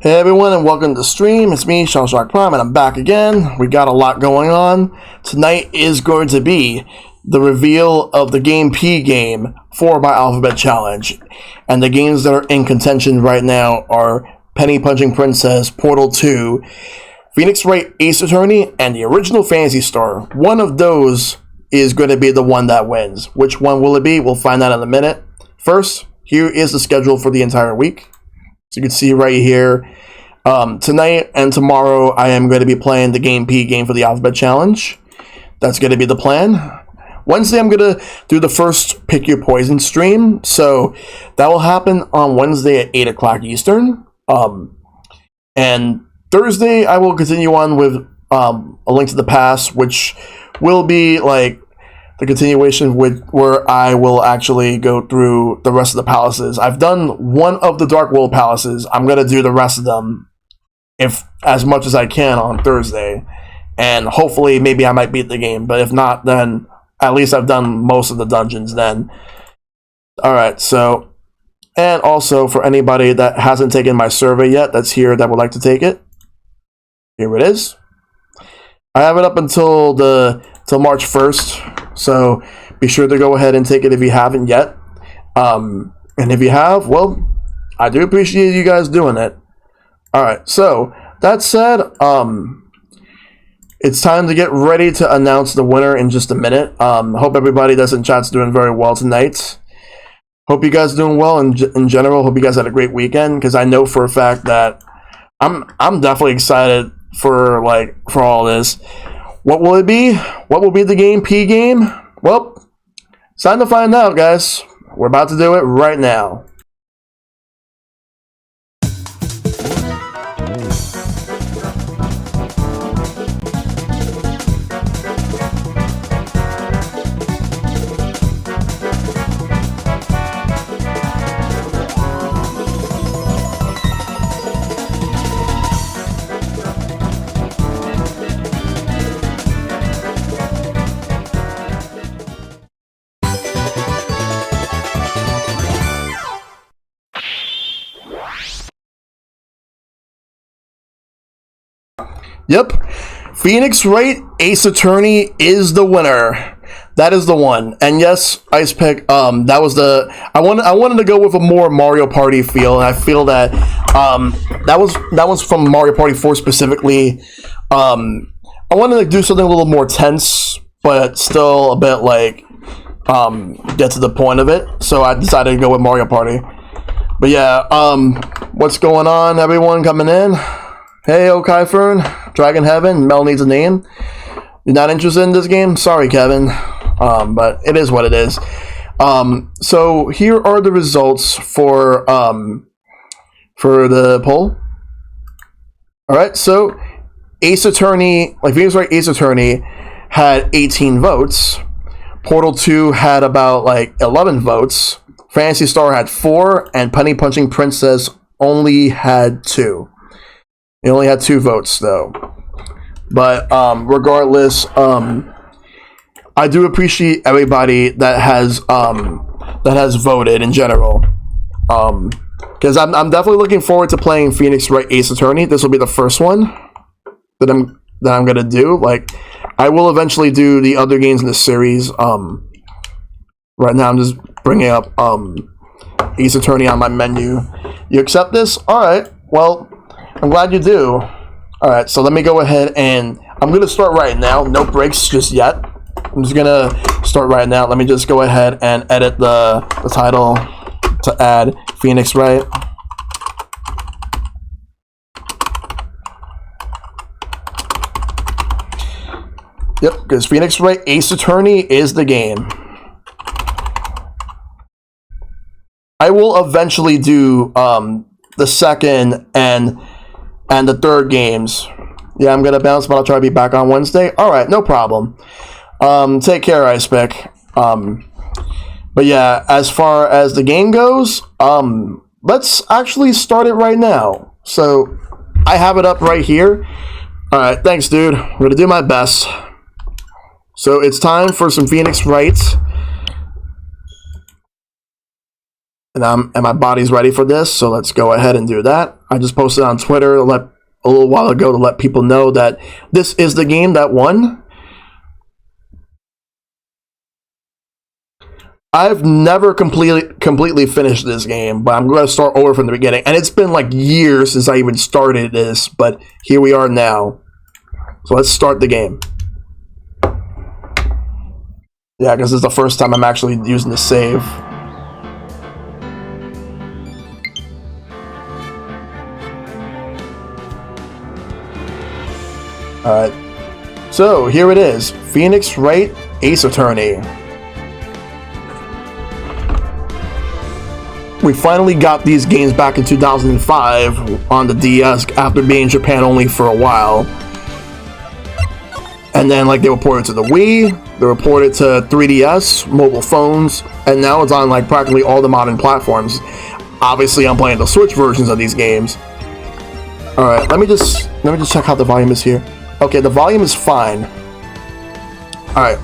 Hey everyone, and welcome to the stream. It's me, ShellshockPrime, and I'm back again. We got a lot going on. Tonight is going to be the reveal of the Game P game 4x-Alphabet Challenge. And the games that are in contention right now are Penny Punching Princess, Portal 2, Phoenix Wright Ace Attorney, and the original Phantasy Star. One of those is going to be the one that wins. Which one will it be? We'll find out in a minute. First, here is the schedule for the entire week. So you can see right here, tonight and tomorrow I am going to be playing the Game P game for the Alphabet Challenge. That's going to be the plan. Wednesday I'm going to do the first Pick Your Poison stream. So that will happen on Wednesday at 8 o'clock Eastern. And Thursday I will continue on with A Link to the Past, which will be like the continuation where I will actually go through the rest of the palaces. I've done one of the Dark World palaces. I'm going to do the rest of them as much as I can on Thursday. And hopefully maybe I might beat the game. But if not, then at least I've done most of the dungeons then. Alright, so, and also for anybody that hasn't taken my survey yet that's here that would like to take it, here it is. I have it up until March 1st. So be sure to go ahead and take it if you haven't yet. And if you have, well, I do appreciate you guys doing it. Alright, so that said, it's time to get ready to announce the winner in just a minute. Hope everybody that's in chat's doing very well tonight. Hope you guys are doing well in general. Hope you guys had a great weekend, because I know for a fact that I'm definitely excited for all this. What will it be? What will be the Game P game? Well, it's time to find out, guys. We're about to do it right now. Yep, Phoenix Wright Ace Attorney is the winner. That is the one. And yes, Ice Pick, that was I wanted to go with a more Mario Party feel, and I feel that that was from Mario Party 4 specifically. I wanted to do something a little more tense, but still a bit get to the point of it. So I decided to go with Mario Party. But yeah, what's going on, everyone coming in? Hey, Okai Fern, Dragon Heaven, Mel needs a name. You're not interested in this game? Sorry, Kevin. But it is what it is. So here are the results for the poll. Alright, so Ace Attorney, Phoenix Wright Ace Attorney had 18 votes. Portal 2 had about 11 votes. Phantasy Star had 4, and Penny Punching Princess only had 2. He only had 2 votes, though. But regardless, I do appreciate everybody that has voted in general. Because I'm definitely looking forward to playing Phoenix Wright Ace Attorney. This will be the first one that I'm gonna do. I will eventually do the other games in the series. Right now I'm just bringing up Ace Attorney on my menu. You accept this? All right. Well, I'm glad you do. Alright, so let me go ahead and I'm going to start right now. No breaks just yet. I'm just going to start right now. Let me just go ahead and edit the title to add Phoenix Wright. Yep, because Phoenix Wright Ace Attorney is the game. I will eventually do the second and the third games. Yeah, I'm gonna bounce, but I'll try to be back on Wednesday. Alright, no problem. Take care, Ice Pick. But yeah, as far as the game goes, let's actually start it right now. So I have it up right here. Alright, thanks, dude. I'm gonna do my best. So it's time for some Phoenix Wright and my body's ready for this, so let's go ahead and do that. I just posted on Twitter a little while ago to let people know that this is the game that won. I've never completely finished this game, but I'm going to start over from the beginning. And it's been like years since I even started this, but here we are now. So let's start the game. Yeah, because this is the first time I'm actually using the save. Alright. So, here it is. Phoenix Wright, Ace Attorney. We finally got these games back in 2005 on the DS after being in Japan only for a while. And then like they were ported to the Wii, they were ported to 3DS, mobile phones, and now it's on like practically all the modern platforms. Obviously I'm playing the Switch versions of these games. Alright, let me just check how the volume is here. Okay, the volume is fine. Alright.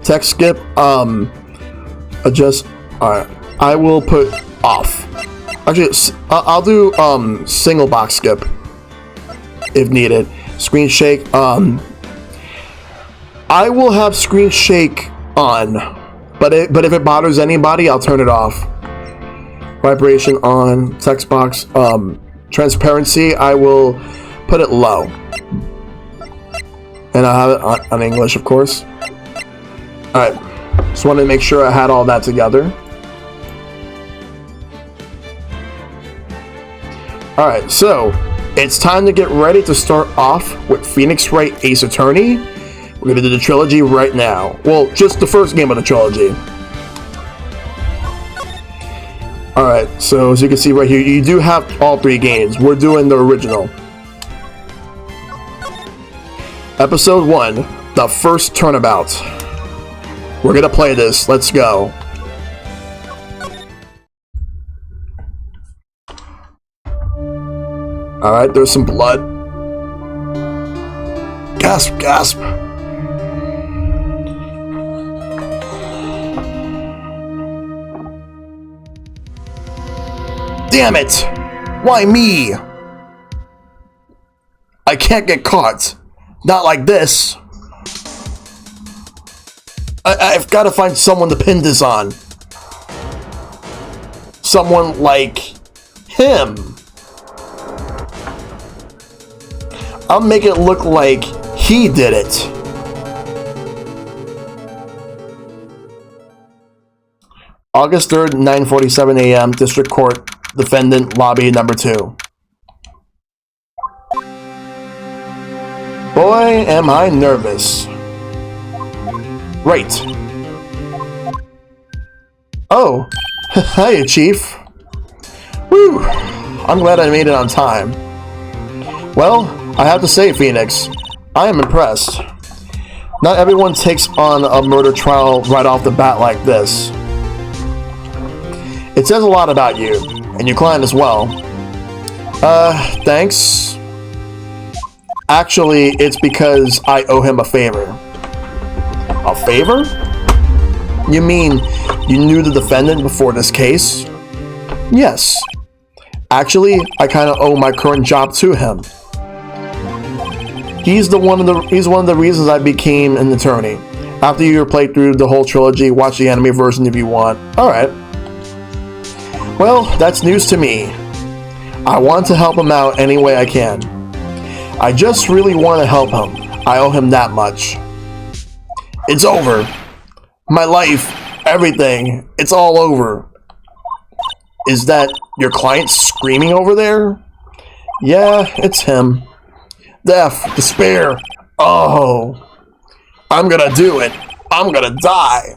Text skip, adjust, alright. I will put off. Actually, I'll do single box skip if needed. Screen shake. I will have screen shake on, but if it bothers anybody, I'll turn it off. Vibration on. Text box. Transparency. I will put it low, and I'll have it on English, of course. All right. Just wanted to make sure I had all that together. Alright, so it's time to get ready to start off with Phoenix Wright Ace Attorney. We're going to do the trilogy right now. Well, just the first game of the trilogy. Alright, so as you can see right here, you do have all three games. We're doing the original. Episode 1, the first Turnabout. We're going to play this. Let's go. Alright, there's some blood. Gasp, gasp. Damn it! Why me? I can't get caught. Not like this. I've got to find someone to pin this on. Someone like him. I'll make it look like he did it. August 3rd, 9:47 a.m. District Court, Defendant Lobby Number 2. Boy, am I nervous. Right. Oh, hiya, Chief. Whew, I'm glad I made it on time. Well, I have to say, Phoenix, I am impressed. Not everyone takes on a murder trial right off the bat like this. It says a lot about you, and your client as well. Thanks. Actually, it's because I owe him a favor. A favor? You mean you knew the defendant before this case? Yes. Actually, I kind of owe my current job to him. He's one of the reasons I became an attorney. After you played through the whole trilogy, watch the anime version if you want. Alright. Well, that's news to me. I want to help him out any way I can. I just really want to help him. I owe him that much. It's over. My life, everything, it's all over. Is that your client screaming over there? Yeah, it's him. Death, despair. Oh, I'm gonna do it. I'm gonna die.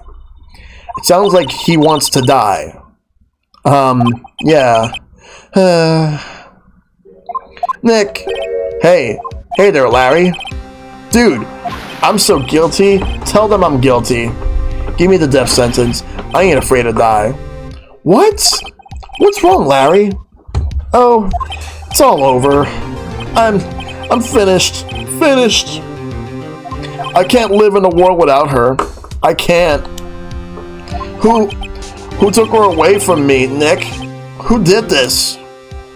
It sounds like he wants to die. Yeah. Nick. Hey there, Larry. Dude, I'm so guilty. Tell them I'm guilty. Give me the death sentence. I ain't afraid to die. What? What's wrong, Larry? Oh, it's all over. I'm finished. Finished. I can't live in a world without her. I can't. Who took her away from me, Nick? Who did this?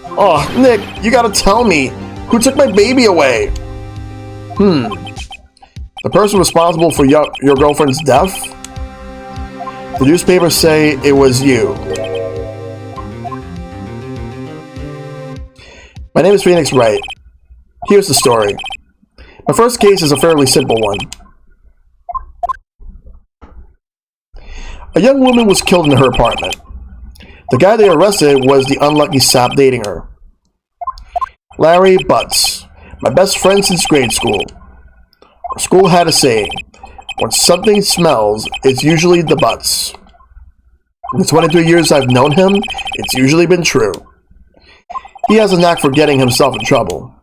Oh, Nick, you gotta tell me. Who took my baby away? The person responsible for your girlfriend's death? The newspapers say it was you. My name is Phoenix Wright. Here's the story. My first case is a fairly simple one. A young woman was killed in her apartment. The guy they arrested was the unlucky sap dating her. Larry Butts, my best friend since grade school. Our school had a saying, when something smells, it's usually the butts. In the 23 years I've known him, it's usually been true. He has a knack for getting himself in trouble.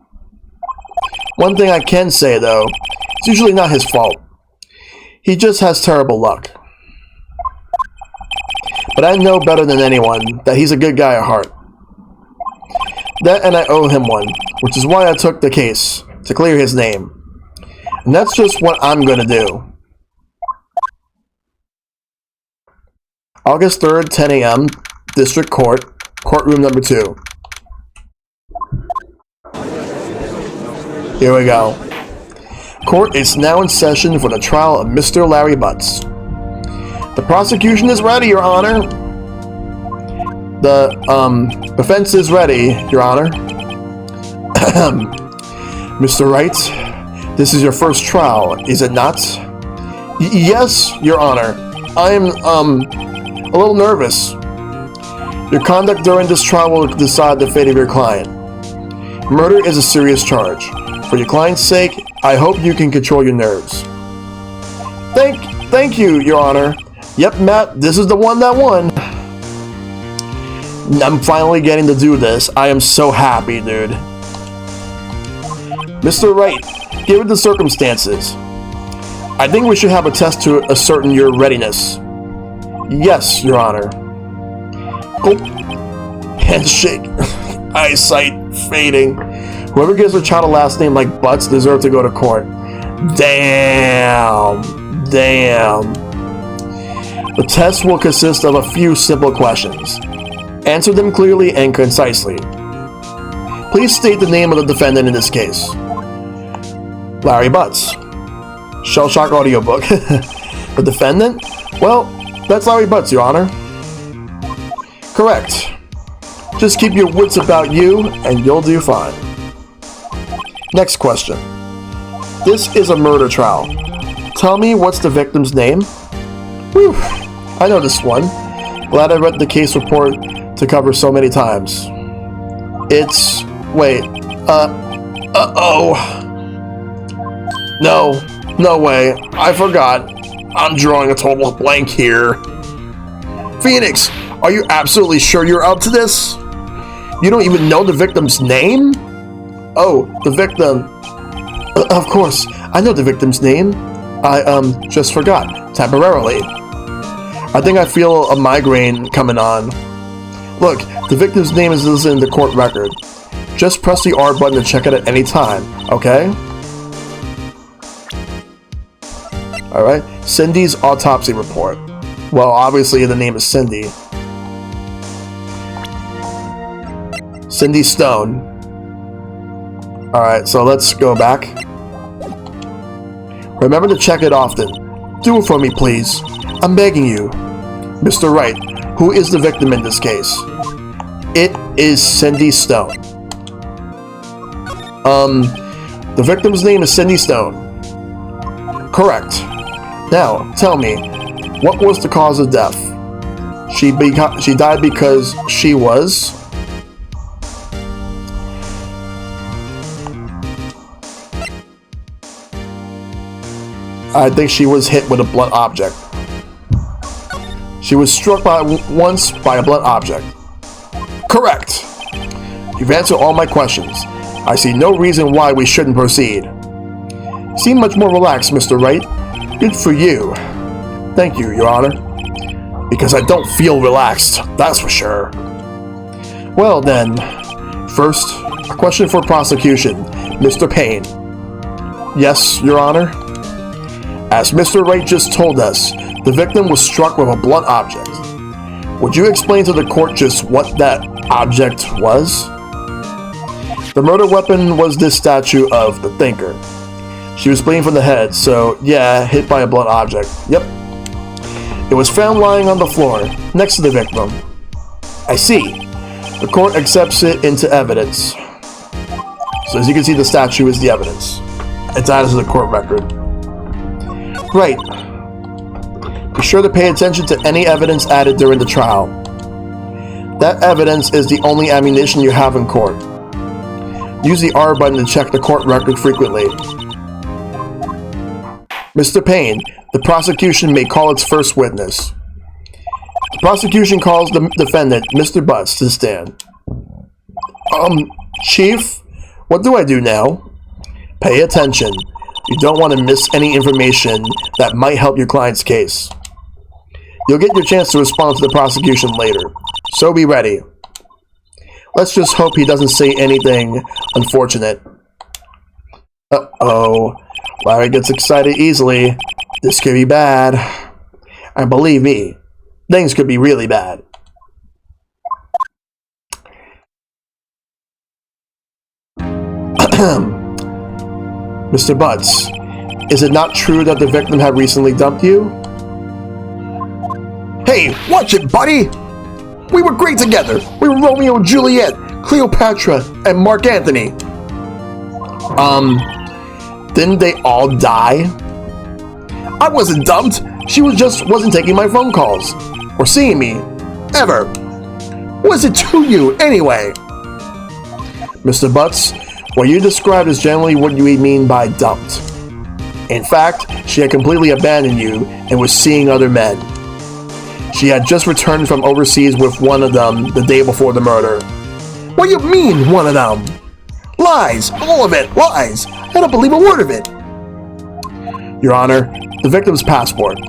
One thing I can say, though, it's usually not his fault. He just has terrible luck. But I know better than anyone that he's a good guy at heart. That and I owe him one, which is why I took the case, to clear his name. And that's just what I'm gonna do. August 3rd, 10 a.m., District Court, Courtroom number 2. Here we go. Court is now in session for the trial of Mr. Larry Butts. The prosecution is ready, Your Honor. The defense is ready, Your Honor. Mr. Wright, this is your first trial, is it not? Yes, Your Honor. I'm, a little nervous. Your conduct during this trial will decide the fate of your client. Murder is a serious charge. For your client's sake, I hope you can control your nerves. Thank you, Your Honor. Yep, Matt, this is the one that won. I'm finally getting to do this. I am so happy, dude. Mr. Wright, given the circumstances, I think we should have a test to ascertain your readiness. Yes, Your Honor. Gulp. Handshake. Eyesight fading. Whoever gives their child a last name like Butts deserves to go to court. Damn. The test will consist of a few simple questions. Answer them clearly and concisely. Please state the name of the defendant in this case. Larry Butts. Shellshock audiobook. The defendant? Well, that's Larry Butts, Your Honor. Correct. Just keep your wits about you and you'll do fine. Next question. This is a murder trial. Tell me what's the victim's name? Whew, I know this one. Glad I read the case report to cover so many times. It's... wait. Uh-oh. No way. I forgot. I'm drawing a total blank here. Phoenix, are you absolutely sure you're up to this? You don't even know the victim's name? Oh, the victim. Of course, I know the victim's name. I, just forgot, temporarily. I think I feel a migraine coming on. Look, the victim's name is listed in the court record. Just press the R button to check it at any time, okay? Alright, Cindy's autopsy report. Well, obviously the name is Cindy. Cindy Stone. Alright, so let's go back. Remember to check it often. Do it for me, please. I'm begging you. Mr. Wright, who is the victim in this case? It is Cindy Stone. The victim's name is Cindy Stone. Correct. Now, tell me, what was the cause of death? She died because she was... I think she was hit with a blunt object. She was struck once by a blunt object. Correct. You've answered all my questions. I see no reason why we shouldn't proceed. You seem much more relaxed, Mr. Wright. Good for you. Thank you, Your Honor. Because I don't feel relaxed, that's for sure. Well then, first, a question for prosecution. Mr. Payne. Yes, Your Honor? As Mr. Wright just told us, the victim was struck with a blunt object. Would you explain to the court just what that object was? The murder weapon was this statue of the Thinker. She was bleeding from the head, so yeah, hit by a blunt object. Yep. It was found lying on the floor, next to the victim. I see. The court accepts it into evidence. So as you can see, the statue is the evidence. It's added to the court record. Right. Be sure to pay attention to any evidence added during the trial. That evidence is the only ammunition you have in court. Use the R button to check the court record frequently. Mr. Payne, the prosecution may call its first witness. The prosecution calls the defendant, Mr. Butts, to the stand. Chief, what do I do now? Pay attention. You don't want to miss any information that might help your client's case. You'll get your chance to respond to the prosecution later, so be ready. Let's just hope he doesn't say anything unfortunate. Uh-oh. Larry gets excited easily. This could be bad. And believe me, things could be really bad. Mr. Butts, is it not true that the victim had recently dumped you? Hey, watch it, buddy! We were great together! We were Romeo and Juliet, Cleopatra, and Mark Antony. Didn't they all die? I wasn't dumped! She wasn't taking my phone calls. Or seeing me. Ever. What is it to you, anyway? Mr. Butts, what you described is generally what you mean by dumped. In fact, she had completely abandoned you and was seeing other men. She had just returned from overseas with one of them the day before the murder. What do you mean, one of them? Lies! All of it! Lies! I don't believe a word of it! Your Honor, the victim's passport.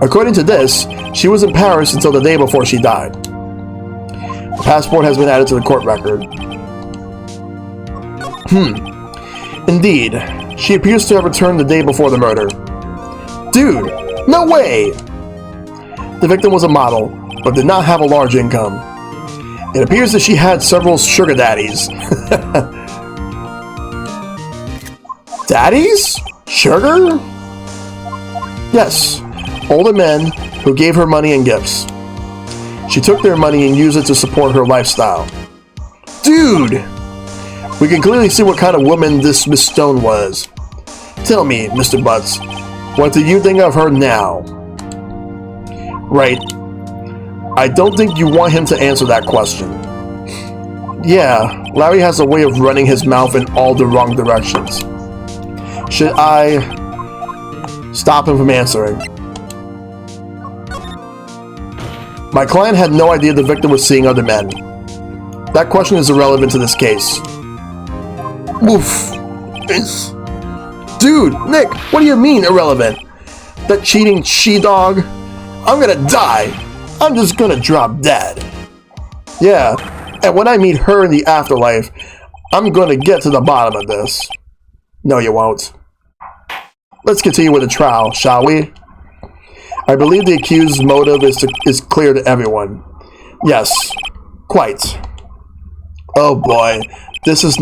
According to this, she was in Paris until the day before she died. The passport has been added to the court record. Indeed, she appears to have returned the day before the murder. Dude, no way! The victim was a model, but did not have a large income. It appears that she had several sugar daddies. Daddies? Sugar? Yes, older men who gave her money and gifts. She took their money and used it to support her lifestyle. Dude! We can clearly see what kind of woman this Miss Stone was. Tell me, Mr. Butts, what do you think of her now? Right. I don't think you want him to answer that question. Yeah, Larry has a way of running his mouth in all the wrong directions. Should I stop him from answering? My client had no idea the victim was seeing other men. That question is irrelevant to this case. Oof. Dude, Nick, what do you mean irrelevant? That cheating she-dog? I'm gonna die. I'm just gonna drop dead. Yeah, and when I meet her in the afterlife, I'm gonna get to the bottom of this. No, you won't. Let's continue with the trial, shall we? I believe the accused's motive is clear to everyone. Yes, quite. Oh boy, this is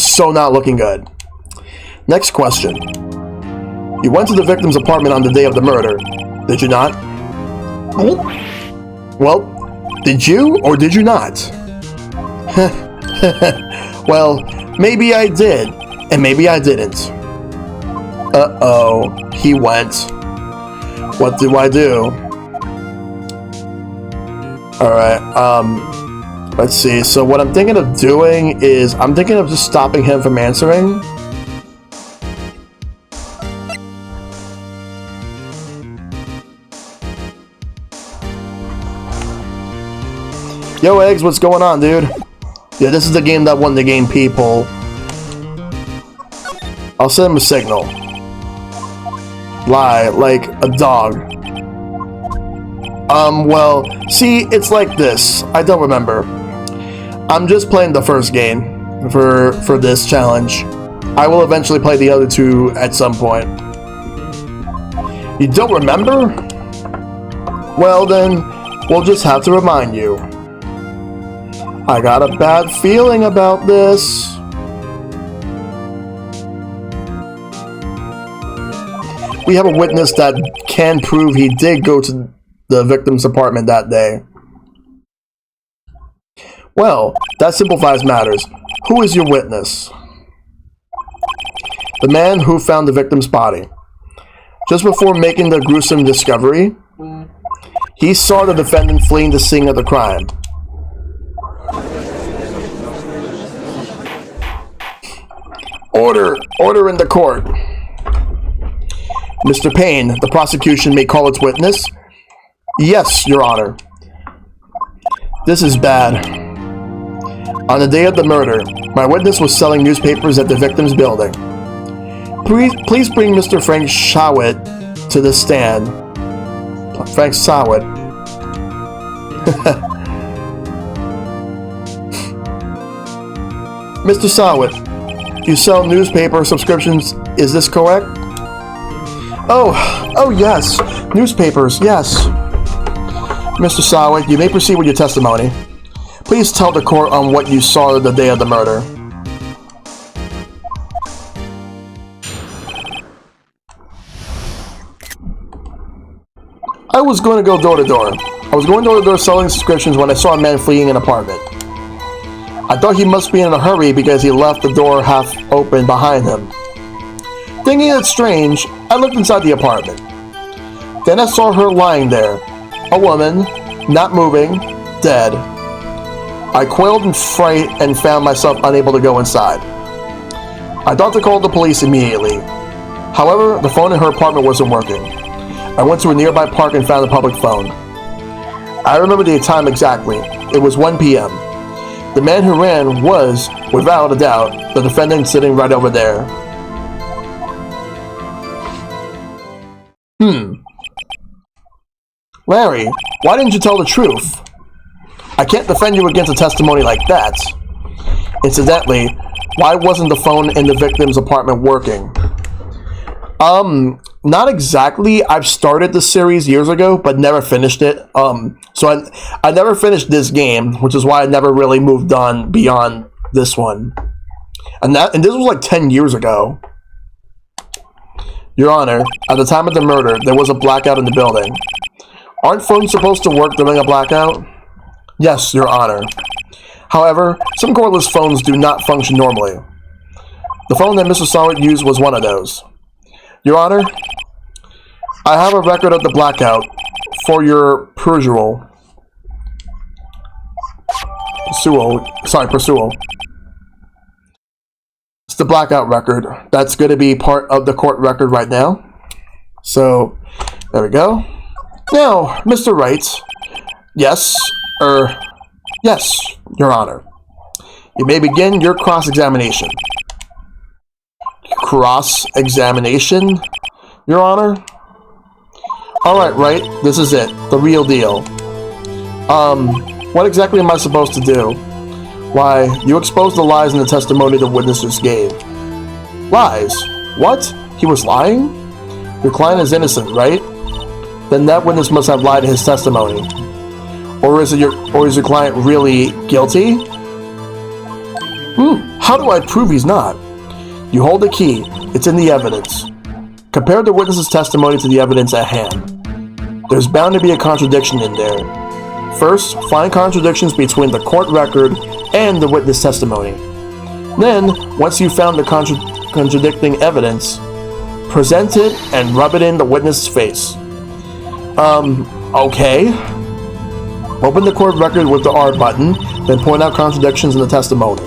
so not looking good. Next question. You went to the victim's apartment on the day of the murder, did you not? Well, did you or did you not? Well, maybe I did, and maybe I didn't. Uh-oh, he went. What do I do? Alright, let's see. So what I'm thinking of doing is, I'm thinking of just stopping him from answering. Yo, Eggs, what's going on, dude? Yeah, this is the game that won the game, people. I'll send him a signal. Lie, like a dog. Well, see, it's like this. I don't remember. I'm just playing the first game for this challenge. I will eventually play the other two at some point. You don't remember? Well then, We'll just have to remind you. I got a bad feeling about this. We have a witness that can prove he did go to the victim's apartment that day. Well, that simplifies matters. Who is your witness? The man who found the victim's body. Just before making the gruesome discovery, he saw the defendant fleeing the scene of the crime. Order! Order in the court! Mr. Payne, the prosecution may call its witness. Yes, Your Honor. This is bad. On the day of the murder, my witness was selling newspapers at the victim's building. Please bring Mr. Frank Shawit to the stand. Frank Shawit. Mr. Shawit, you sell newspaper subscriptions, is this correct? Oh yes, newspapers, yes. Mr. Shawit, you may proceed with your testimony. Please tell the court on what you saw the day of the murder. I was going to go door to door. I was going door to door selling subscriptions when I saw a man fleeing an apartment. I thought he must be in a hurry because he left the door half open behind him. Thinking it strange, I looked inside the apartment. Then I saw her lying there, a woman, not moving, dead. I quailed in fright and found myself unable to go inside. I thought to call the police immediately. However, the phone in her apartment wasn't working. I went to a nearby park and found a public phone. I remember the time exactly. It was 1 p.m. The man who ran was, without a doubt, the defendant sitting right over there. Larry, why didn't you tell the truth? I can't defend you against a testimony like that. Incidentally, why wasn't the phone in the victim's apartment working? Not exactly. I've started the series years ago, but never finished it. So I never finished this game, which is why I never really moved on beyond this one. And this was like 10 years ago. Your Honor, at the time of the murder, there was a blackout in the building. Aren't phones supposed to work during a blackout? Yes, Your Honor. However, some cordless phones do not function normally. The phone that Mr. Sawit used was one of those. Your Honor, I have a record of the blackout for your perusal. Pursual. It's the blackout record. That's going to be part of the court record right now. So, there we go. Now, Mr. Wright. Yes, Your Honor. You may begin your cross-examination. Cross-examination, Your Honor? Alright, Wright, this is it. The real deal. What exactly am I supposed to do? Why, you exposed the lies in the testimony the witnesses gave. Lies? What? He was lying? Your client is innocent, right? Then that witness must have lied in his testimony. Or is your client really guilty? How do I prove he's not? You hold the key. It's in the evidence. Compare the witness's testimony to the evidence at hand. There's bound to be a contradiction in there. First, find contradictions between the court record and the witness testimony. Then, once you've found the contradicting evidence, present it and rub it in the witness's face. Okay. Open the court record with the R button, then point out contradictions in the testimony.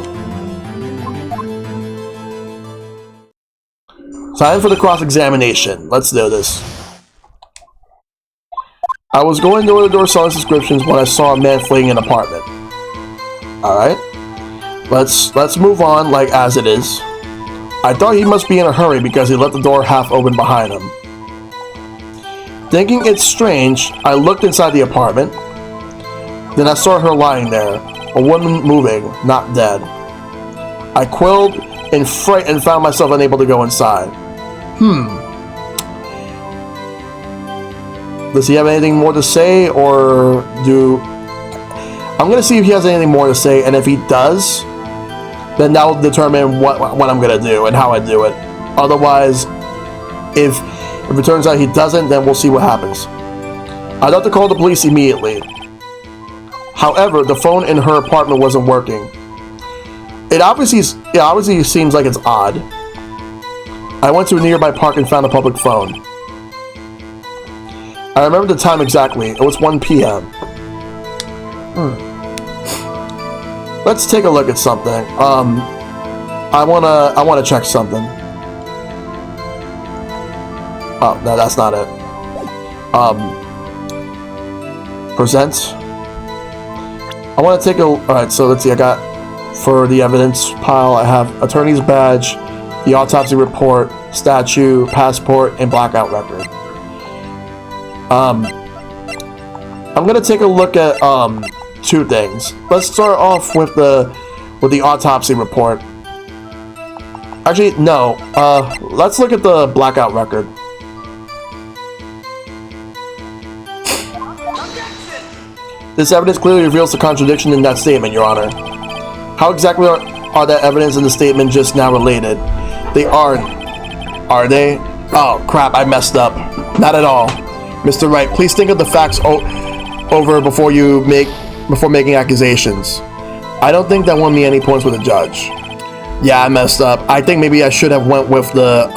Time for the cross-examination. Let's do this. I was going door to door selling subscriptions when I saw a man fleeing an apartment. Alright. Let's move on like as it is. I thought he must be in a hurry because he left the door half open behind him. Thinking it's strange, I looked inside the apartment. Then I saw her lying there, a woman moving, not dead. I quailed in fright and found myself unable to go inside. Does he have anything more to say, or I'm gonna see if he has anything more to say, and if he does, then that will determine what I'm gonna do and how I do it. Otherwise, if it turns out he doesn't, then we'll see what happens. I'd have to call the police immediately. However, the phone in her apartment wasn't working. It obviously seems like it's odd. I went to a nearby park and found a public phone. I remember the time exactly. It was 1 p.m. Let's take a look at something. I wanna check something. Oh, no, that's not it. Present. I want to take a... Alright, so let's see. I got... For the evidence pile, I have attorney's badge, the autopsy report, statue, passport, and blackout record. I'm gonna take a look at two things. Let's start off with the autopsy report. Actually, no. Let's look at the blackout record. This evidence clearly reveals the contradiction in that statement, Your Honor. How exactly are that evidence and the statement just now related? They aren't. Are they? Oh, crap, I messed up. Not at all. Mr. Wright, please think of the facts over before making accusations. I don't think that won me any points with the judge. Yeah, I messed up. I think maybe I should have went with the,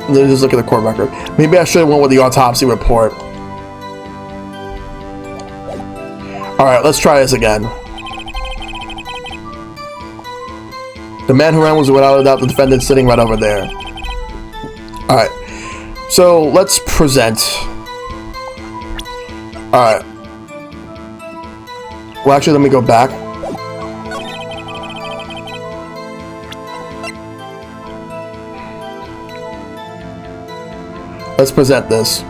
let's just look at the court record. Maybe I should have went with the autopsy report. Alright, let's try this again. The man who ran was without a doubt the defendant sitting right over there. Alright. So, let's present. Alright. Well, actually, let me go back. Let's present this.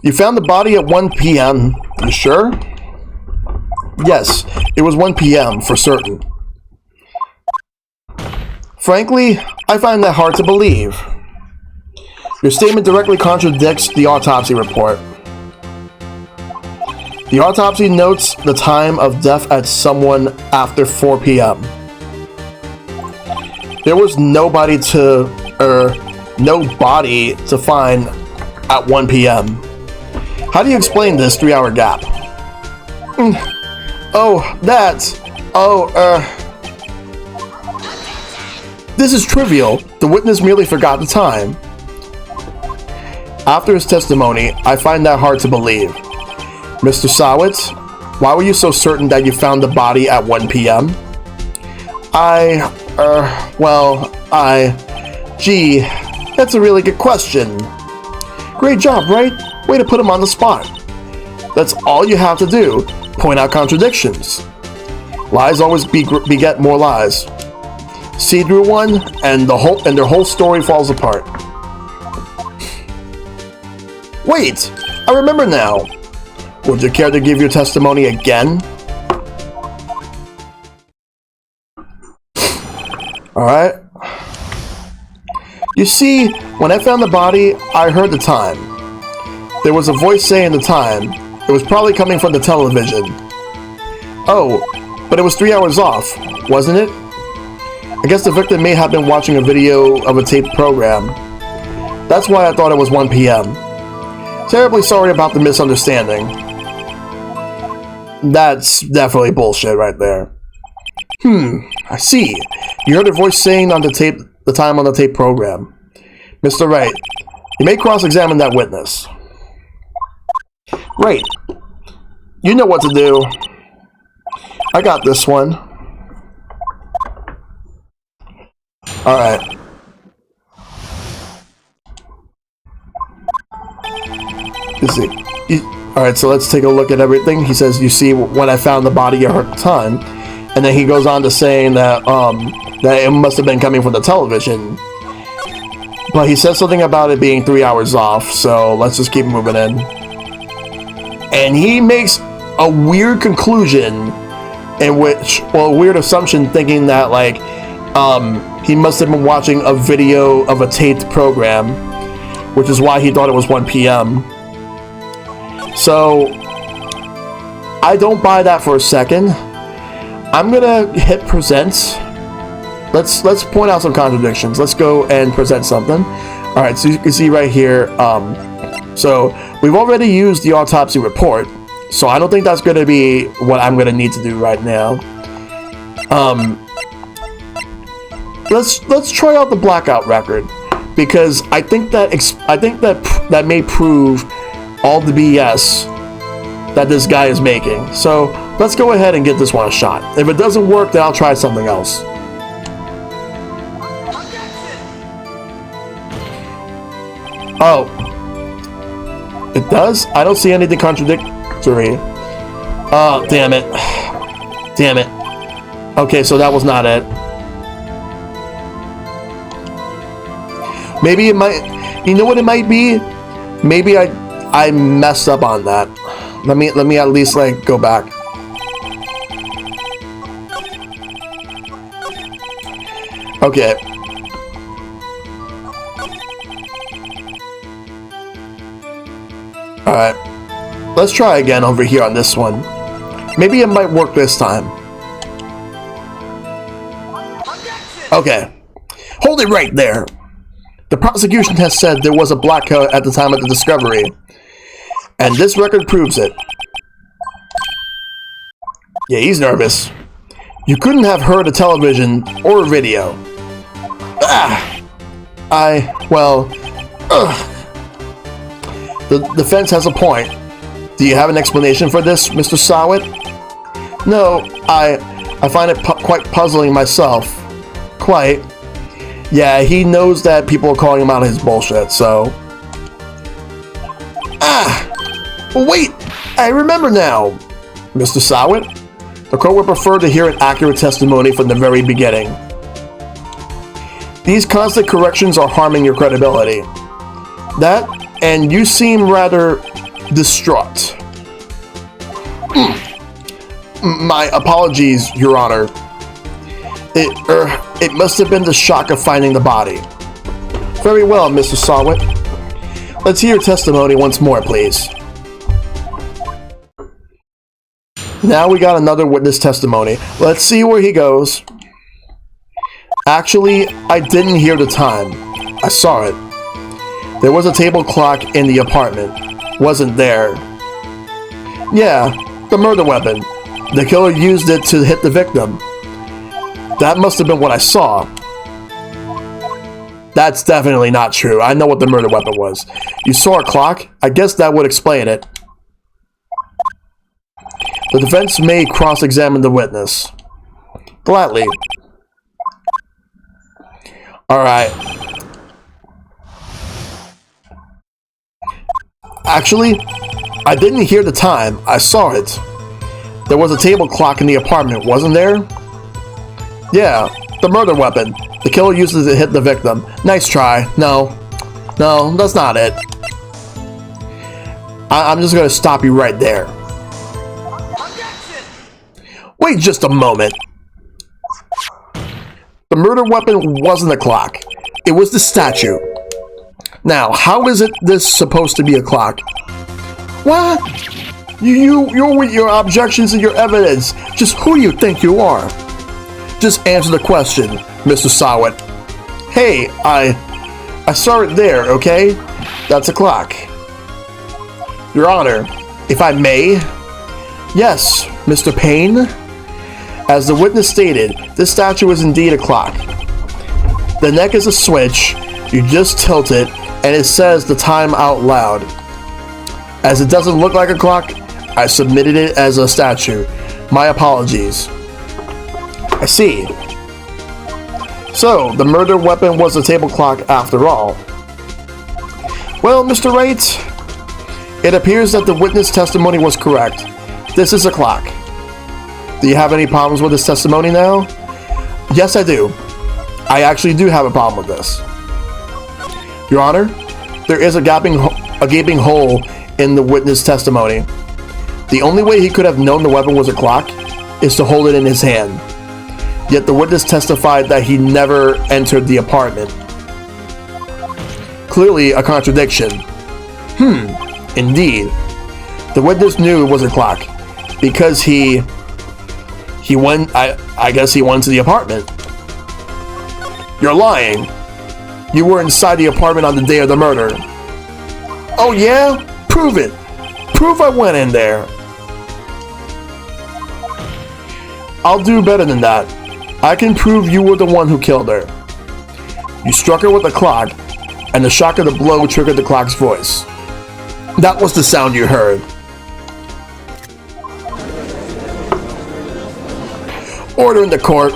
You found the body at 1 p.m. You sure? Yes, it was 1 p.m. for certain. Frankly, I find that hard to believe. Your statement directly contradicts the autopsy report. The autopsy notes the time of death at someone after 4 p.m. There was no body to find at 1 p.m. How do you explain this 3-hour gap? This is trivial. The witness merely forgot the time. After his testimony, I find that hard to believe. Mr. Sawitz, why were you so certain that you found the body at 1 p.m.? Gee, that's a really good question. Great job, Wright? Way to put him on the spot. That's all you have to do. Point out contradictions. Lies always beget more lies. See through one, and their whole story falls apart. Wait, I remember now. Would you care to give your testimony again? Alright. You see, when I found the body, I heard the time. There was a voice saying the time. It was probably coming from the television. Oh, but it was 3 hours off, wasn't it? I guess the victim may have been watching a video of a taped program. That's why I thought it was 1 p.m. Terribly sorry about the misunderstanding. That's definitely bullshit right there. I see. You heard a voice saying on the tape the time on the tape program. Mr. Wright, you may cross-examine that witness. Right. You know what to do. I got this one. Alright. Alright, so let's take a look at everything. He says, you see, when I found the body, I heard the time. And then he goes on to saying that, that it must have been coming from the television. But he says something about it being 3 hours off, so let's just keep moving in. And he makes a weird conclusion in which, well, a weird assumption, thinking that, like, he must have been watching a video of a taped program, which is why he thought it was 1 p.m. So I don't buy that for a second. I'm gonna hit present. Let's point out some contradictions. Let's go and present something. All right, so you can see right here. So we've already used the autopsy report, so I don't think that's gonna be what I'm gonna need to do right now. Let's try out the blackout record, because I think that may prove all the BS that this guy is making. So let's go ahead and get this one a shot. If it doesn't work, then I'll try something else. Oh, it does? I don't see anything contradictory. Oh, damn it. Damn it. Okay, so that was not it. Maybe it might, you know what it might be? Maybe I messed up on that. Let me at least like go back. Okay. Alright. Let's try again over here on this one. Maybe it might work this time. Okay. Hold it right there. The prosecution has said there was a blackout at the time of the discovery, and this record proves it. Yeah, he's nervous. You couldn't have heard a television or a video. The defense has a point. Do you have an explanation for this, Mr. Sawit? No, I find it quite puzzling myself. Quite. Yeah, he knows that people are calling him out on his bullshit, so... Wait! I remember now! Mr. Sawit, the court would prefer to hear an accurate testimony from the very beginning. These constant corrections are harming your credibility. That, and you seem rather distraught. My apologies, Your Honor. It must have been the shock of finding the body. Very well, Mr. Sawit. Let's hear your testimony once more, please. Now we got another witness testimony. Let's see where he goes. Actually, I didn't hear the time. I saw it. There was a table clock in the apartment. Wasn't there? Yeah, the murder weapon. The killer used it to hit the victim. That must have been what I saw. That's definitely not true. I know what the murder weapon was. You saw a clock? I guess that would explain it. The defense may cross-examine the witness. Gladly. Alright. Actually, I didn't hear the time. I saw it. There was a table clock in the apartment, wasn't there? Yeah, the murder weapon. The killer used it to hit the victim. Nice try. No, that's not it. I'm just gonna stop you right there. Wait just a moment. The murder weapon wasn't a clock. It was the statue. Now, how is this supposed to be a clock? What? You're with your objections and your evidence. Just who you think you are? Just answer the question, Mr. Sawit. Hey, I saw it there, okay? That's a clock. Your Honor, if I may? Yes, Mr. Payne? As the witness stated, this statue is indeed a clock. The neck is a switch, you just tilt it, and it says the time out loud. As it doesn't look like a clock, I submitted it as a statue. My apologies. I see. So, the murder weapon was a table clock after all. Well, Mr. Wright, it appears that the witness testimony was correct. This is a clock. Do you have any problems with this testimony now? Yes, I do. I actually do have a problem with this. Your Honor, there is a gaping hole in the witness testimony. The only way he could have known the weapon was a clock is to hold it in his hand. Yet the witness testified that he never entered the apartment. Clearly a contradiction. Indeed. The witness knew it was a clock because he went, I guess he went to the apartment. You're lying. You were inside the apartment on the day of the murder. Oh yeah? Prove it. Prove I went in there. I'll do better than that. I can prove you were the one who killed her. You struck her with the clock, and the shock of the blow triggered the clock's voice. That was the sound you heard. Order in the court.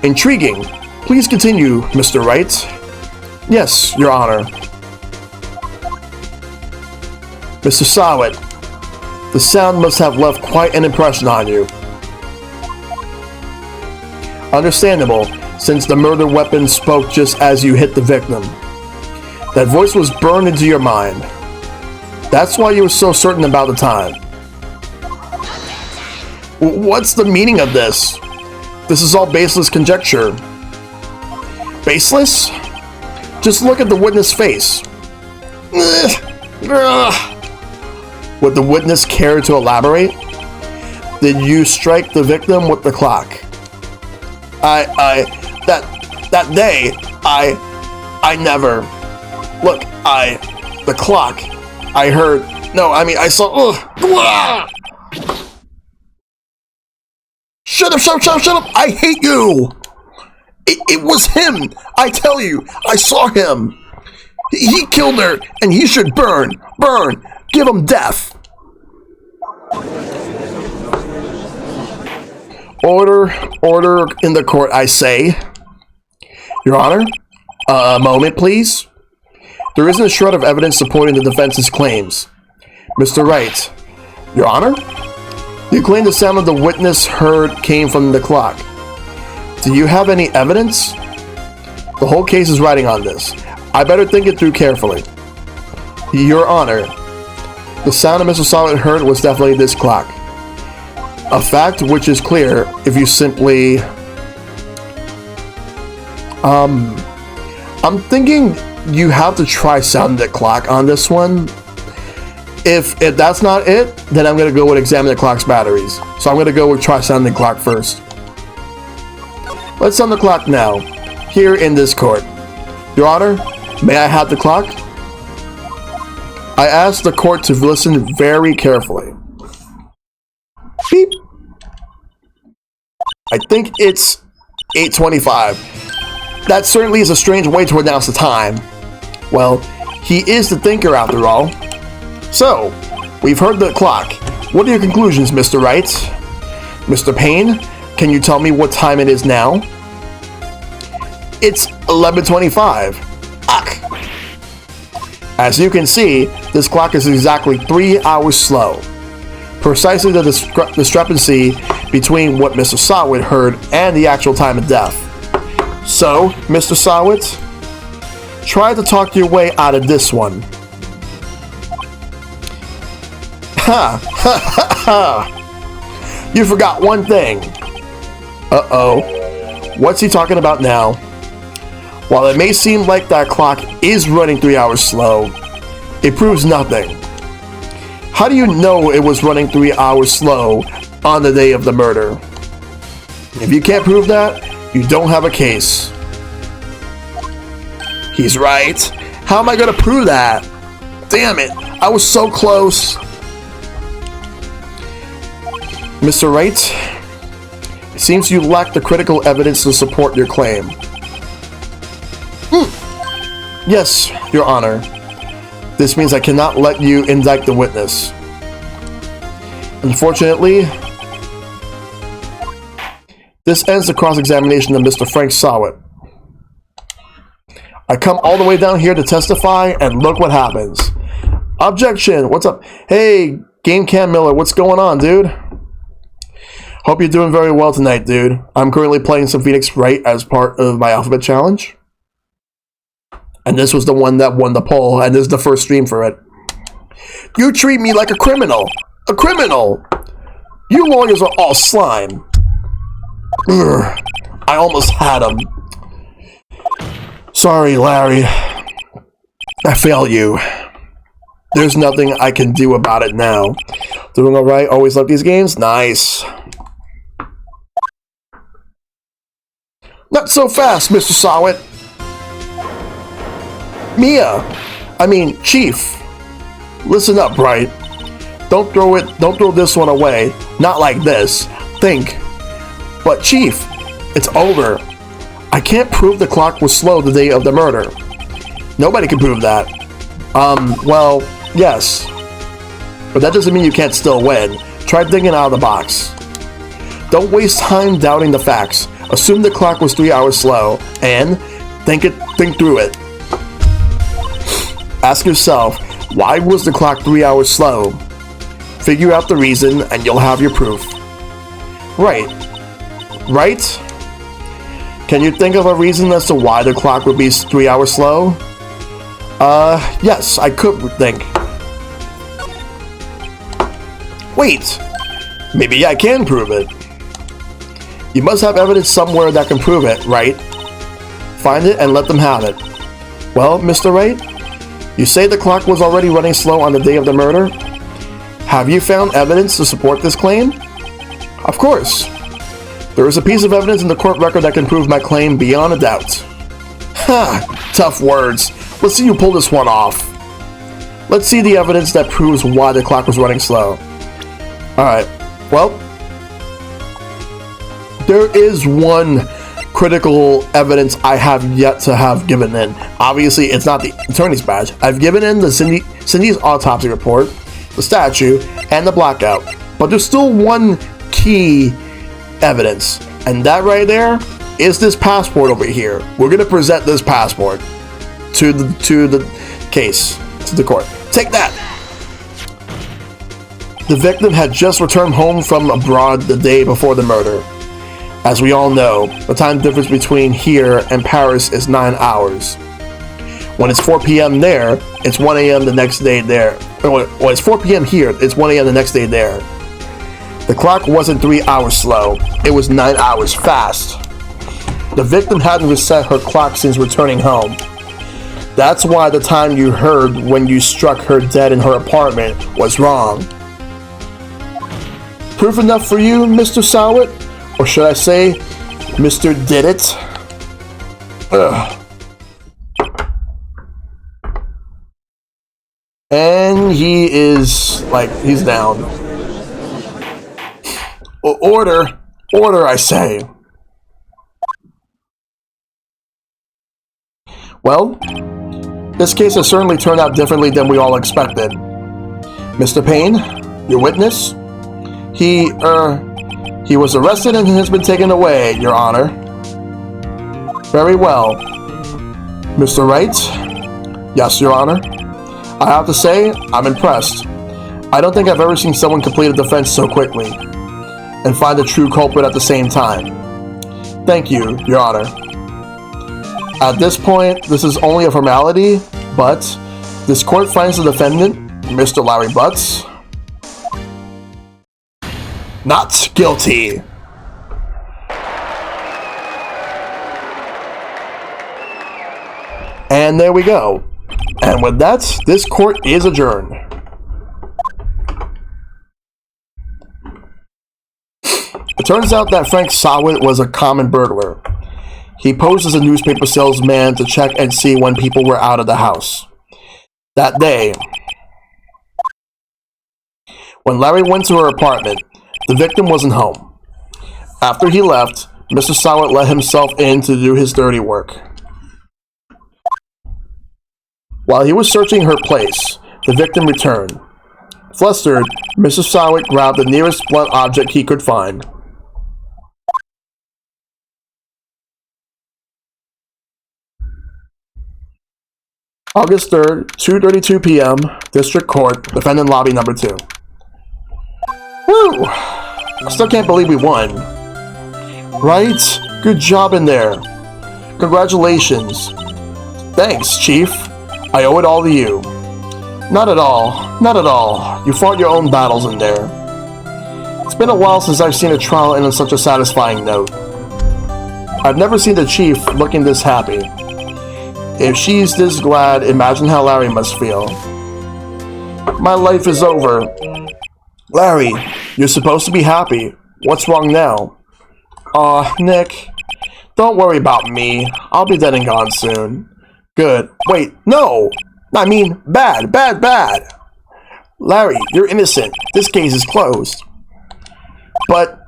Intriguing. Please continue, Mr. Wright. Yes, Your Honor. Mr. Sawit, the sound must have left quite an impression on you. Understandable, since the murder weapon spoke just as you hit the victim. That voice was burned into your mind. That's why you were so certain about the time. What's the meaning of this? This is all baseless conjecture. Baseless? Just look at the witness' face. Would the witness care to elaborate? Did you strike the victim with the clock? That day, I never. Look, the clock, I heard, no, I mean, I saw, Shut up, I hate you! It was him, I tell you, I saw him. He killed her, and he should burn, give him death. Order in the court, I say. Your Honor, a moment, please. There isn't a shred of evidence supporting the defense's claims. Mr. Wright, Your Honor? You claim the sound of the witness heard came from the clock. Do you have any evidence? The whole case is riding on this. I better think it through carefully. Your Honor, the sound of Mr. Solid heard was definitely this clock. A fact which is clear if you simply... I'm thinking you have to try sounding the clock on this one. If that's not it, then I'm going to go with examine the clock's batteries. So I'm going to go with try sounding the clock first. Let's sound the clock now, here in this court. Your Honor, may I have the clock? I ask the court to listen very carefully. Beep. I think it's 8:25. That certainly is a strange way to announce the time. Well, he is the thinker after all. So, we've heard the clock. What are your conclusions, Mr. Wright? Mr. Payne, can you tell me what time it is now? It's 11:25. Ach. As you can see, this clock is exactly 3 hours slow. Precisely the discrepancy between what Mr. Sawit heard and the actual time of death. So, Mr. Sawit, try to talk your way out of this one. Ha! Ha ha ha! You forgot one thing. Uh-oh. What's he talking about now? While it may seem like that clock is running 3 hours slow, it proves nothing. How do you know it was running 3 hours slow on the day of the murder? If you can't prove that, you don't have a case. He's right. How am I going to prove that? Damn it, I was so close. Mr. Wright, it seems you lack the critical evidence to support your claim. Yes, Your Honor. This means I cannot let you indict the witness. Unfortunately, this ends the cross-examination of Mr. Frank Sawit. I come all the way down here to testify, and look what happens. Objection! What's up? Hey, Game Cam Miller, what's going on, dude? Hope you're doing very well tonight, dude. I'm currently playing some Phoenix Wright as part of my Alphabet Challenge. And this was the one that won the poll, and this is the first stream for it. You treat me like a criminal! A criminal! You lawyers are all slime. Ugh, I almost had him. Sorry, Larry. I fail you. There's nothing I can do about it now. Doing alright, always love these games? Nice. Not so fast, Mr. Sawit. Chief. Listen up, Wright. Don't throw this one away. Not like this. Think. But Chief, it's over. I can't prove the clock was slow the day of the murder. Nobody can prove that. Well, yes. But that doesn't mean you can't still win. Try thinking out of the box. Don't waste time doubting the facts. Assume the clock was 3 hours slow, and think through it. Ask yourself, why was the clock 3 hours slow? Figure out the reason, and you'll have your proof. Right? Can you think of a reason as to why the clock would be 3 hours slow? Yes, I could think. Wait, maybe I can prove it. You must have evidence somewhere that can prove it, right? Find it and let them have it. Well, Mr. Wright, you say the clock was already running slow on the day of the murder? Have you found evidence to support this claim? Of course. There is a piece of evidence in the court record that can prove my claim beyond a doubt. Ha! Tough words. Let's see you pull this one off. Let's see the evidence that proves why the clock was running slow. Alright, well, there is one critical evidence I have yet to have given in. Obviously, it's not the attorney's badge. I've given in the Cindy's autopsy report, the statue, and the blackout. But there's still one key evidence, and that right there is this passport over here. We're going to present this passport to the case, to the court. Take that! The victim had just returned home from abroad the day before the murder. As we all know, the time difference between here and Paris is 9 hours. When it's 4 p.m. there, it's 1 a.m. the next day there. When it's 4 p.m. here, it's 1 a.m. the next day there. The clock wasn't 3 hours slow, it was 9 hours fast. The victim hadn't reset her clock since returning home. That's why the time you heard when you struck her dead in her apartment was wrong. Proof enough for you, Mr. Sawit? Or should I say, Mr. Did It? Ugh. And he is, he's down. Order, I say. Well, this case has certainly turned out differently than we all expected. Mr. Payne, your witness? He was arrested and has been taken away, Your Honor. Very well. Mr. Wright? Yes, Your Honor. I have to say, I'm impressed. I don't think I've ever seen someone complete a defense so quickly and find the true culprit at the same time. Thank you, Your Honor. At this point, this is only a formality, but this court finds the defendant, Mr. Larry Butts, not guilty. And there we go. And with that, this court is adjourned. It turns out that Frank Sawit was a common burglar. He posed as a newspaper salesman to check and see when people were out of the house. That day, when Larry went to her apartment, the victim wasn't home. After he left, Mr. Sawit let himself in to do his dirty work. While he was searching her place, the victim returned. Flustered, Mr. Sawit grabbed the nearest blunt object he could find. August 3rd, 2:32 p.m., District Court, Defendant Lobby Number 2. Woo! I still can't believe we won. Right? Good job in there. Congratulations. Thanks, Chief. I owe it all to you. Not at all. Not at all. You fought your own battles in there. It's been a while since I've seen a trial end on such a satisfying note. I've never seen the Chief looking this happy. If she's this glad, imagine how Larry must feel. My life is over. Larry, you're supposed to be happy. What's wrong now? Aw, Nick. Don't worry about me. I'll be dead and gone soon. Good. Wait, no! I mean, bad, bad, bad! Larry, you're innocent. This case is closed. But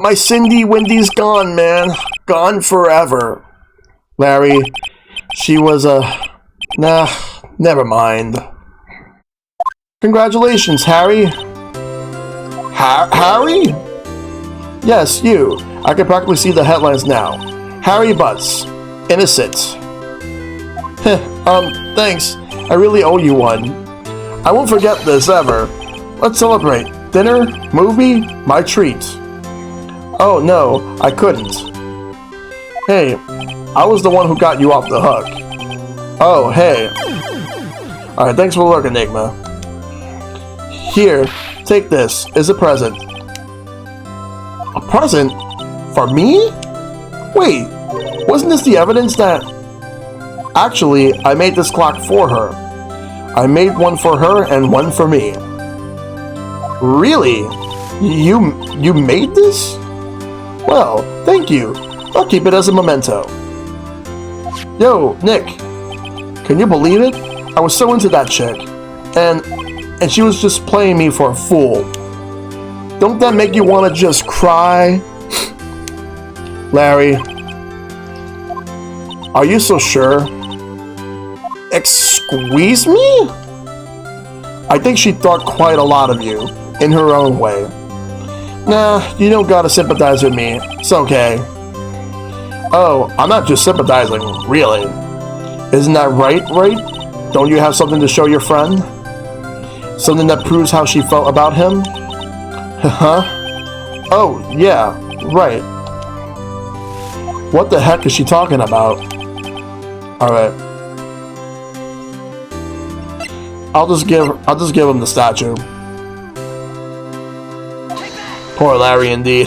my Cindy Wendy's gone, man. Gone forever. Larry, she was nah, never mind. Congratulations, Harry. Harry? Yes, you. I can practically see the headlines now. Harry Butts. Innocent. Thanks. I really owe you one. I won't forget this ever. Let's celebrate. Dinner? Movie? My treat. Oh no, I couldn't. Hey, I was the one who got you off the hook. Oh, hey. Alright, thanks for the look, Enigma. Here, take this. It's a present. A present? For me? Wait, wasn't this the evidence that... Actually, I made this clock for her. I made one for her and one for me. Really? You made this? Well, thank you. I'll keep it as a memento. Yo, Nick. Can you believe it? I was so into that chick. And she was just playing me for a fool. Don't that make you want to just cry? Larry. Are you so sure? Squeeze me? I think she thought quite a lot of you, in her own way. Nah, you don't gotta sympathize with me. It's okay. Oh, I'm not just sympathizing, really. Isn't that right, Wright? Don't you have something to show your friend? Something that proves how she felt about him? Huh? Oh, yeah, right. What the heck is she talking about? Alright. I'll just give him the statue. Poor Larry, indeed.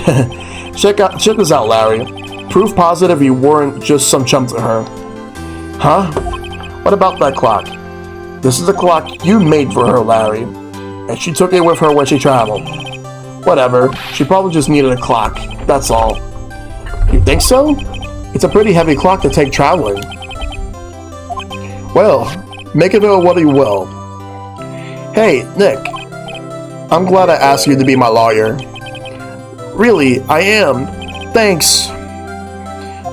check this out, Larry. Proof positive you weren't just some chump to her. Huh? What about that clock? This is the clock you made for her, Larry. And she took it with her when she traveled. Whatever. She probably just needed a clock. That's all. You think so? It's a pretty heavy clock to take traveling. Well, make of it what you will. Hey, Nick. I'm glad I asked you to be my lawyer. Really, I am. Thanks.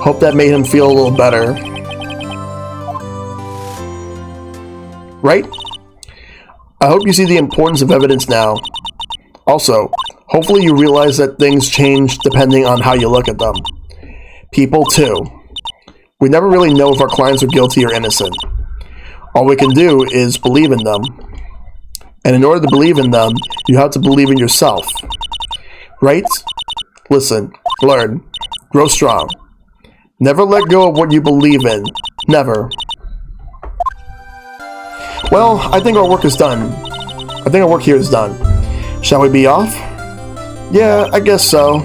Hope that made him feel a little better. Right? I hope you see the importance of evidence now. Also, hopefully you realize that things change depending on how you look at them. People, too. We never really know if our clients are guilty or innocent. All we can do is believe in them. And in order to believe in them, you have to believe in yourself. Right? Listen, learn, grow strong. Never let go of what you believe in. Never. Well, I think our work is done. I think our work here is done. Shall we be off? Yeah, I guess so.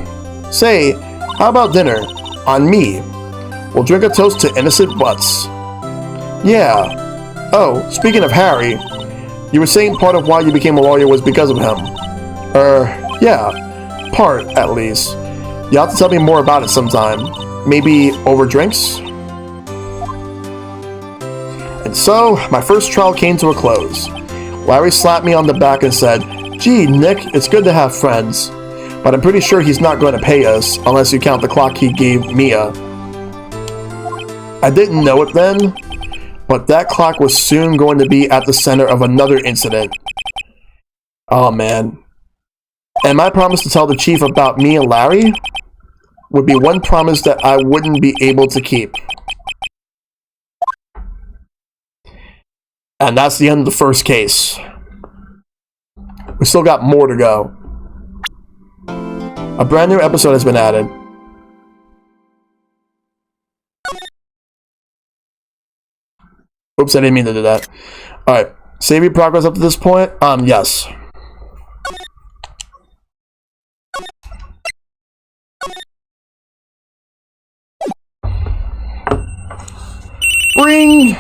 Say, how about dinner? On me. We'll drink a toast to innocent butts. Yeah. Oh, speaking of Harry, you were saying part of why you became a lawyer was because of him. Yeah. Part, at least. You'll have to tell me more about it sometime. Maybe over drinks? And so, my first trial came to a close. Larry slapped me on the back and said, "Gee, Nick, it's good to have friends. But I'm pretty sure he's not going to pay us unless you count the clock he gave Mia." I didn't know it then, but that clock was soon going to be at the center of another incident. Oh man. And my promise to tell the chief about me and Larry would be one promise that I wouldn't be able to keep. And that's the end of the first case. We still got more to go. A brand new episode has been added. Oops, I didn't mean to do that. Alright, save your progress up to this point? Yes. Bring.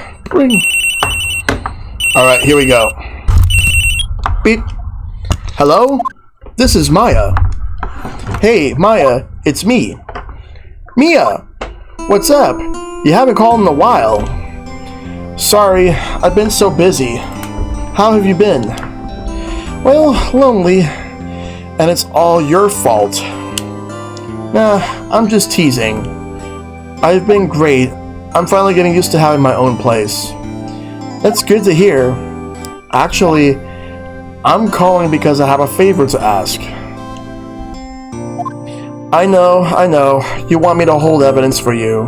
Alright, here we go. Beep. Hello? This is Maya. Hey, Maya, it's me. Mia! What's up? You haven't called in a while. Sorry, I've been so busy. How have you been? Well, lonely. And it's all your fault. Nah, I'm just teasing. I've been great. I'm finally getting used to having my own place. That's good to hear. Actually, I'm calling because I have a favor to ask. I know. You want me to hold evidence for you.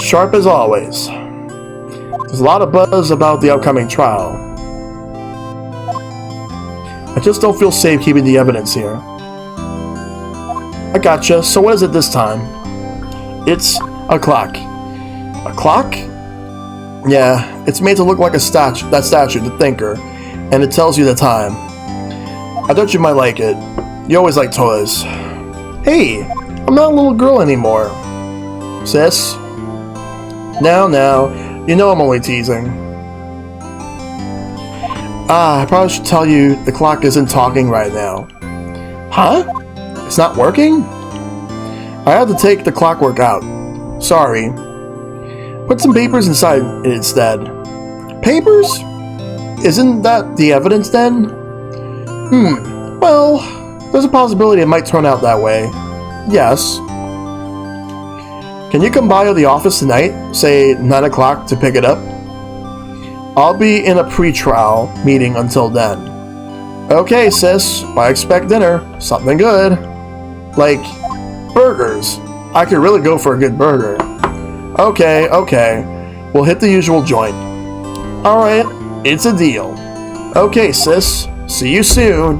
Sharp as always. There's a lot of buzz about the upcoming trial. I just don't feel safe keeping the evidence here. I gotcha. So what is it this time? It's a clock. A clock? Yeah, it's made to look like a statue, that statue, the Thinker, and it tells you the time. I thought you might like it. You always like toys. Hey, I'm not a little girl anymore. Sis? Now, you know I'm only teasing. I probably should tell you the clock isn't talking right now. Huh? It's not working? I had to take the clockwork out. Sorry. Put some papers inside it instead. Papers? Isn't that the evidence then? Well, there's a possibility it might turn out that way. Yes. Can you come by the office tonight, say 9 o'clock, to pick it up? I'll be in a pre-trial meeting until then. Okay, sis, I expect dinner. Something good. Like burgers. I could really go for a good burger. Okay. We'll hit the usual joint. Alright, it's a deal. Okay, sis. See you soon.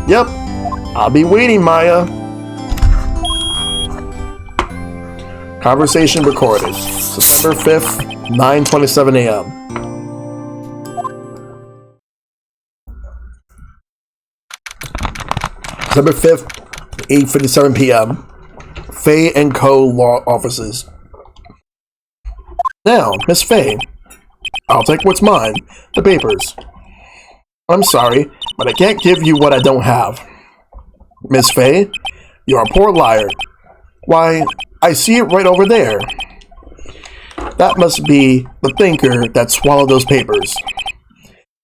Yep, I'll be waiting, Maya. Conversation recorded. September 5th, 9:27 a.m. September 5th, 8:57 p.m. Fay & Co. Law Offices. Now, Miss Fay, I'll take what's mine, the papers. I'm sorry, but I can't give you what I don't have. Miss Fay, you're a poor liar. Why, I see it right over there. That must be the Thinker that swallowed those papers.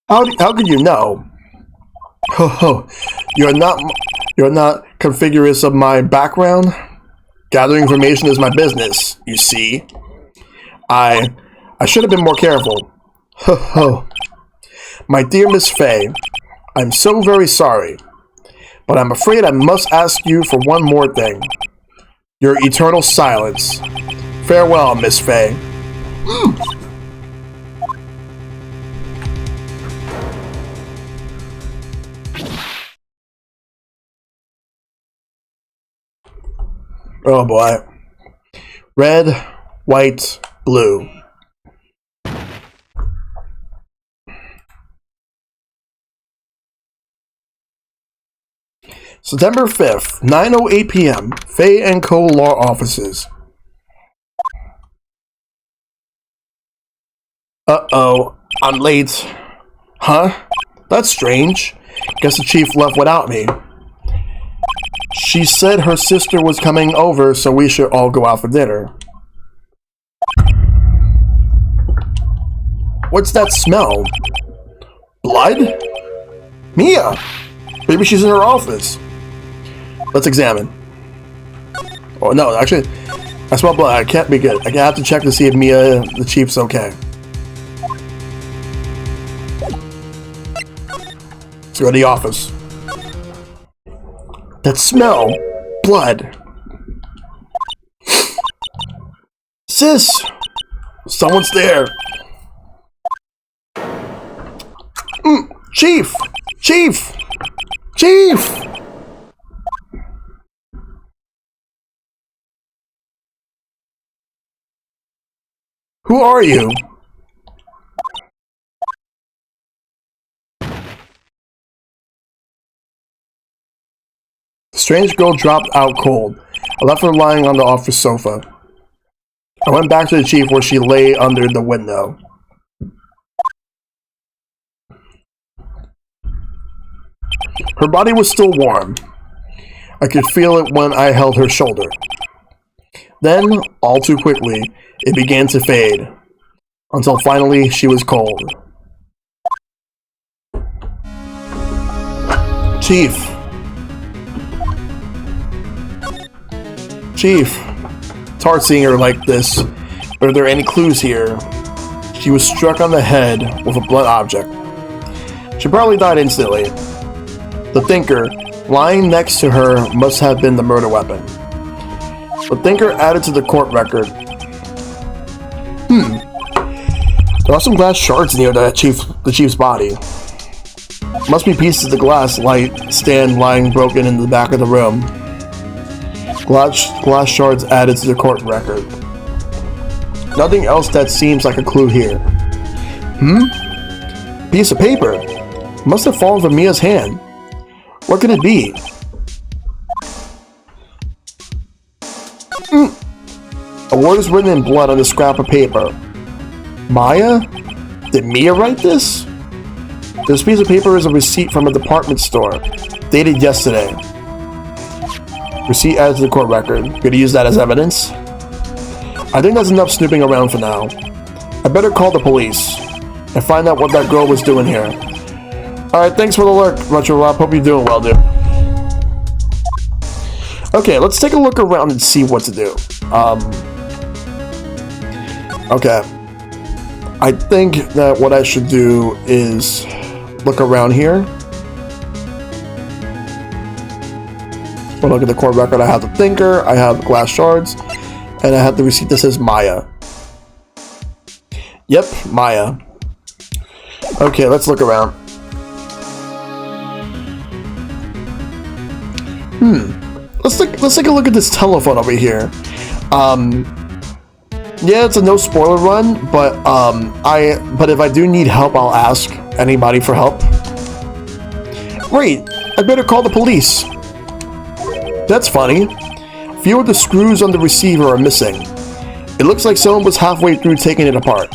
How could you know? Ho, you're not configurous of my background? Gathering information is my business, you see. I should have been more careful. Ho. My dear Miss Fay, I'm so very sorry, but I'm afraid I must ask you for one more thing. Your eternal silence. Farewell, Miss Fay. Oh boy. Red, white, blue. September 5th, 9:08 p.m. Fay & Co. Law Offices. Uh-oh, I'm late. Huh? That's strange. Guess the chief left without me. She said her sister was coming over, so we should all go out for dinner. What's that smell? Blood? Mia! Maybe she's in her office. Let's examine. Oh, no, actually, I smell blood. I can't be good. I have to check to see if Mia, the chief's okay. Let's go to the office. That smell. Blood. Sis! Someone's there. Chief! Chief! Chief! Who are you? The strange girl dropped out cold. I left her lying on the office sofa. I went back to the chief where she lay under the window. Her body was still warm. I could feel it when I held her shoulder. Then, all too quickly, it began to fade, until finally she was cold. Chief. Chief. It's hard seeing her like this, but are there any clues here? She was struck on the head with a blunt object. She probably died instantly. The thinker, lying next to her, must have been the murder weapon. The thinker added to the court record. There are some glass shards near the chief's body. Must be pieces of the glass stand lying broken in the back of the room. Glass shards added to the court record. Nothing else that seems like a clue here. Piece of paper. Must have fallen from Mia's hand. What could it be? A word is written in blood on a scrap of paper. Maya? Did Mia write this? This piece of paper is a receipt from a department store, dated yesterday. Receipt added to the court record. Could you use that as evidence? I think that's enough snooping around for now. I better call the police and find out what that girl was doing here. Alright, thanks for the alert, Retro Rob. Hope you're doing well, dude. Okay, let's take a look around and see what to do. Okay. I think that what I should do is look around here. We'll look at the court record. I have the thinker, I have the glass shards, and I have the receipt that says Maya. Yep, Maya. Okay, let's look around. Let's take a look at this telephone over here. Yeah, it's a no spoiler run, but if I do need help, I'll ask anybody for help. Wait, I better call the police. That's funny. A few of the screws on the receiver are missing. It looks like someone was halfway through taking it apart.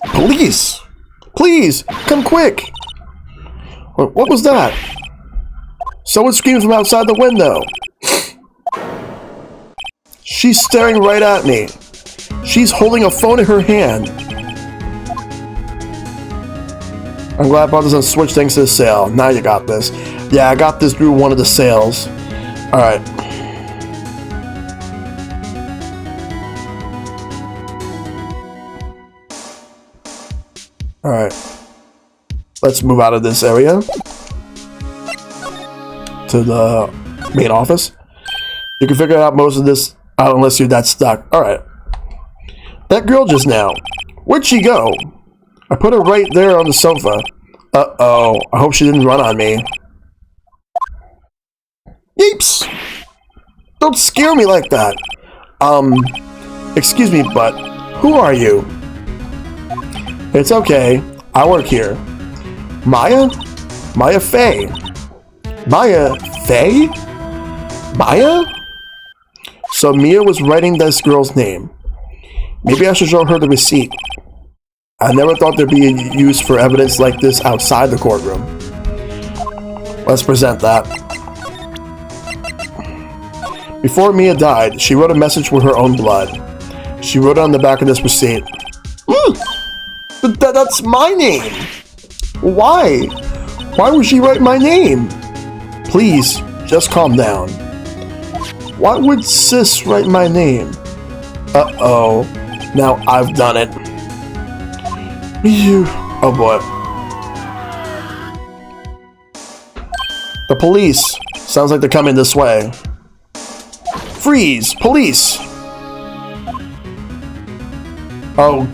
Police! Please, come quick! What was that? Someone screamed from outside the window. She's staring right at me. She's holding a phone in her hand. I'm glad I brought this on Switch thanks to the sale. Now you got this. Yeah, I got this through one of the sales. Alright. Alright. Let's move out of this area to the main office. You can figure out most of this out unless you're that stuck. Alright. That girl just now. Where'd she go? I put her right there on the sofa. Uh-oh. I hope she didn't run on me. Yeeps! Don't scare me like that. Excuse me, but who are you? It's okay. I work here. Maya? Maya Fey. Maya Fey? Maya? So Mia was writing this girl's name. Maybe I should show her the receipt. I never thought there'd be a use for evidence like this outside the courtroom. Let's present that. Before Mia died, she wrote a message with her own blood. She wrote it on the back of this receipt. That's my name! Why? Why would she write my name? Please, just calm down. Why would sis write my name? Uh-oh. Now I've done it. Oh boy. The police. Sounds like they're coming this way. Freeze! Police! Oh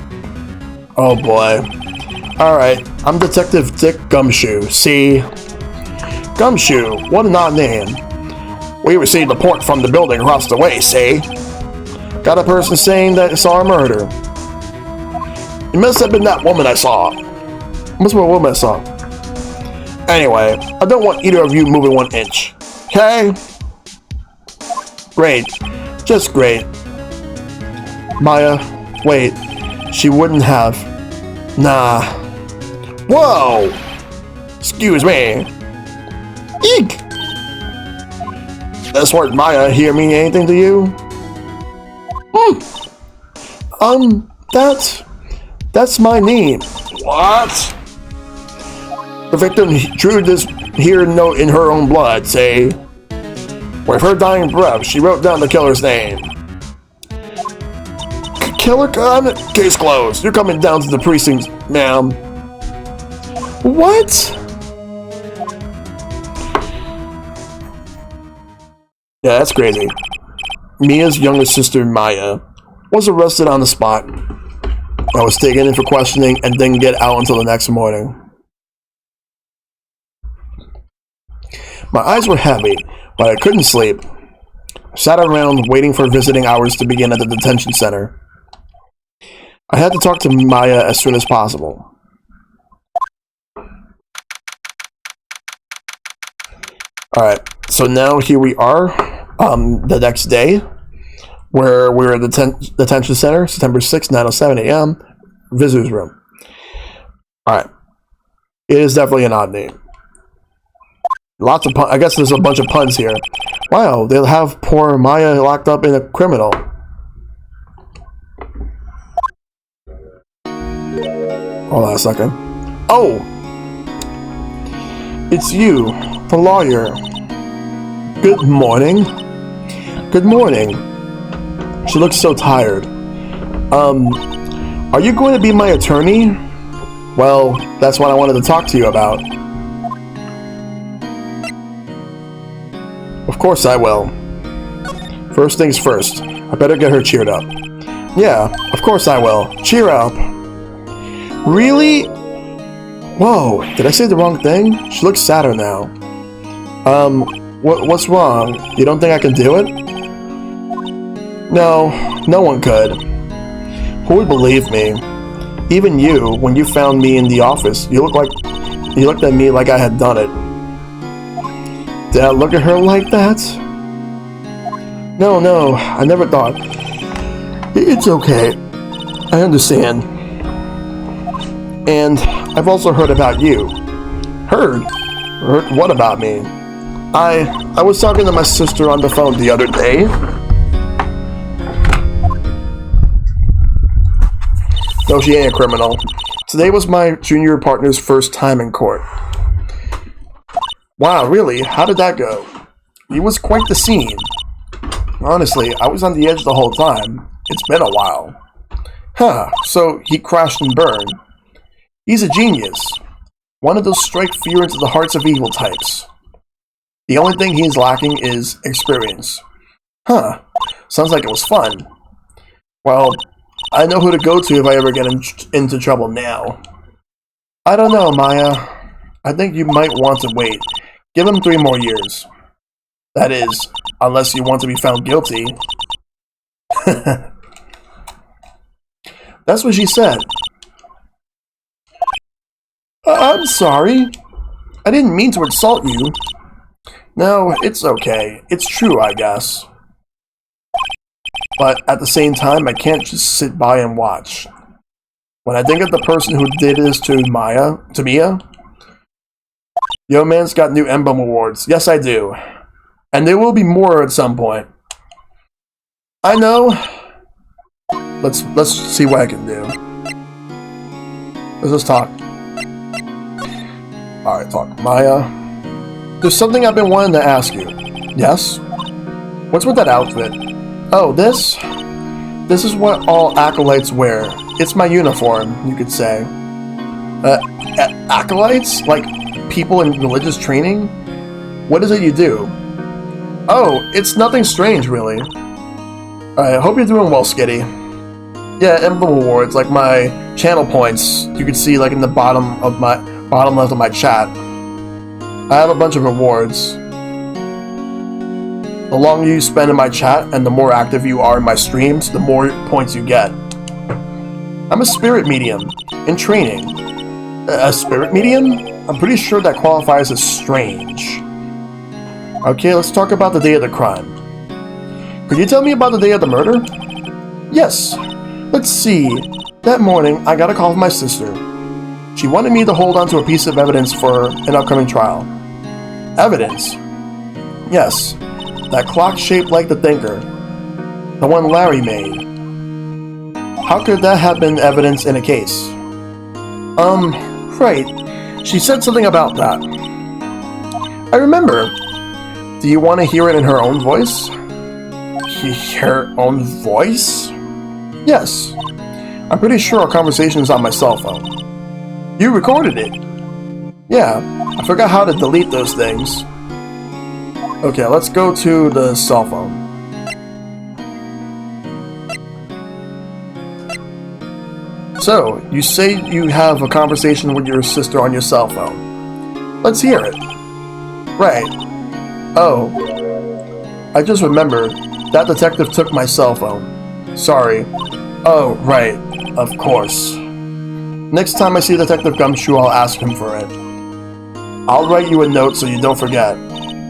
boy. Alright, I'm Detective Dick Gumshoe. See? Gumshoe, what an odd name. We received a report from the building across the way, see? Got a person saying that it saw a murder. It must have been that woman I saw. Must have been a woman I saw. Anyway, I don't want either of you moving 1 inch. Okay? Great. Just great. Maya, wait. She wouldn't have. Nah. Whoa! Excuse me. Eek! This word Maya here mean anything to you? That's my name. What? The victim drew this here note in her own blood, say, with her dying breath, she wrote down the killer's name. Killer gun? Case closed. You're coming down to the precinct, ma'am. What? Yeah, that's crazy. Mia's younger sister, Maya, was arrested on the spot. I was taken in for questioning and didn't get out until the next morning. My eyes were heavy, but I couldn't sleep. I sat around waiting for visiting hours to begin at the detention center. I had to talk to Maya as soon as possible. Alright, so now here we are, the next day, where we're at the detention center, September 6th, 9:07 a.m., visitor's room. Alright, it is definitely an odd name. Lots of puns. I guess there's a bunch of puns here. Wow, they'll have poor Maya locked up in a criminal. Hold on a second. Oh! It's you, the lawyer. Good morning. Good morning. She looks so tired. Are you going to be my attorney? Well, that's what I wanted to talk to you about. Of course I will. First things first, I better get her cheered up. Yeah, of course I will. Cheer up. Really? Whoa, did I say the wrong thing? She looks sadder now. What's wrong? You don't think I can do it? No, no one could. Who would believe me? Even you, when you found me in the office, you looked at me like I had done it. Did I look at her like that? No, I never thought. It's okay. I understand. And I've also heard about you. Heard? Heard what about me? I was talking to my sister on the phone the other day. No, she ain't a criminal. Today was my junior partner's first time in court. Wow, really? How did that go? It was quite the scene. Honestly, I was on the edge the whole time. It's been a while. Huh, so he crashed and burned. He's a genius. One of those strike fear into the hearts of evil types. The only thing he's lacking is experience. Huh, sounds like it was fun. Well, I know who to go to if I ever get into trouble now. I don't know, Maya. I think you might want to wait. Give him 3 more years. That is, unless you want to be found guilty. That's what she said. I'm sorry. I didn't mean to insult you. No, it's okay. It's true, I guess. But at the same time, I can't just sit by and watch. When I think of the person who did this to Mia, Yo Man's got new emblem awards. Yes, I do. And there will be more at some point. I know. Let's see what I can do. Let's just talk. Alright, talk. Maya, there's something I've been wanting to ask you. Yes? What's with that outfit? Oh, this? This is what all acolytes wear. It's my uniform, you could say. Acolytes? Like people in religious training? What is it you do? Oh, it's nothing strange, really. I hope you're doing well, Skitty. Yeah, emblem awards, like my channel points. You can see, like in the bottom left of my chat. I have a bunch of rewards. The longer you spend in my chat and the more active you are in my streams, the more points you get. I'm a spirit medium in training. A spirit medium? I'm pretty sure that qualifies as strange. Okay, let's talk about the day of the crime. Could you tell me about the day of the murder? Yes, Let's see. That morning, I got a call from my sister. She wanted me to hold on to a piece of evidence for an upcoming trial. Evidence? Yes. That clock shaped like the Thinker. The one Larry made. How could that have been evidence in a case? Right. She said something about that. I remember. Do you want to hear it in her own voice? Her own voice? Yes. I'm pretty sure our conversation is on my cell phone. You recorded it? Yeah. I forgot how to delete those things. Okay, let's go to the cell phone. So, you say you have a conversation with your sister on your cell phone. Let's hear it. Right. Oh. I just remembered. That detective took my cell phone. Sorry. Oh, right. Of course. Next time I see Detective Gumshoe, I'll ask him for it. I'll write you a note so you don't forget.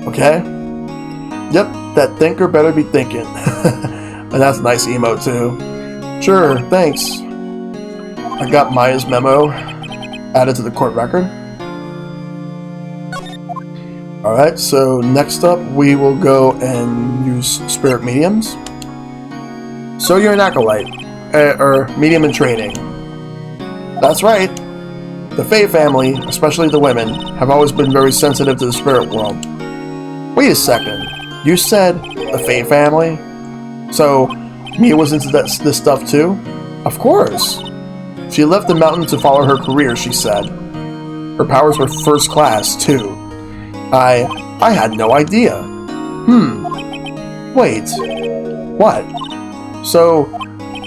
Okay? Yep, that thinker better be thinking. And that's a nice emo too. Sure, thanks. I got Maya's memo added to the court record. Alright, so next up we will go and use spirit mediums. So you're an acolyte, or medium in training. That's right. The Fae family, especially the women, have always been very sensitive to the spirit world. Wait a second, you said the Fae family? So, Mia was into this stuff too? Of course. She left the mountain to follow her career, she said. Her powers were first class, too. I had no idea. Wait. What? So,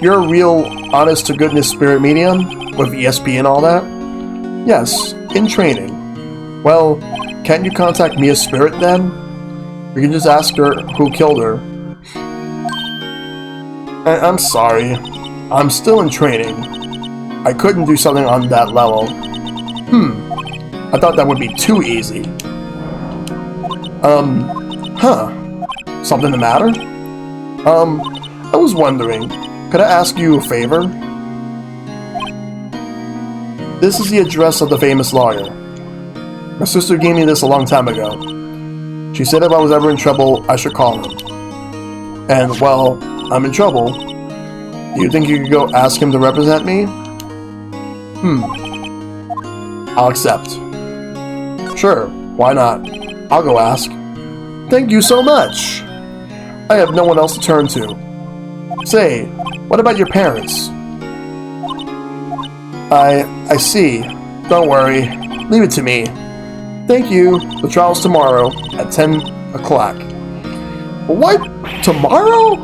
you're a real, honest-to-goodness spirit medium? With ESP and all that? Yes, in training. Well, can't you contact Mia's spirit then? You can just ask her who killed her. I'm sorry. I'm still in training. I couldn't do something on that level. I thought that would be too easy. Something the matter? I was wondering, could I ask you a favor? This is the address of the famous lawyer. My sister gave me this a long time ago. She said if I was ever in trouble, I should call him. And, well, I'm in trouble. Do you think you could go ask him to represent me? I'll accept. Sure, why not? I'll go ask. Thank you so much! I have no one else to turn to. Say, what about your parents? I see. Don't worry. Leave it to me. Thank you. The trial's tomorrow at 10 o'clock. What? Tomorrow?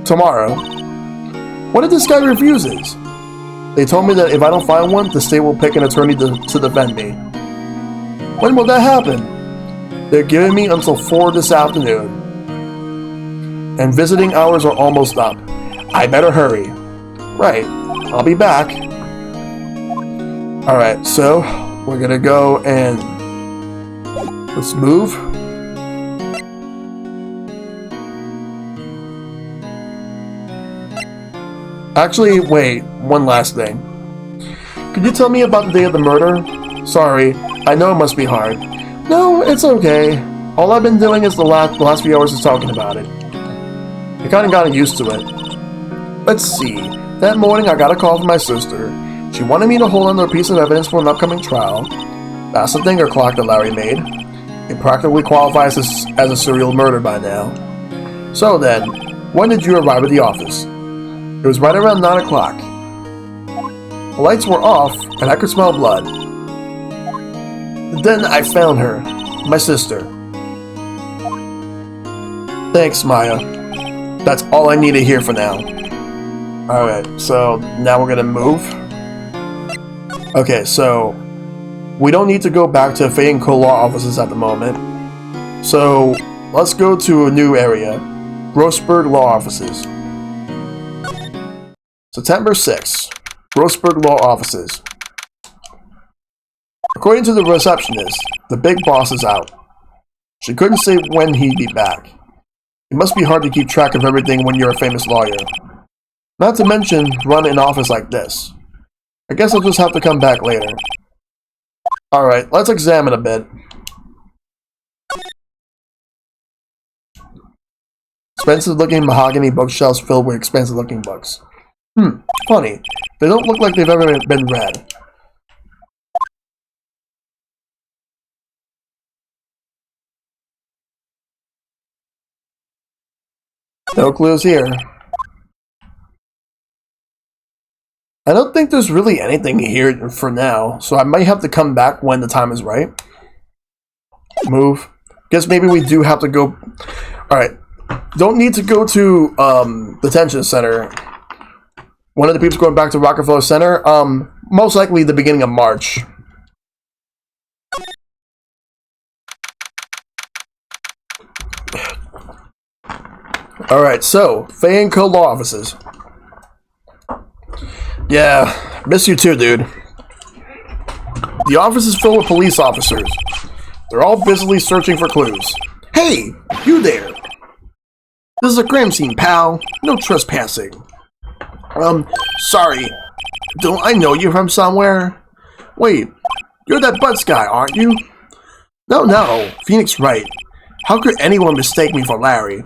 Tomorrow. What if this guy refuses? They told me that if I don't find one, the state will pick an attorney to defend me. When will that happen? They're giving me until 4 this afternoon. And visiting hours are almost up. I better hurry. Right. I'll be back. Alright, so we're gonna go and let's move. Actually, wait, one last thing. Could you tell me about the day of the murder? Sorry, I know it must be hard. No, it's okay. All I've been doing is the last few hours is talking about it. I kinda gotten used to it. Let's see. That morning I got a call from my sister. She wanted me to hold on to a piece of evidence for an upcoming trial. That's the Thinker clock that Larry made. It practically qualifies as a serial murder by now. So then, when did you arrive at the office? It was right around 9 o'clock. The lights were off, and I could smell blood. Then I found her, my sister. Thanks, Maya. That's all I need to hear for now. Alright, so now we're gonna move. Okay, so we don't need to go back to Faye and Co law offices at the moment. So let's go to a new area. Grossberg Law Offices. September 6th. Grossberg Law Offices. According to the receptionist, the big boss is out. She couldn't say when he'd be back. It must be hard to keep track of everything when you're a famous lawyer. Not to mention, run an office like this. I guess I'll just have to come back later. Alright, let's examine a bit. Expensive-looking mahogany bookshelves filled with expensive-looking books. Funny. They don't look like they've ever been read. No clues here. I don't think there's really anything here for now, so I might have to come back when the time is right. Move. Guess maybe we do have to go... Alright. Don't need to go to detention center. One of the people's going back to Rockefeller Center. Most likely the beginning of March. Alright, so, Faye & Co. law offices. Yeah, miss you too, dude. The office is filled with police officers. They're all busily searching for clues. Hey, you there! This is a crime scene, pal. No trespassing. Sorry. Don't I know you from somewhere? Wait, you're that Butts guy, aren't you? No, Phoenix Wright. How could anyone mistake me for Larry?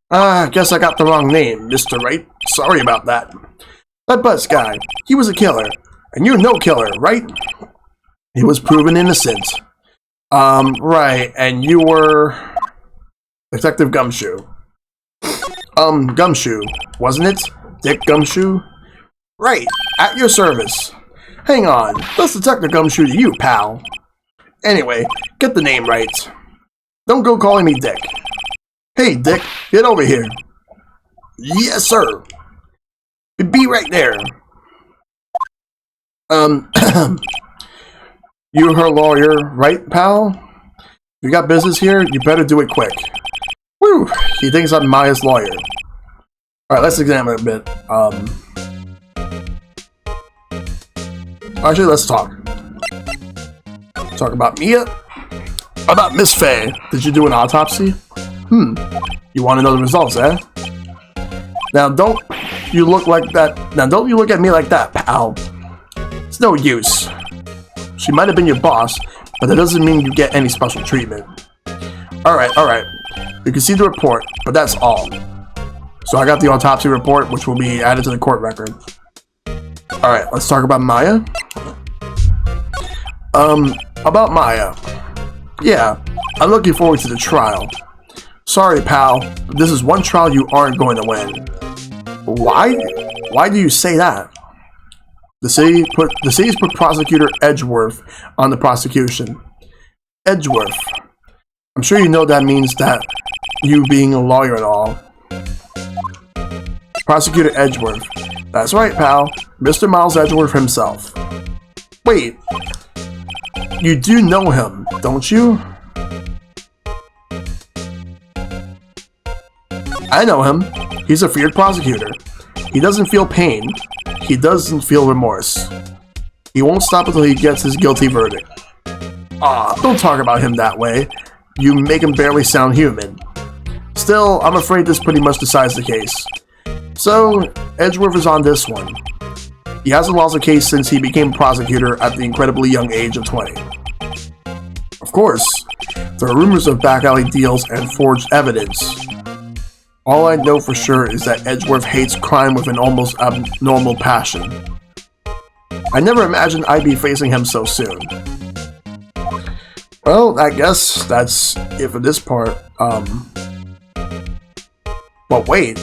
I guess I got the wrong name, Mr. Wright. Sorry about that. That Butts guy, he was a killer. And you're no killer, right? He was proven innocent. Right, and you were... Detective Gumshoe. Gumshoe, wasn't it? Dick Gumshoe? Right, at your service. Hang on, what's Detective Gumshoe to you, pal? Anyway, get the name right. Don't go calling me Dick. Hey, Dick, get over here. Yes, sir. Be right there. You her lawyer, right, pal? You got business here? You better do it quick. Whew, he thinks I'm Maya's lawyer. Alright, let's examine a bit. Actually, let's talk. Talk about Mia? About Miss Faye. Did you do an autopsy? You want to know the results, eh? Now don't you look at me like that, pal. It's no use. She might have been your boss, but that doesn't mean you get any special treatment. Alright. You can see the report, but that's all. So I got the autopsy report, which will be added to the court record. Alright, let's talk about Maya. About Maya. Yeah, I'm looking forward to the trial. Sorry, pal, but this is one trial you aren't going to win. Why? Why do you say that? The city's put prosecutor Edgeworth on the prosecution. Edgeworth. I'm sure you know that means that you being a lawyer and all. Prosecutor Edgeworth. That's right, pal. Mr. Miles Edgeworth himself. Wait. You do know him, don't you? I know him. He's a feared prosecutor. He doesn't feel pain. He doesn't feel remorse. He won't stop until he gets his guilty verdict. Aw, don't talk about him that way. You make him barely sound human. Still, I'm afraid this pretty much decides the case. So, Edgeworth is on this one. He hasn't lost a case since he became prosecutor at the incredibly young age of 20. Of course, there are rumors of back alley deals and forged evidence. All I know for sure is that Edgeworth hates crime with an almost abnormal passion. I never imagined I'd be facing him so soon. Well, I guess that's it for this part. But wait.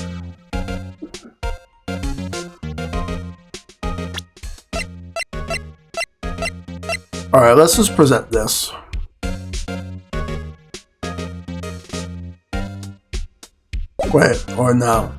Alright, let's just present this. Wait, or no.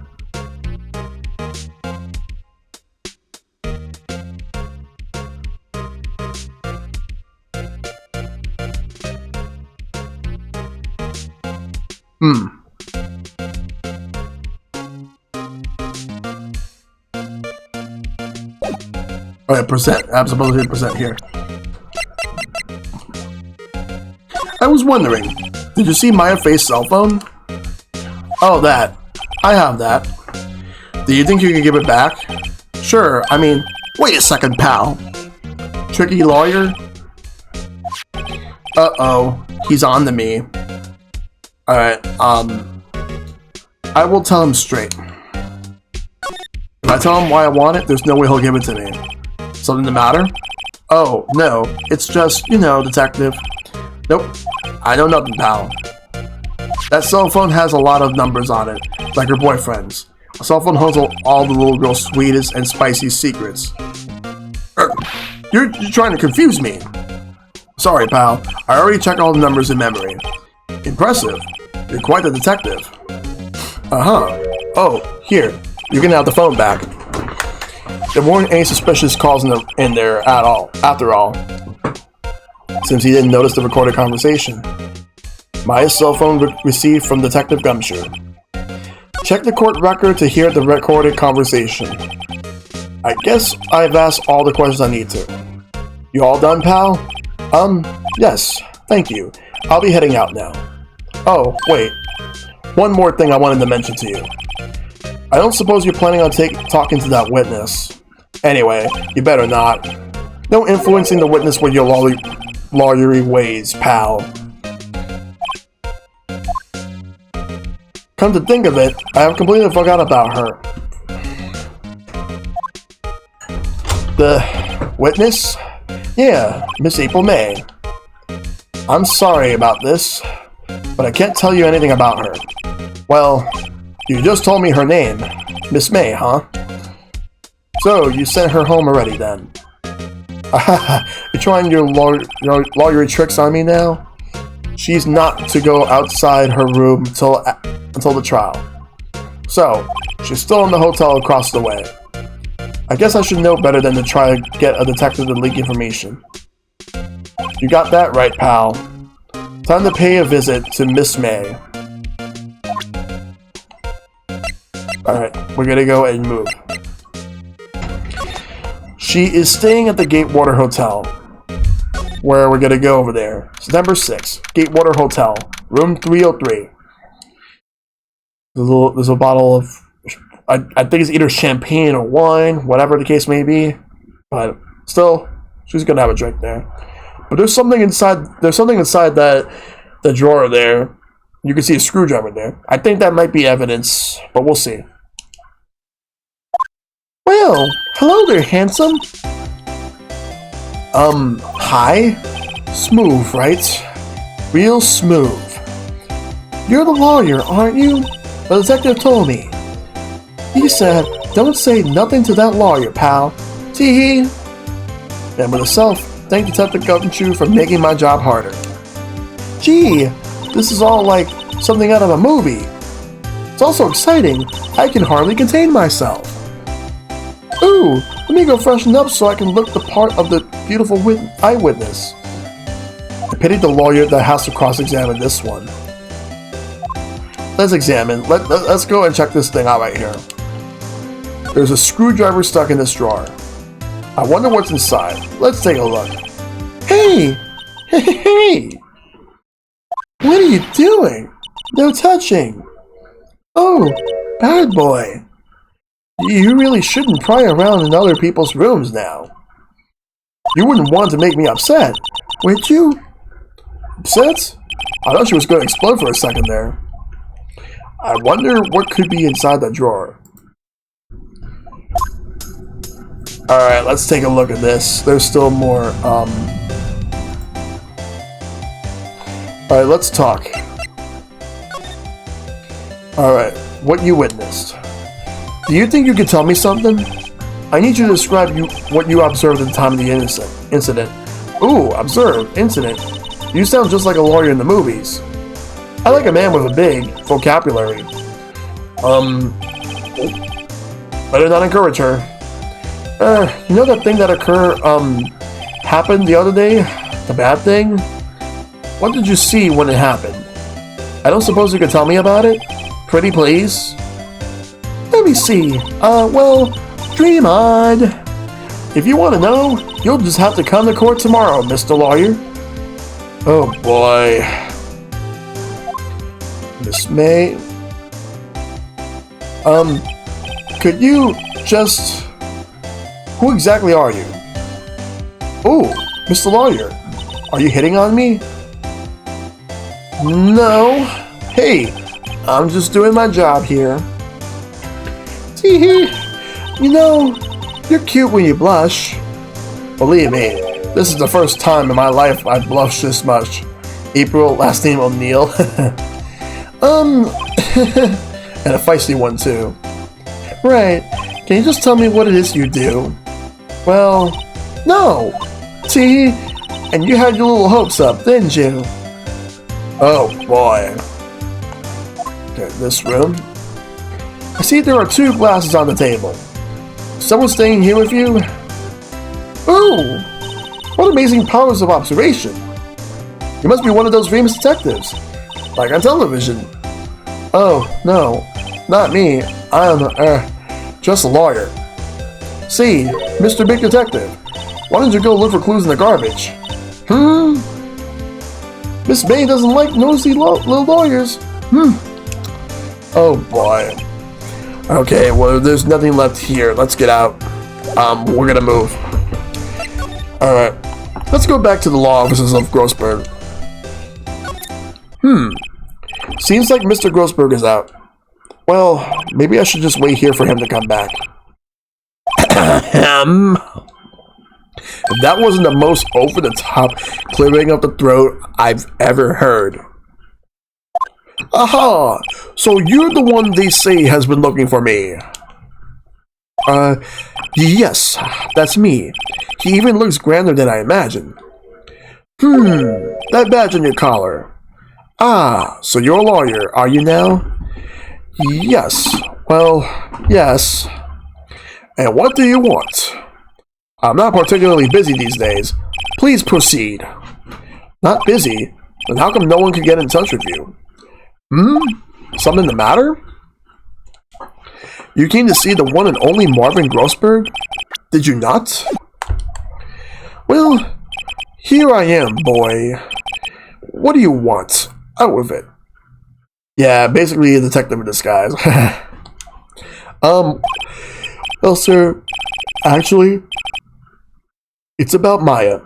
Alright, present. I'm supposed to present here. I was wondering, did you see Maya Faye's cell phone? Oh, that. I have that. Do you think you can give it back? Sure, I mean, wait a second, pal. Tricky lawyer? Uh-oh, he's on to me. Alright, I will tell him straight. If I tell him why I want it, there's no way he'll give it to me. Something the matter? Oh, no, it's just, you know, detective. Nope, I know nothing, pal. That cell phone has a lot of numbers on it, like her boyfriend's. A cell phone holds all the little girl's sweetest and spiciest secrets. You're trying to confuse me. Sorry, pal. I already checked all the numbers in memory. Impressive. You're quite the detective. Uh-huh. Oh, here. You can have the phone back. There weren't any suspicious calls in there at all, after all, since he didn't notice the recorded conversation. Maya's cell phone received from Detective Gumshoe. Check the court record to hear the recorded conversation. I guess I've asked all the questions I need to. You all done, pal? Yes, thank you. I'll be heading out now. Oh, wait. One more thing I wanted to mention to you. I don't suppose you're planning on talking to that witness. Anyway, you better not. No influencing the witness with your lawyery ways, pal. Come to think of it, I have completely forgot about her. The witness? Yeah, Miss April May. I'm sorry about this, but I can't tell you anything about her. Well, you just told me her name. Miss May, huh? So, you sent her home already then. You're trying your lawyery tricks on me now? She's not to go outside her room until the trial. So, she's still in the hotel across the way. I guess I should know better than to try to get a detective to leak information. You got that right, pal. Time to pay a visit to Miss May. Alright, we're gonna go and move. She is staying at the Gatewater Hotel, where we're gonna go over there. September 6th, Gatewater Hotel, room 303. There's a bottle of, I think it's either champagne or wine, whatever the case may be. But still, she's gonna have a drink there. But there's something inside. There's something inside the drawer there. You can see a screwdriver there. I think that might be evidence, but we'll see. Well, hello there, handsome. Hi? Smooth, right? Real smooth. You're the lawyer, aren't you? The detective told me. He said, don't say nothing to that lawyer, pal. Tee-hee. And with herself, thank Detective Gumshoe for making my job harder. Gee, this is all like something out of a movie. It's also exciting. I can hardly contain myself. Ooh, let me go freshen up so I can look the part of the beautiful eyewitness. I pity the lawyer that has to cross-examine this one. Let's examine. Let's go and check this thing out right here. There's a screwdriver stuck in this drawer. I wonder what's inside. Let's take a look. Hey! Hey! What are you doing? No touching. Oh, bad boy. You really shouldn't pry around in other people's rooms now. You wouldn't want to make me upset, would you? Upset? I thought she was going to explode for a second there. I wonder what could be inside that drawer. Alright, let's take a look at this. There's still more, Alright, let's talk. Alright, what you witnessed. Do you think you could tell me something? I need you to describe what you observed at the time of the incident. Ooh, observed, incident. You sound just like a lawyer in the movies. I like a man with a big vocabulary. Better not encourage her. You know that thing that happened the other day? The bad thing? What did you see when it happened? I don't suppose you could tell me about it? Pretty please? Let me see. Well, dream on. If you want to know, you'll just have to come to court tomorrow, Mr. Lawyer. Oh boy. Miss May. Could you just... Who exactly are you? Oh, Mr. Lawyer. Are you hitting on me? No. Hey, I'm just doing my job here. Tee-hee. You know, you're cute when you blush. Believe me, this is the first time in my life I've blushed this much. April, last name O'Neill. And a feisty one too. Right, can you just tell me what it is you do? Well, no. See, and you had your little hopes up, didn't you? Oh boy. Okay, this room. I see there are 2 glasses on the table. Someone staying here with you? Ooh! What amazing powers of observation! You must be one of those famous detectives, like on television. Oh, no, not me. I'm, just a lawyer. See, Mr. Big Detective, why don't you go look for clues in the garbage? Miss May doesn't like nosy little lawyers. Oh boy. Okay, well, there's nothing left here. Let's get out. We're gonna move. Alright. Let's go back to the law offices of Grossberg. Seems like Mr. Grossberg is out. Well, maybe I should just wait here for him to come back. That wasn't the most over-the-top clearing of the throat I've ever heard. Aha! So you're the one they say has been looking for me. Yes, that's me. He even looks grander than I imagined. That badge on your collar. Ah, so you're a lawyer, are you now? Yes. Well, yes. And what do you want? I'm not particularly busy these days. Please proceed. Not busy? Then how come no one can get in touch with you? Something the matter? You came to see the one and only Marvin Grossberg? Did you not? Well, here I am, boy. What do you want? Out with it. Yeah, basically a detective in disguise. Well, sir, actually, it's about Maya.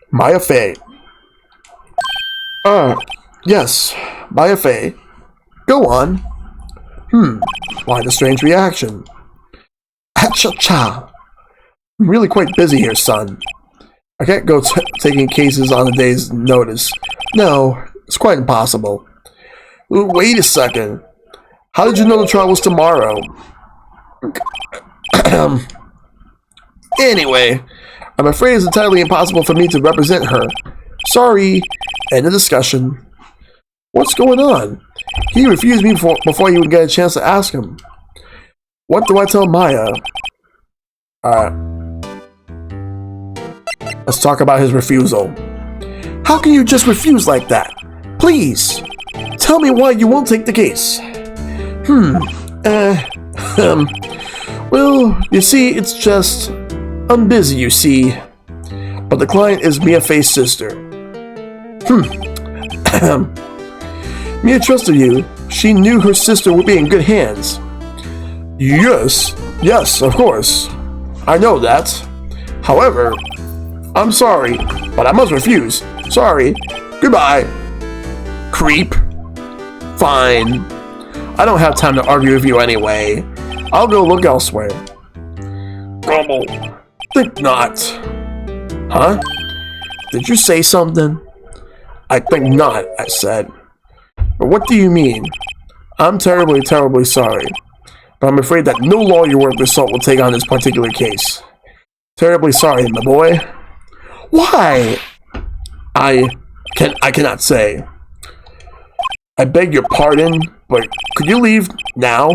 Maya Fey. Yes, Maya Fey. Go on. Why the strange reaction? Acha-cha. I'm really quite busy here, son. I can't go taking cases on a day's notice. No, it's quite impossible. Wait a second. How did you know the trial was tomorrow? Anyway, I'm afraid it's entirely impossible for me to represent her. Sorry. End of discussion. What's going on? He refused me before you would get a chance to ask him. What do I tell Maya? Let's talk about his refusal. How can you just refuse like that? Please, tell me why you won't take the case. Well, you see, it's just... I'm busy, you see. But the client is Mia Fey's sister. Mia trusted you. She knew her sister would be in good hands. Yes, of course. I know that. However, I'm sorry, but I must refuse. Sorry. Goodbye. Creep. Fine. I don't have time to argue with you anyway. I'll go look elsewhere. Grumble. Think not. Huh? Did you say something? I think not, I said. But what do you mean? I'm terribly, terribly sorry. But I'm afraid that no lawyer worth their salt will take on this particular case. Terribly sorry, my boy. Why? I cannot say. I beg your pardon, but could you leave now?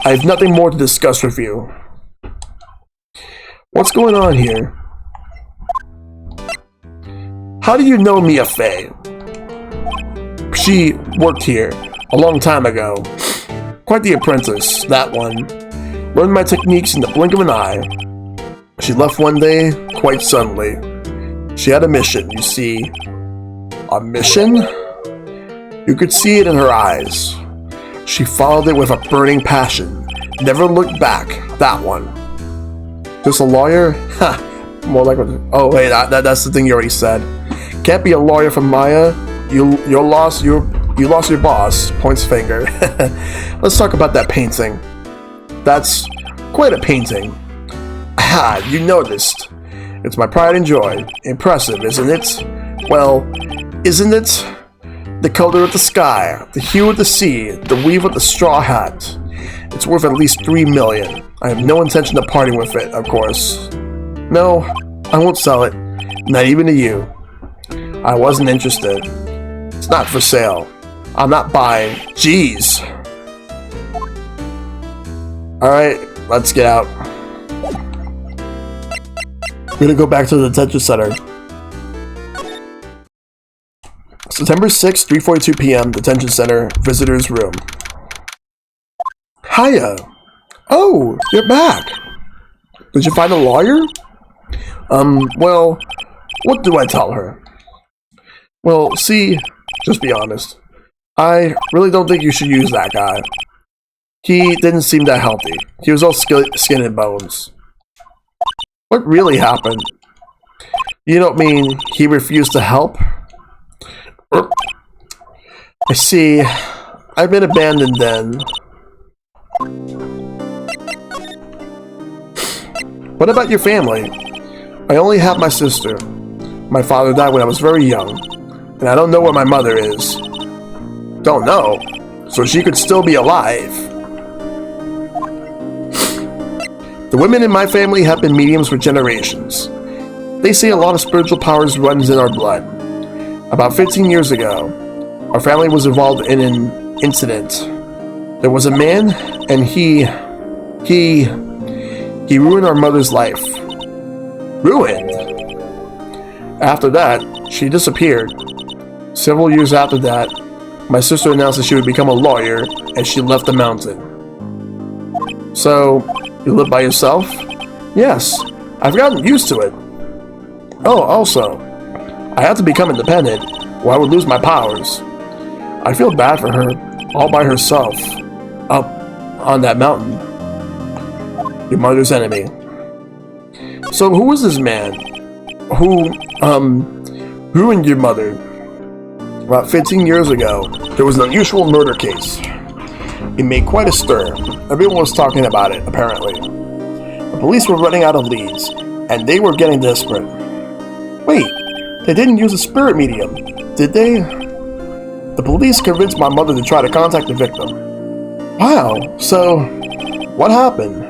I have nothing more to discuss with you. What's going on here? How do you know Mia Fey? She worked here a long time ago. Quite the apprentice, that one. Learned my techniques in the blink of an eye. She left one day, quite suddenly. She had a mission, you see. A mission? You could see it in her eyes. She followed it with a burning passion, Never looked back. That one. Just a lawyer? Ha! More like what? Oh, wait, that's the thing you already said. Can't be a lawyer from Maya. You lost your boss. Points finger. Let's talk about that painting. That's quite a painting. Ah, you noticed. It's my pride and joy. Impressive, isn't it? Well, isn't it? The color of the sky, the hue of the sea, the weave of the straw hat. It's worth at least 3 million. I have no intention of parting with it, of course. No, I won't sell it. Not even to you. I wasn't interested. It's not for sale. I'm not buying. Jeez. Alright, let's get out. We're gonna go back to the detention center. September 6, 3:42 p.m. Detention Center, Visitor's Room. Hiya! Oh, you're back! Did you find a lawyer? Well, what do I tell her? Well, see, just be honest. I really don't think you should use that guy. He didn't seem that healthy. He was all skin and bones. What really happened? You don't mean he refused to help? I see. I've been abandoned then. What about your family? I only have my sister. My father died when I was very young, and I don't know where my mother is. Don't know? So she could still be alive. The women in my family have been mediums for generations. They say a lot of spiritual powers runs in our blood. About 15 years ago, our family was involved in an incident. There was a man, and he ruined our mother's life. Ruined? After that, she disappeared. Several years after that, my sister announced that she would become a lawyer, and she left the mountain. So, you live by yourself? Yes, I've gotten used to it. Oh, also, I had to become independent, or I would lose my powers. I feel bad for her, all by herself, up on that mountain. Your mother's enemy. So who was this man who, ruined your mother? About 15 years ago, there was an unusual murder case. It made quite a stir. Everyone was talking about it, apparently. The police were running out of leads, and they were getting desperate. Wait, they didn't use a spirit medium, did they? The police convinced my mother to try to contact the victim. Wow, so what happened?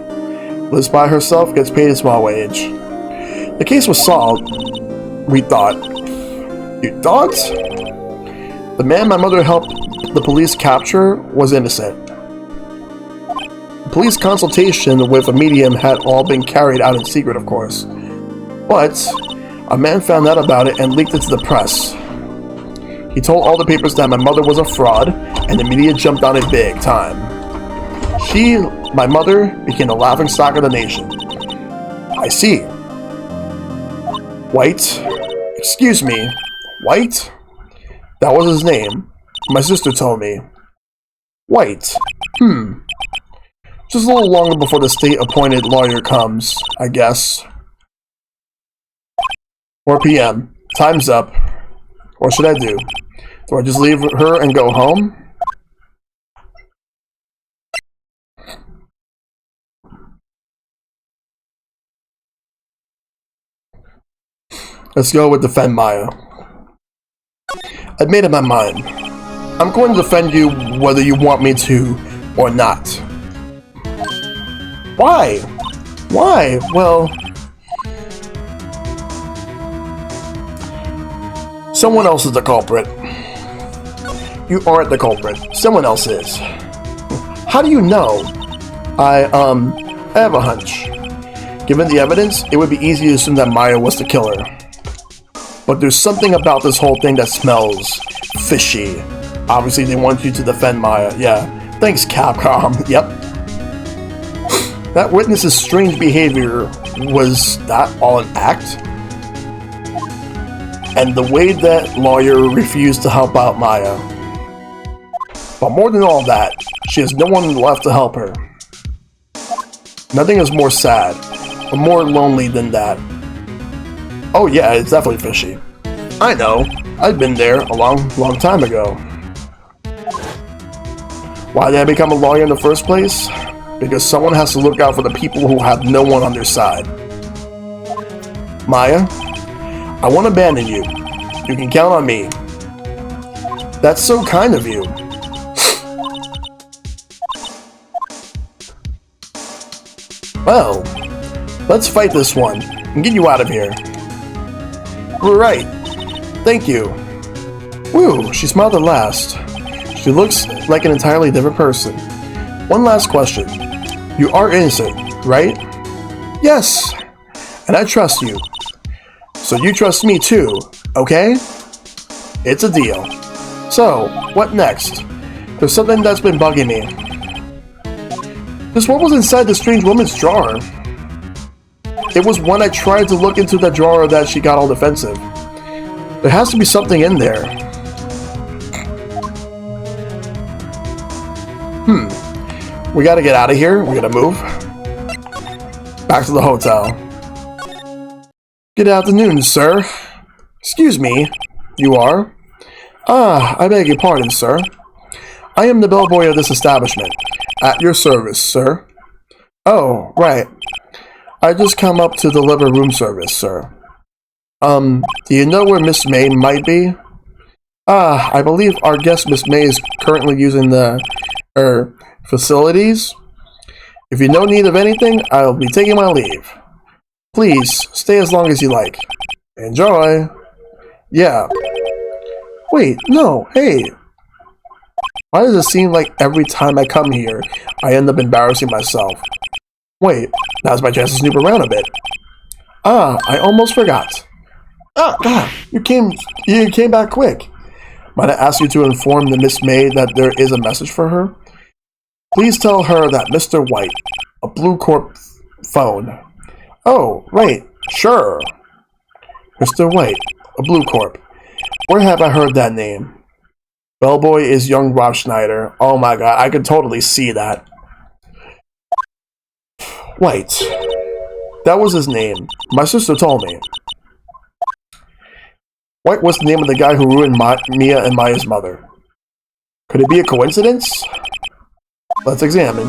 Lives by herself, gets paid a small wage. The case was solved, we thought. You thought? The man my mother helped the police capture was innocent. The police consultation with a medium had all been carried out in secret, of course. But a man found out about it and leaked it to the press. He told all the papers that my mother was a fraud, and the media jumped on it big time. My mother, became the laughingstock of the nation. I see. White? Excuse me. White? That was his name. My sister told me. White. Just a little longer before the state-appointed lawyer comes, I guess. 4 p.m. Time's up. What should I do? Do I just leave her and go home? Let's go with defend Maya. I've made up my mind. I'm going to defend you whether you want me to or not. Why? Why? Well, someone else is the culprit. You aren't the culprit. Someone else is. How do you know? I have a hunch. Given the evidence, it would be easy to assume that Maya was the killer. But there's something about this whole thing that smells fishy. Obviously, they want you to defend Maya. Yeah. Thanks, Capcom. Yep. That witness's strange behavior, was that all an act? And the way that lawyer refused to help out Maya. But more than all that, she has no one left to help her. Nothing is more sad or more lonely than that. Oh yeah, it's definitely fishy. I know. I've been there a long time ago. Why did I become a lawyer in the first place? Because someone has to look out for the people who have no one on their side. Maya, I won't abandon you. You can count on me. That's so kind of you. Well, let's fight this one and get you out of here. Right. Thank you. Woo, she smiled at last. She looks like an entirely different person. One last question. You are innocent, right? Yes. And I trust you. So you trust me too, okay? It's a deal. So, what next? There's something that's been bugging me. Just what was inside the strange woman's drawer? It was when I tried to look into the drawer that she got all defensive. There has to be something in there. We gotta get out of here. We gotta move. Back to the hotel. Good afternoon, sir. Excuse me. You are? Ah, I beg your pardon, sir. I am the bellboy of this establishment. At your service, sir. Oh, right. I just come up to deliver room service, sir. Do you know where Miss May might be? Ah, I believe our guest Miss May is currently using the, facilities. If you no need of anything, I'll be taking my leave. Please, stay as long as you like. Enjoy. Yeah. Wait, no, hey. Why does it seem like every time I come here, I end up embarrassing myself? Wait, now's my chance to snoop around a bit. Ah, I almost forgot. Ah, God, you came back quick. Might I ask you to inform the Miss May that there is a message for her? Please tell her that Mr. White, a Blue Corp phone. Oh, right, sure. Mr. White, a Blue Corp. Where have I heard that name? Bellboy is young Rob Schneider. Oh my god, I could totally see that. White. That was his name. My sister told me. White was the name of the guy who ruined Mia and Maya's mother. Could it be a coincidence? Let's examine.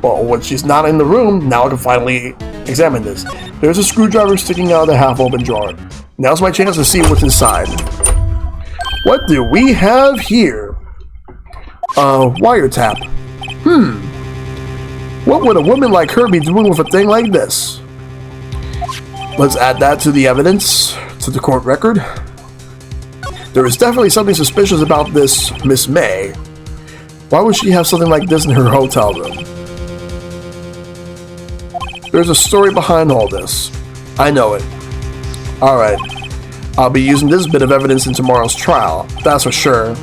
Well, when she's not in the room, now I can finally examine this. There's a screwdriver sticking out of the half-open drawer. Now's my chance to see what's inside. What do we have here? Wiretap. What would a woman like her be doing with a thing like this? Let's add that to the evidence, to the court record. There is definitely something suspicious about this Miss May. Why would she have something like this in her hotel room? There's a story behind all this. I know it. Alright. I'll be using this bit of evidence in tomorrow's trial, that's for sure.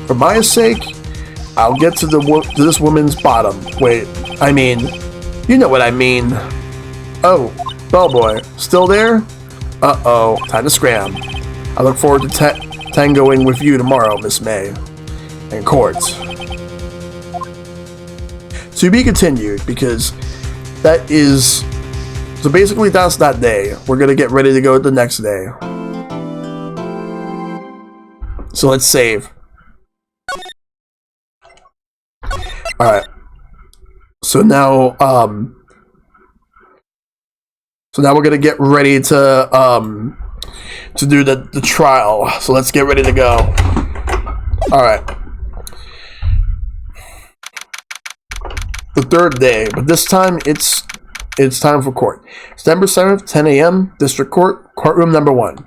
For Maya's sake, I'll get to this woman's bottom. Wait, I mean, you know what I mean. Oh, bellboy, still there? Uh-oh, time to scram. I look forward to tangoing with you tomorrow, Miss May. In court. To be continued, because that is... So basically that's that day. We're gonna get ready to go the next day. So let's save. Alright. So now we're gonna get ready to do the trial. So let's get ready to go. Alright. The third day, but this time it's time for court. September 7th, 10 a.m., District Court, courtroom number 1.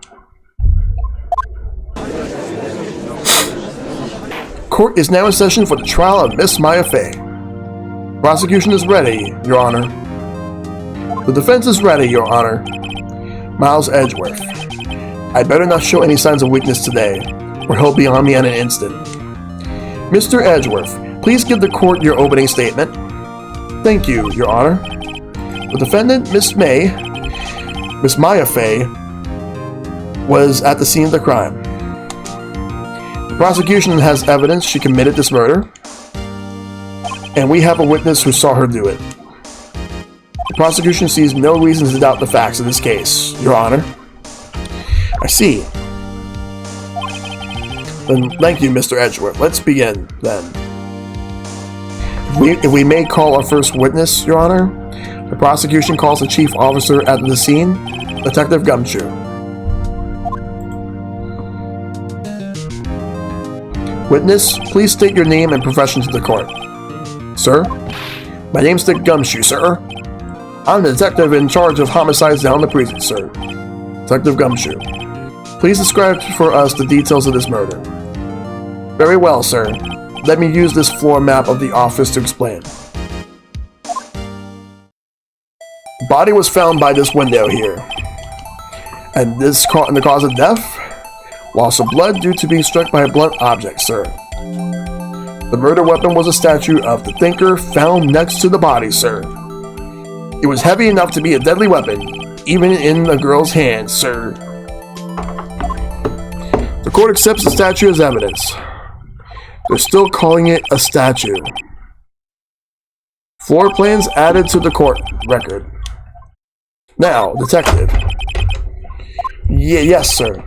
Court is now in session for the trial of Miss Maya Fey. Prosecution is ready, Your Honor. The defense is ready, Your Honor. Miles Edgeworth. I better not show any signs of weakness today, or he'll be on me in an instant. Mr. Edgeworth, please give the court your opening statement. Thank you, Your Honor. The defendant, Miss Maya Fey, was at the scene of the crime. The prosecution has evidence she committed this murder. and we have a witness who saw her do it. The prosecution sees no reason to doubt the facts in this case, Your Honor. I see. Then thank you, Mr. Edgeworth. Let's begin, then. If we may call our first witness, Your Honor, the prosecution calls the chief officer at the scene, Detective Gumshoe. Witness, please state your name and profession to the court. Sir? My name's Dick Gumshoe, sir. I'm the detective in charge of homicides down the precinct, sir. Detective Gumshoe. Please describe for us the details of this murder. Very well, sir. Let me use this floor map of the office to explain. The body was found by this window here. And the cause of death? Loss of blood due to being struck by a blunt object, sir. The murder weapon was a statue of the thinker found next to the body, sir. It was heavy enough to be a deadly weapon, even in a girl's hands, sir. The court accepts the statue as evidence. They're still calling it a statue. Floor plans added to the court record. Now, detective. Yes, sir.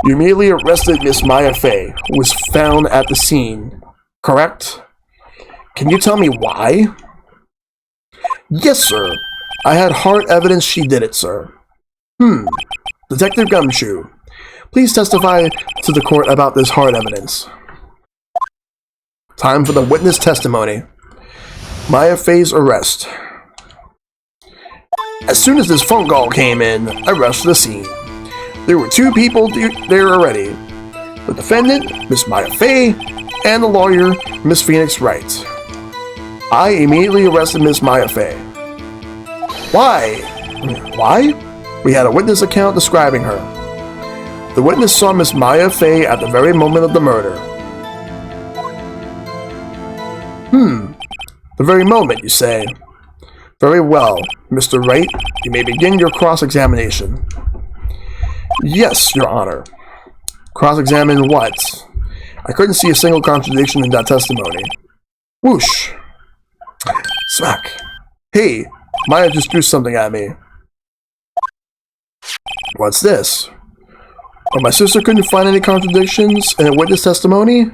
You immediately arrested Miss Maya Fey, who was found at the scene, correct? Can you tell me why? Yes, sir. I had hard evidence she did it, sir. Detective Gumshoe, please testify to the court about this hard evidence. Time for the witness testimony. Maya Fey's arrest. As soon as this phone call came in, I rushed to the scene. There were two people there already. The defendant, Miss Maya Fey, and the lawyer, Miss Phoenix Wright. I immediately arrested Miss Maya Fey. Why? Why? We had a witness account describing her. The witness saw Miss Maya Fey at the very moment of the murder. The very moment, you say? Very well, Mr. Wright, you may begin your cross-examination. Yes, Your Honor. Cross-examine what? I couldn't see a single contradiction in that testimony. Whoosh. Smack. Hey, Maya just threw something at me. What's this? When my sister couldn't find any contradictions in a witness testimony,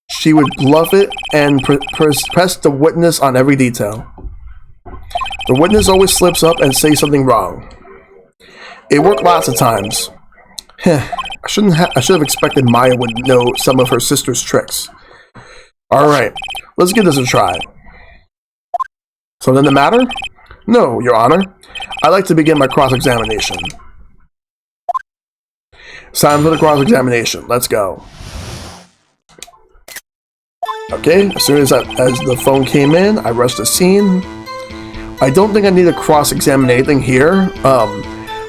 she would bluff it and press the witness on every detail. The witness always slips up and says something wrong. It worked lots of times. I should have expected Maya would know some of her sister's tricks. Alright, let's give this a try. Something the matter? No, Your Honor. I'd like to begin my cross-examination. It's time for the cross-examination. Let's go. Okay, as soon as the phone came in, I rushed the scene. I don't think I need to cross-examine anything here.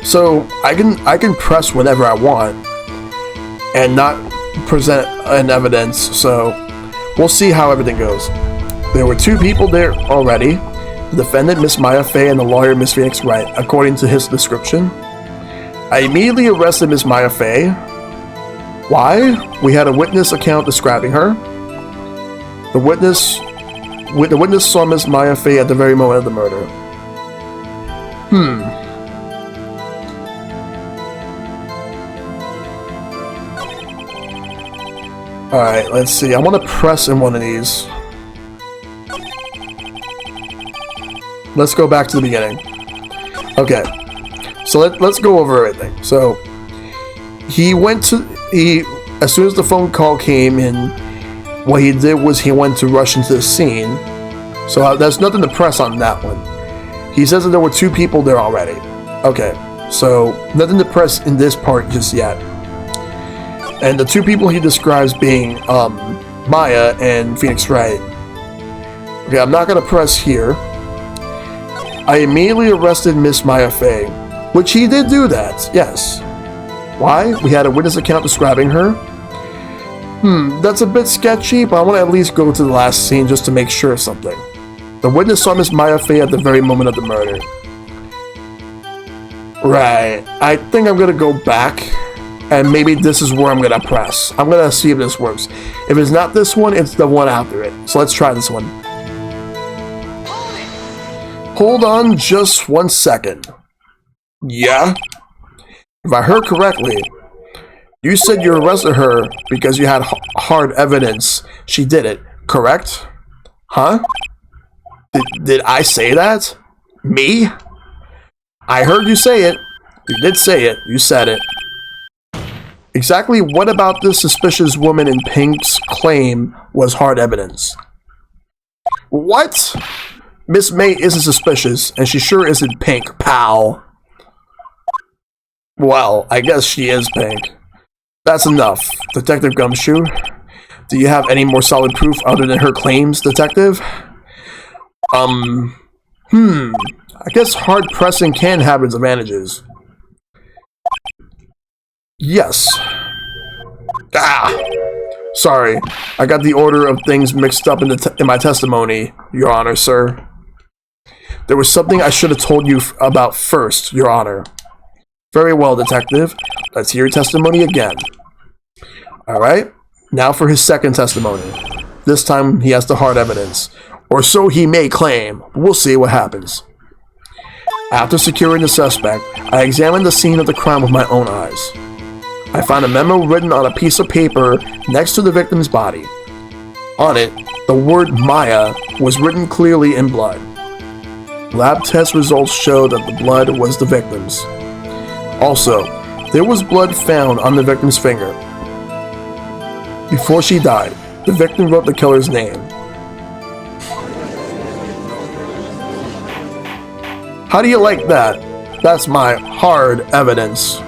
So I can press whenever I want and not present an evidence, so we'll see how everything goes. There were two people there already, the defendant, Miss Maya Fey, and the lawyer, Miss Phoenix Wright, according to his description. I immediately arrested Miss Maya Fey. Why? We had a witness account describing her. The witness saw Miss Maya Fey at the very moment of the murder. Alright, let's see. I want to press in one of these. Let's go back to the beginning. Okay. So let's go over everything. So as soon as the phone call came in, what he did was he went to rush into the scene. So there's nothing to press on that one. He says that there were two people there already. Okay. So nothing to press in this part just yet. And the two people he describes being Maya and Phoenix Wright. Okay, I'm not going to press here. I immediately arrested Miss Maya Fey, which he did do that, yes. Why? We had a witness account describing her. That's a bit sketchy, but I want to at least go to the last scene just to make sure of something. The witness saw Miss Maya Fey at the very moment of the murder. Right, I think I'm going to go back And maybe this is where I'm gonna press. I'm gonna see if this works. If it's not this one, it's the one after it. So let's try this one. Hold on just 1 second. Yeah? If I heard correctly, you said you arrested her because you had hard evidence she did it, correct? Huh? Did I say that? Me? I heard you say it. You did say it. You said it. Exactly what about this suspicious woman in pink's claim was hard evidence? What? Miss May isn't suspicious, and she sure isn't pink, pal. Well, I guess she is pink. That's enough. Detective Gumshoe, do you have any more solid proof other than her claims, Detective? I guess hard pressing can have its advantages. Yes. Sorry, I got the order of things mixed up in my testimony, Your Honor, sir. There was something I should have told you about first, Your Honor. Very well, Detective. Let's hear your testimony again. Alright, now for his second testimony. This time he has the hard evidence. Or so he may claim. We'll see what happens. After securing the suspect, I examined the scene of the crime with my own eyes. I found a memo written on a piece of paper next to the victim's body. On it, the word Maya was written clearly in blood. Lab test results showed that the blood was the victim's. Also, there was blood found on the victim's finger. Before she died, the victim wrote the killer's name. How do you like that? That's my hard evidence.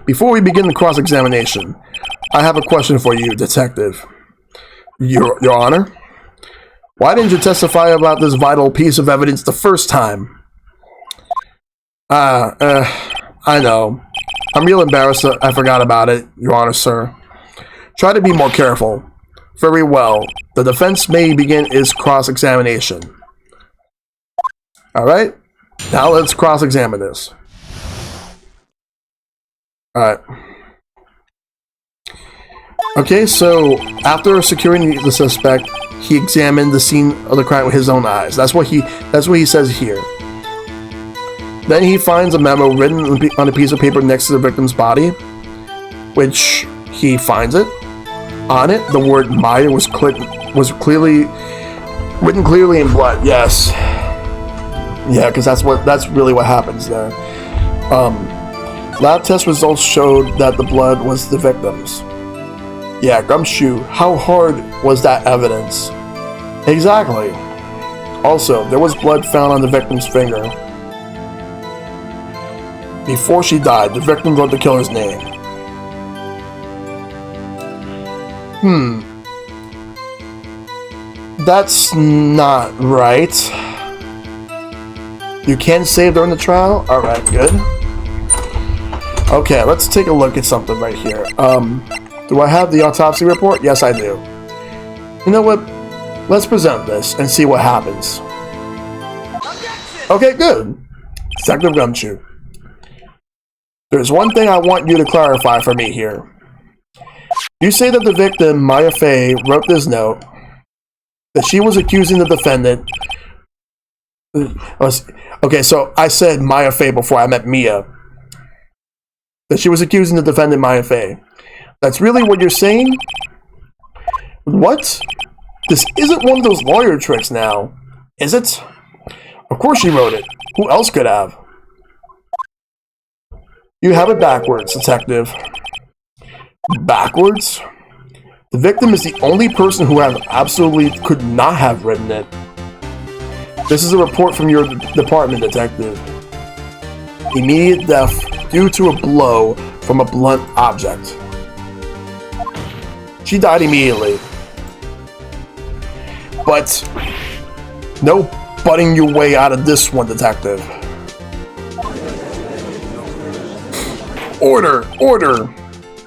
Before we begin the cross-examination, I have a question for you, Detective. Your Honor? Why didn't you testify about this vital piece of evidence the first time? I know. I'm real embarrassed that I forgot about it, Your Honor, sir. Try to be more careful. Very well. The defense may begin its cross-examination. Alright? Now let's cross-examine this. Alright. Okay, so after securing the suspect, he examined the scene of the crime with his own eyes. That's what he says here. Then he finds a memo written on a piece of paper next to the victim's body, which he finds it. On it, the word Maya was clearly written clearly in blood. Yes. Yeah, because that's really what happens there. Lab test results showed that the blood was the victim's. Yeah, Gumshoe, how hard was that evidence? Exactly. Also, there was blood found on the victim's finger. Before she died, the victim wrote the killer's name. That's not right. You can save during the trial? Alright, good. Okay, let's take a look at something right here. Do I have the autopsy report? Yes, I do. You know what? Let's present this and see what happens. Okay, good. Detective Gumshoe. There's one thing I want you to clarify for me here. You say that the victim, Maya Fey, wrote this note, that she was accusing the defendant. Okay, so I said Maya Fey before I met Mia. That she was accusing the defendant, Maya Fey. That's really what you're saying? What? This isn't one of those lawyer tricks now, is it? Of course she wrote it. Who else could have? You have it backwards, Detective. Backwards? The victim is the only person who absolutely could not have written it. This is a report from your department, Detective. Immediate death due to a blow from a blunt object. She died immediately. But no butting your way out of this one, Detective. Order! Order!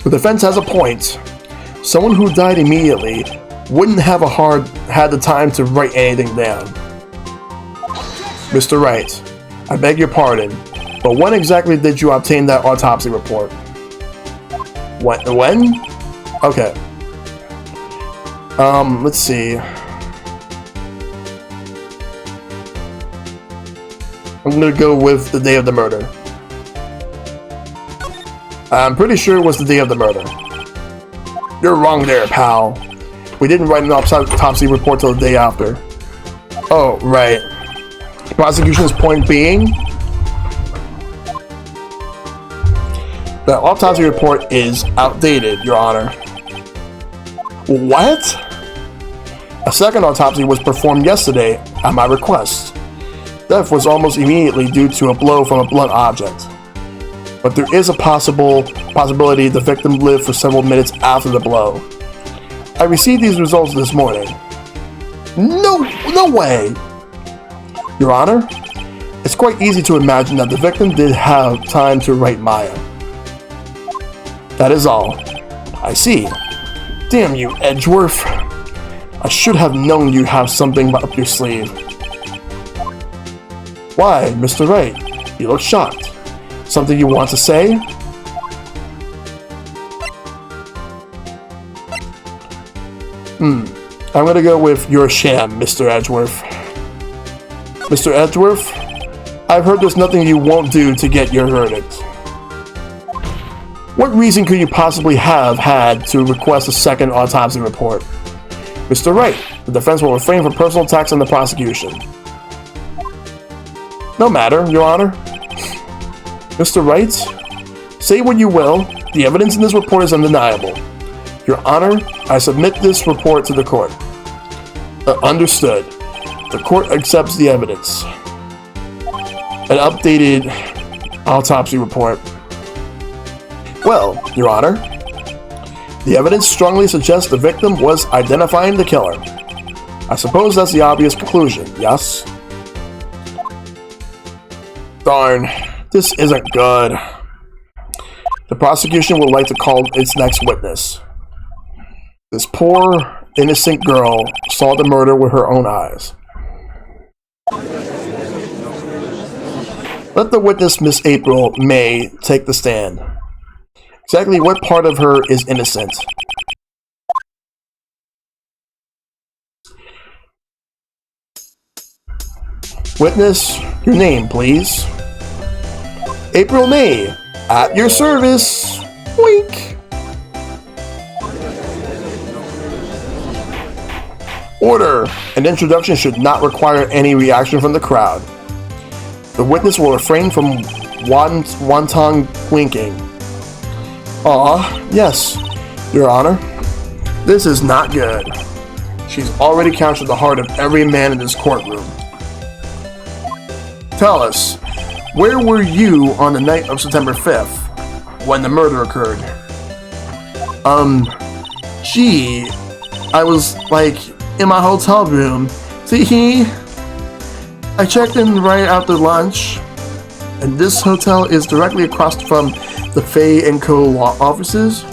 The defense has a point. Someone who died immediately wouldn't have had the time to write anything down. Mr. Wright, I beg your pardon, but when exactly did you obtain that autopsy report? When? Okay. Let's see. I'm gonna go with the day of the murder. I'm pretty sure it was the day of the murder. You're wrong there, pal. We didn't write an autopsy report till the day after. Oh, right. Prosecution's point being, the autopsy report is outdated, Your Honor. What? A second autopsy was performed yesterday at my request. Death was almost immediately due to a blow from a blunt object. But there is a possibility the victim lived for several minutes after the blow. I received these results this morning. No way! Your Honor, it's quite easy to imagine that the victim did have time to write Maya. That is all. I see. Damn you, Edgeworth. I should have known you'd have something up your sleeve. Why, Mr. Wright? You look shocked. Something you want to say? I'm gonna go with your sham, Mr. Edgeworth. Mr. Edgeworth, I've heard there's nothing you won't do to get your verdict. What reason could you possibly have had to request a second autopsy report? Mr. Wright, the defense will refrain from personal attacks on the prosecution. No matter, Your Honor. Mr. Wright, say what you will, the evidence in this report is undeniable. Your Honor, I submit this report to the court. Understood. The court accepts the evidence. An updated autopsy report. Well, Your Honor, the evidence strongly suggests the victim was identifying the killer. I suppose that's the obvious conclusion, yes? Darn, this isn't good. The prosecution would like to call its next witness. This poor, innocent girl saw the murder with her own eyes. Let the witness, Miss April May, take the stand. Exactly what part of her is innocent? Witness, your name, please. April May, at your service. Wink. Order. An introduction should not require any reaction from the crowd. The witness will refrain from wanton winking. Yes, Your Honor. This is not good. She's already captured the heart of every man in this courtroom. Tell us, where were you on the night of September 5th, when the murder occurred? Gee, I was, in my hotel room. See, I checked in right after lunch, and this hotel is directly across from the Fay & Co. law offices.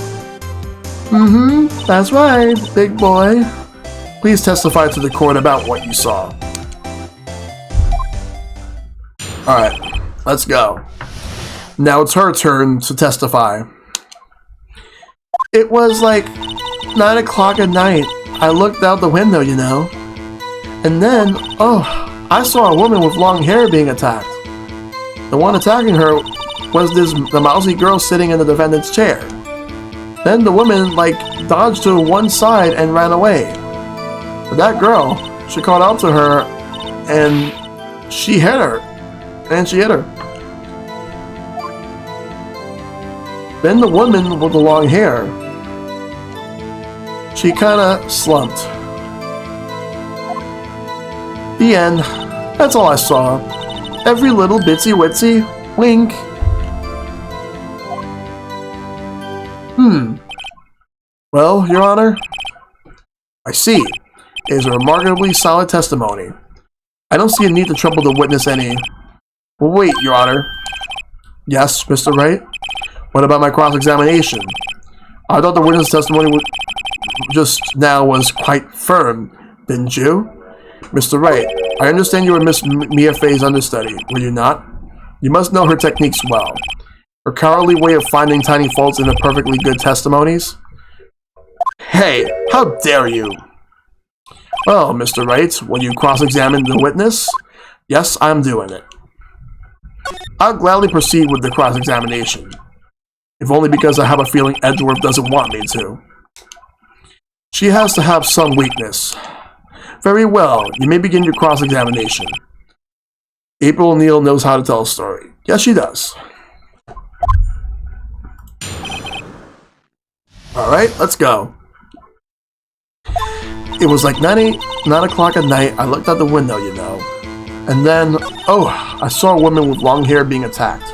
That's right, big boy. Please testify to the court about what you saw. Alright, let's go. Now it's her turn to testify. It was 9 o'clock at night. I looked out the window, you know. And then, I saw a woman with long hair being attacked. The one attacking her was the mousy girl sitting in the defendant's chair. Then the woman, dodged to one side and ran away. But that girl, she called out to her, and she hit her. Then the woman with the long hair, she kinda slumped. The end. That's all I saw. Every little bitsy witsy wink. Well, Your Honor, I see. It is a remarkably solid testimony. I don't see a need to trouble the witness any. Well, wait, Your Honor. Yes, Mr. Wright? What about my cross-examination? I thought the witness' testimony just now was quite firm, didn't you? Mr. Wright, I understand you were Miss Mia Fey's understudy, were you not? You must know her techniques well. Her cowardly way of finding tiny faults in her perfectly good testimonies? Hey, how dare you! Well, Mr. Wright, will you cross-examine the witness? Yes, I'm doing it. I'll gladly proceed with the cross-examination. If only because I have a feeling Edgeworth doesn't want me to. She has to have some weakness. Very well, you may begin your cross-examination. April O'Neil knows how to tell a story. Yes, she does. Alright, let's go. It was like 9 o'clock at night. I looked out the window, you know. And then, I saw a woman with long hair being attacked.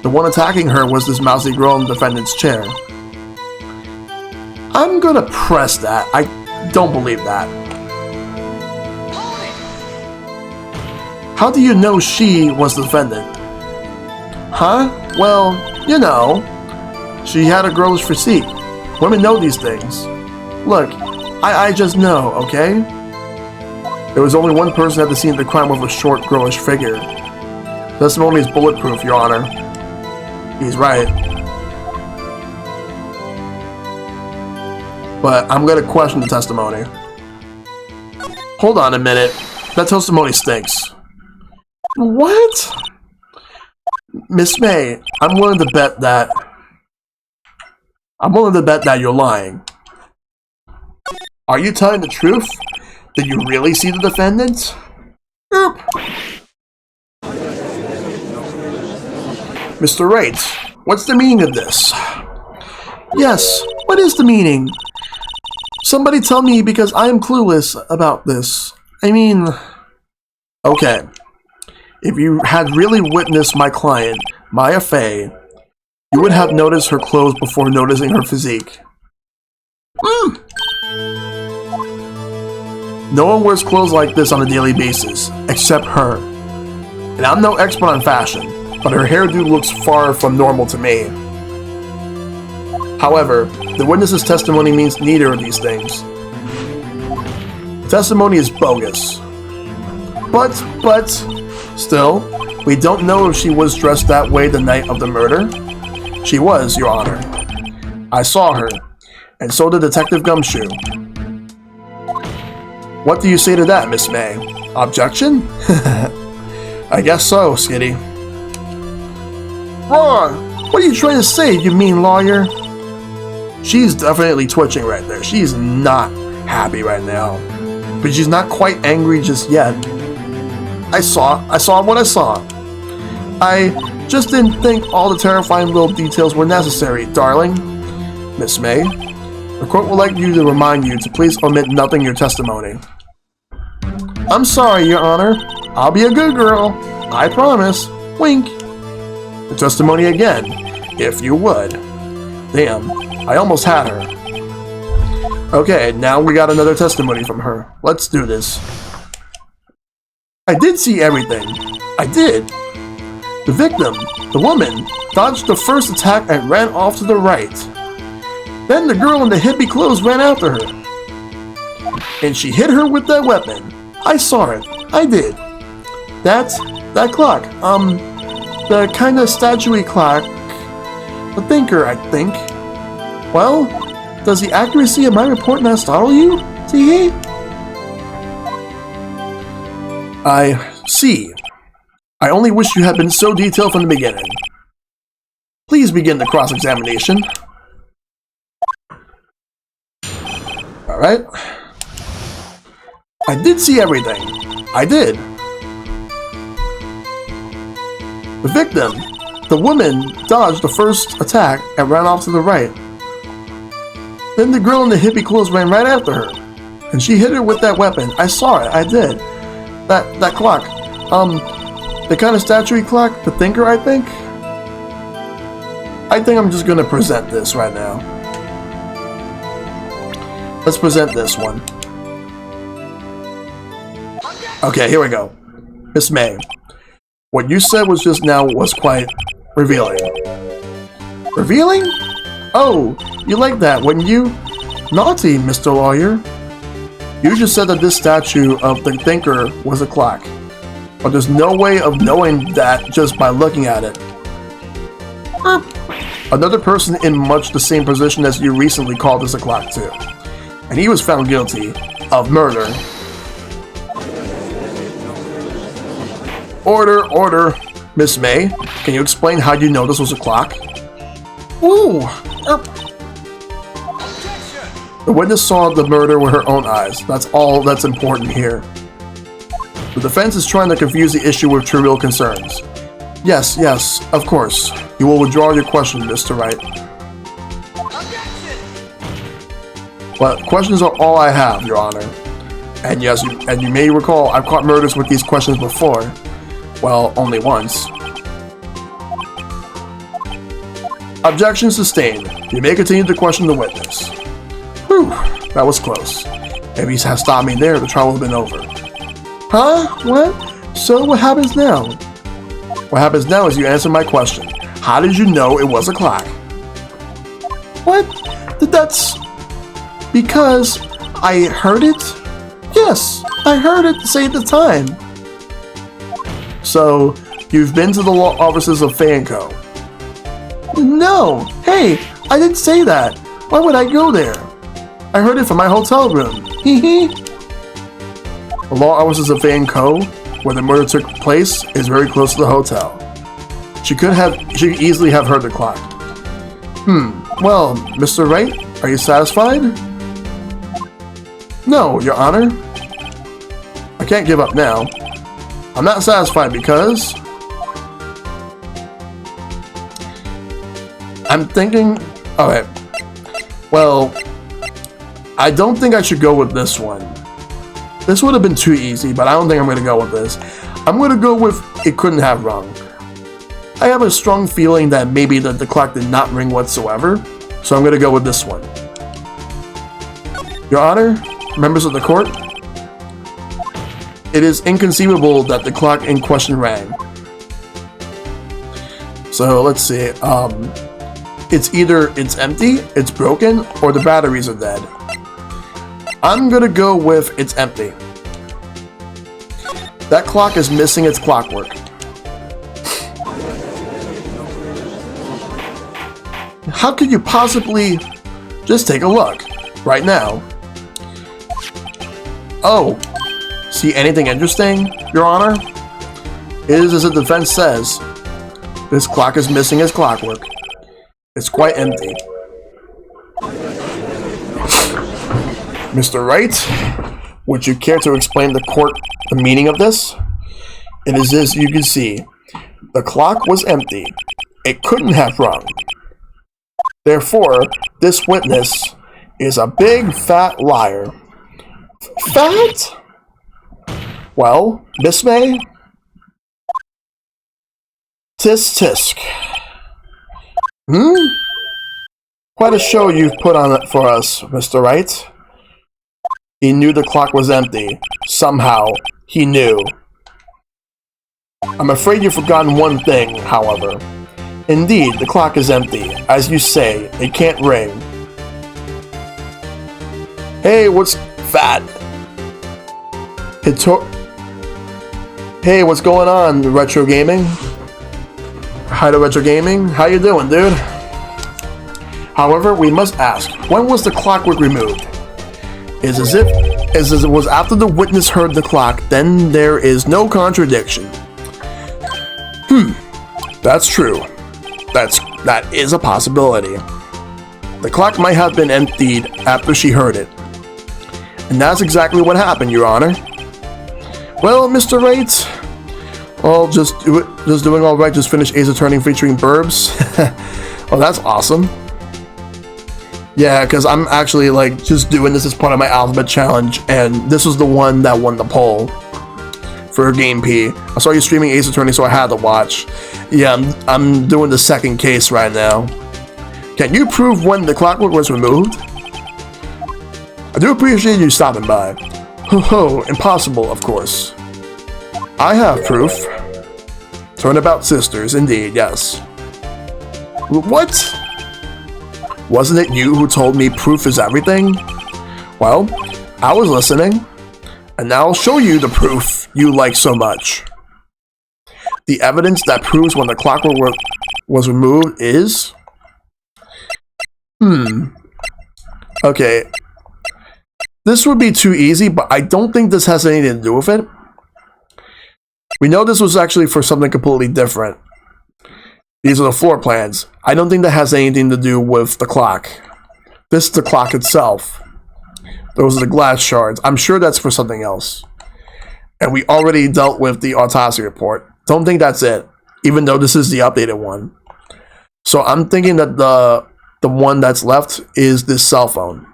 The one attacking her was this mousy girl in the defendant's chair. I'm gonna press that. I don't believe that. How do you know she was the defendant? Huh? Well, you know. She had a girlish physique. Women know these things. Look, I just know, okay? There was only one person at the scene of the crime with a short, girlish figure. Testimony is bulletproof, Your Honor. He's right. But I'm gonna question the testimony. Hold on a minute. That testimony stinks. What? Miss May, I'm willing to bet that you're lying. Are you telling the truth? Did you really see the defendant? Oop. Mr. Wright, what's the meaning of this? Yes, what is the meaning? Somebody tell me because I am clueless about this. I mean... Okay. If you had really witnessed my client, Maya Fey, you would have noticed her clothes before noticing her physique. No one wears clothes like this on a daily basis, except her. And I'm no expert on fashion, but her hairdo looks far from normal to me. However, the witness's testimony means neither of these things. The testimony is bogus. But, still, we don't know if she was dressed that way the night of the murder. She was, Your Honor. I saw her, and so did Detective Gumshoe. What do you say to that, Miss May? Objection? I guess so, Skitty. Roar! What are you trying to say, you mean lawyer? She's definitely twitching right there. She's not happy right now. But she's not quite angry just yet. I saw what I saw. I just didn't think all the terrifying little details were necessary, darling. Miss May, the court would like you to remind you to please omit nothing in your testimony. I'm sorry, Your Honor. I'll be a good girl. I promise. Wink. The testimony again, if you would. Damn, I almost had her. Okay, now we got another testimony from her. Let's do this. I did see everything. I did. The victim, the woman, dodged the first attack and ran off to the right. Then the girl in the hippie clothes ran after her. And she hit her with that weapon. I saw it. I did. That clock. The kind of statuey clock. The thinker, I think. Well, does the accuracy of my report not startle you? See? I see. I only wish you had been so detailed from the beginning. Please begin the cross-examination. Alright. I did see everything. I did. The victim, the woman, dodged the first attack and ran off to the right. Then the girl in the hippie clothes ran right after her. And she hit her with that weapon. I saw it. I did. That clock. The kind of statuary clock. The thinker, I think. I think I'm just gonna present this right now. Let's present this one. Okay, here we go. Miss May, what you said was just now was quite revealing. Revealing? Oh, you like that, wouldn't you? Naughty, Mr. Lawyer. You just said that this statue of the thinker was a clock. But there's no way of knowing that just by looking at it. Another person in much the same position as you recently called this a clock too. And he was found guilty of murder. Order. Miss May, can you explain how you know this was a clock? Ooh! The witness saw the murder with her own eyes. That's all that's important here. The defense is trying to confuse the issue with trivial concerns. Yes, of course. You will withdraw your question, Mr. Wright. But questions are all I have, Your Honor. And yes, you may recall, I've caught murders with these questions before. Well, only once. Objection sustained. You may continue to question the witness. Whew, that was close. If he had stopped me there, the trial would have been over. Huh? What? So what happens now? What happens now is you answer my question. How did you know it was a clock? What? That's... because I heard it? Yes, I heard it say the time. So, you've been to the law offices of Fanco? No! Hey, I didn't say that. Why would I go there? I heard it from my hotel room. Hee. The law offices of Fanco, where the murder took place, is very close to the hotel. She could easily have heard the clock. Well, Mr. Wright, are you satisfied? No, Your Honor. I can't give up now. I'm not satisfied because... I'm thinking... Alright. Well, I don't think I should go with this one. This would have been too easy, but I don't think I'm going to go with this. I'm going to go with it couldn't have rung. I have a strong feeling that maybe the clock did not ring whatsoever, so I'm going to go with this one. Your Honor, members of the court, it is inconceivable that the clock in question rang. So let's see, it's either it's empty, it's broken, or the batteries are dead. I'm gonna go with it's empty. That clock is missing its clockwork. How could you possibly... Just take a look, right now. Oh, see anything interesting, Your Honor? It is as the defense says. This clock is missing its clockwork. It's quite empty. Mr. Wright, would you care to explain to the court the meaning of this? It is as you can see. The clock was empty. It couldn't have rung. Therefore, this witness is a big fat liar. Fat? Well, Miss May? Tisk. Quite a show you've put on it for us, Mr. Wright. He knew the clock was empty. Somehow, he knew. I'm afraid you've forgotten one thing, however. Indeed, the clock is empty. As you say, it can't ring. Hey, what's fat? Hey, what's going on, Retro Gaming? Hi to Retro Gaming. How you doing, dude? However, we must ask, when was the clockwork removed? As if it was after the witness heard the clock, then there is no contradiction. That's true. That is a possibility. The clock might have been emptied after she heard it. And that's exactly what happened, Your Honor. Well, Mr. Wright, well, just doing all right. Just finished Ace Attorney featuring Burbs. Oh, that's awesome. Yeah, because I'm actually like just doing this as part of my alphabet challenge, and this was the one that won the poll for Game P. I saw you streaming Ace Attorney, so I had to watch. Yeah, I'm doing the second case right now. Can you prove when the clockwork was removed? I do appreciate you stopping by. Ho, impossible, of course. I have proof. Turnabout sisters, indeed, yes. What? Wasn't it you who told me proof is everything? Well, I was listening, and now I'll show you the proof you like so much. The evidence that proves when the clockwork was removed is... Okay. This would be too easy, but I don't think this has anything to do with it. We know this was actually for something completely different. These are the floor plans. I don't think that has anything to do with the clock. This is the clock itself. Those are the glass shards. I'm sure that's for something else. And we already dealt with the autopsy report. Don't think that's it, even though this is the updated one. So I'm thinking that the one that's left is this cell phone.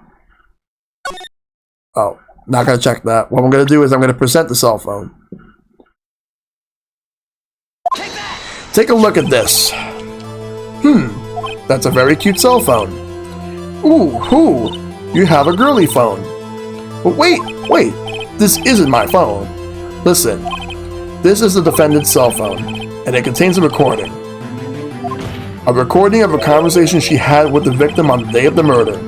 Oh, not gonna check that. What I'm gonna do is I'm gonna present the cell phone. Take a look at this. That's a very cute cell phone. Ooh, you have a girly phone. But wait, this isn't my phone. Listen, this is the defendant's cell phone, and it contains a recording. A recording of a conversation she had with the victim on the day of the murder.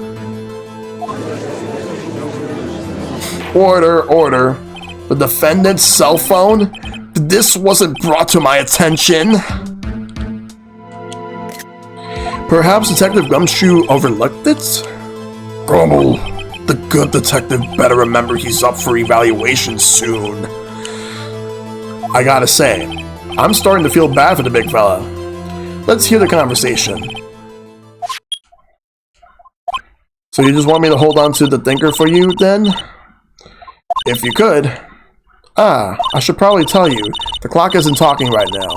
Order. The defendant's cell phone? This wasn't brought to my attention. Perhaps Detective Gumshoe overlooked it? Grumble. The good detective better remember he's up for evaluation soon. I gotta say, I'm starting to feel bad for the big fella. Let's hear the conversation. So you just want me to hold on to the thinker for you, then? If you could. I should probably tell you, the clock isn't talking right now.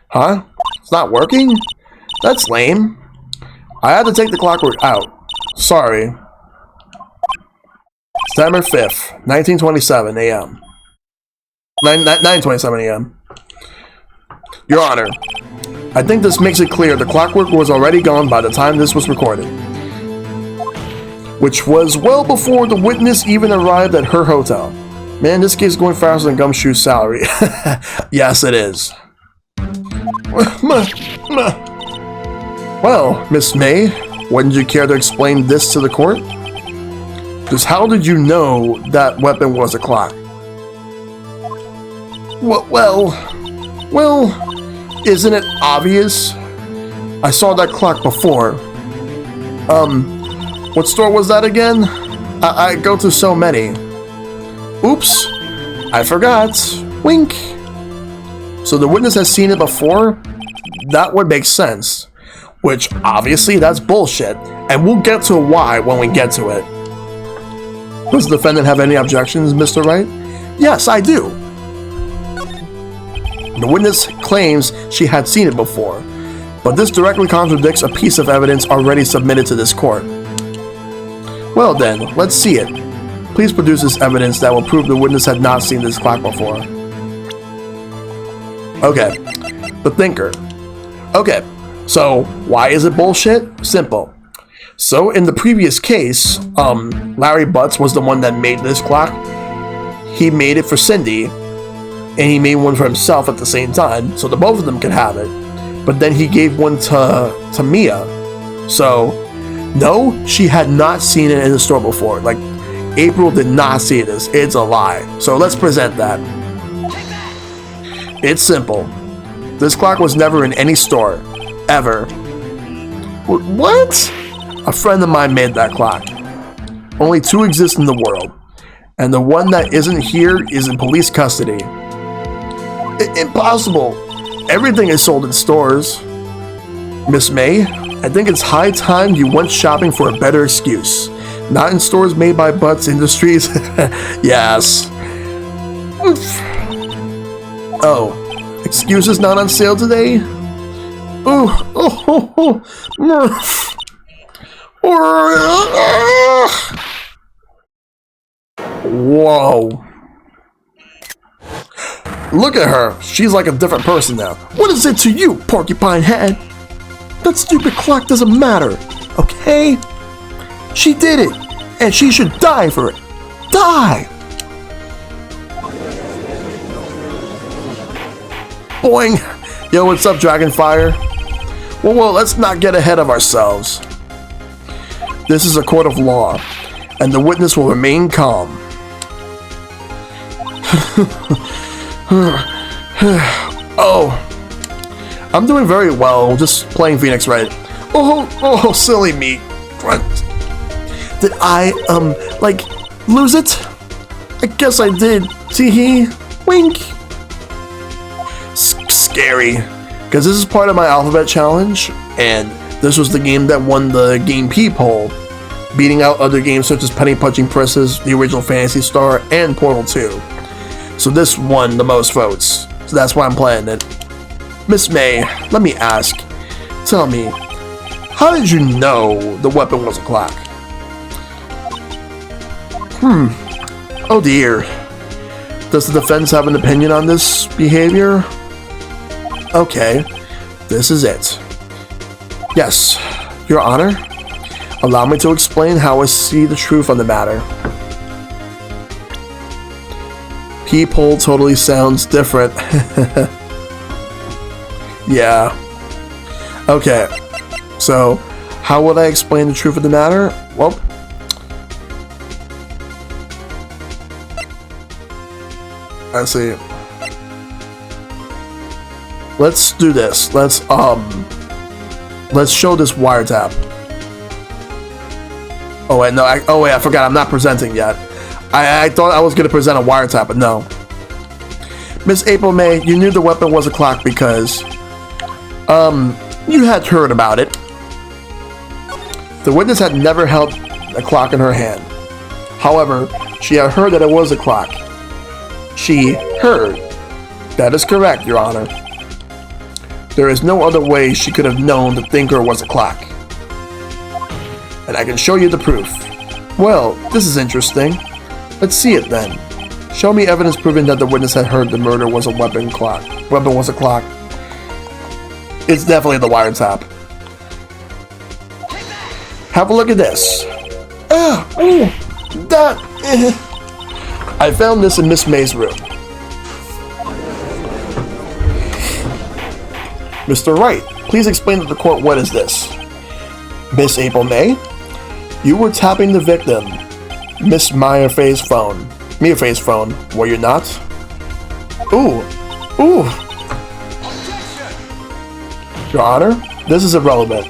Huh? It's not working? That's lame. I had to take the clockwork out. Sorry. September 5th, 1927 a.m. 9:27 a.m. Your Honor, I think this makes it clear the clockwork was already gone by the time this was recorded. Which was well before the witness even arrived at her hotel. Man, this case is going faster than Gumshoe's salary. Yes, it is. Well, Miss May, wouldn't you care to explain this to the court? Just how did you know that weapon was a clock? Well, isn't it obvious? I saw that clock before. What store was that again? I go to so many. Oops, I forgot. Wink. So the witness has seen it before? That would make sense. Which, obviously, that's bullshit. And we'll get to why when we get to it. Does the defendant have any objections, Mr. Wright? Yes, I do. The witness claims she had seen it before, but this directly contradicts a piece of evidence already submitted to this court. Well then, let's see it. Please produce this evidence that will prove the witness had not seen this clock before. Okay, the thinker. Okay, so why is it bullshit? Simple. So in the previous case, Larry Butts was the one that made this clock. He made it for Cindy, and he made one for himself at the same time, so the both of them could have it. But then he gave one to Mia. So, no, she had not seen it in the store before. Like, April did not see this. It's a lie. So let's present that. It's simple. This clock was never in any store. Ever. What? A friend of mine made that clock. Only two exist in the world. And the one that isn't here is in police custody. Impossible. Everything is sold in stores. Miss May, I think it's high time you went shopping for a better excuse. Not in stores made by Butts Industries. Yes. Oof. Oh, excuses not on sale today? Ooh. Whoa. Look at her. She's like a different person now. What is it to you, porcupine head? That stupid clock doesn't matter, okay? She did it, and she should die for it. Die! Boing! Yo, what's up, Dragonfire? Well, let's not get ahead of ourselves. This is a court of law, and the witness will remain calm. Oh, I'm doing very well, just playing Phoenix Wright. Oh, silly me. What? Did I, like, lose it? I guess I did. Tee-hee. Wink. Scary. Because this is part of my alphabet challenge, and this was the game that won the Game P poll, beating out other games such as Penny Punching Princess, the original Phantasy Star, and Portal 2. So this won the most votes, so that's why I'm playing it. Miss May, let me ask, tell me, how did you know the weapon was a clock? Oh dear. Does the defense have an opinion on this behavior? Okay, this is it. Yes, Your Honor, allow me to explain how I see the truth on the matter. P-poll totally sounds different. Yeah. Okay, so how would I explain the truth of the matter? Well, I see. Let's do this. Let's show this wiretap. Oh wait, no. I forgot. I'm not presenting yet. I thought I was gonna present a wiretap, but no. Miss April May, you knew the weapon was a clock because, you had heard about it. The witness had never held a clock in her hand. However, she had heard that it was a clock. She heard. That is correct, Your Honor. There is no other way she could have known the thinker was a clock. And I can show you the proof. Well, this is interesting. Let's see it then. Show me evidence proving that the witness had heard the murder was a weapon clock. Weapon was a clock. It's definitely the wiretap. Have a look at this. I found this in Miss May's room. Mr. Wright, please explain to the court what is this? Miss April May, you were tapping the victim, Miss Mia-Fay's phone, were you not? Ooh. Your Honor, this is irrelevant.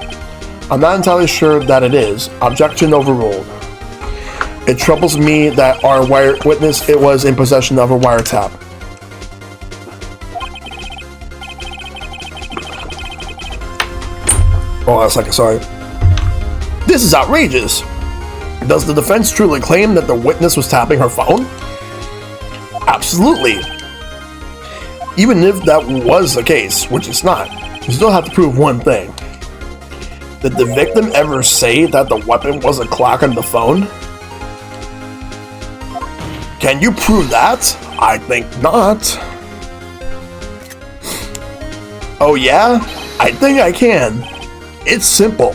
I'm not entirely sure that it is. Objection overruled. It troubles me that our witness was in possession of a wiretap. Oh, that's like a sorry. This is outrageous! Does the defense truly claim that the witness was tapping her phone? Absolutely! Even if that was the case, which it's not, you still have to prove one thing. Did the victim ever say that the weapon was a clock on the phone? Can you prove that? I think not. Oh yeah? I think I can. It's simple.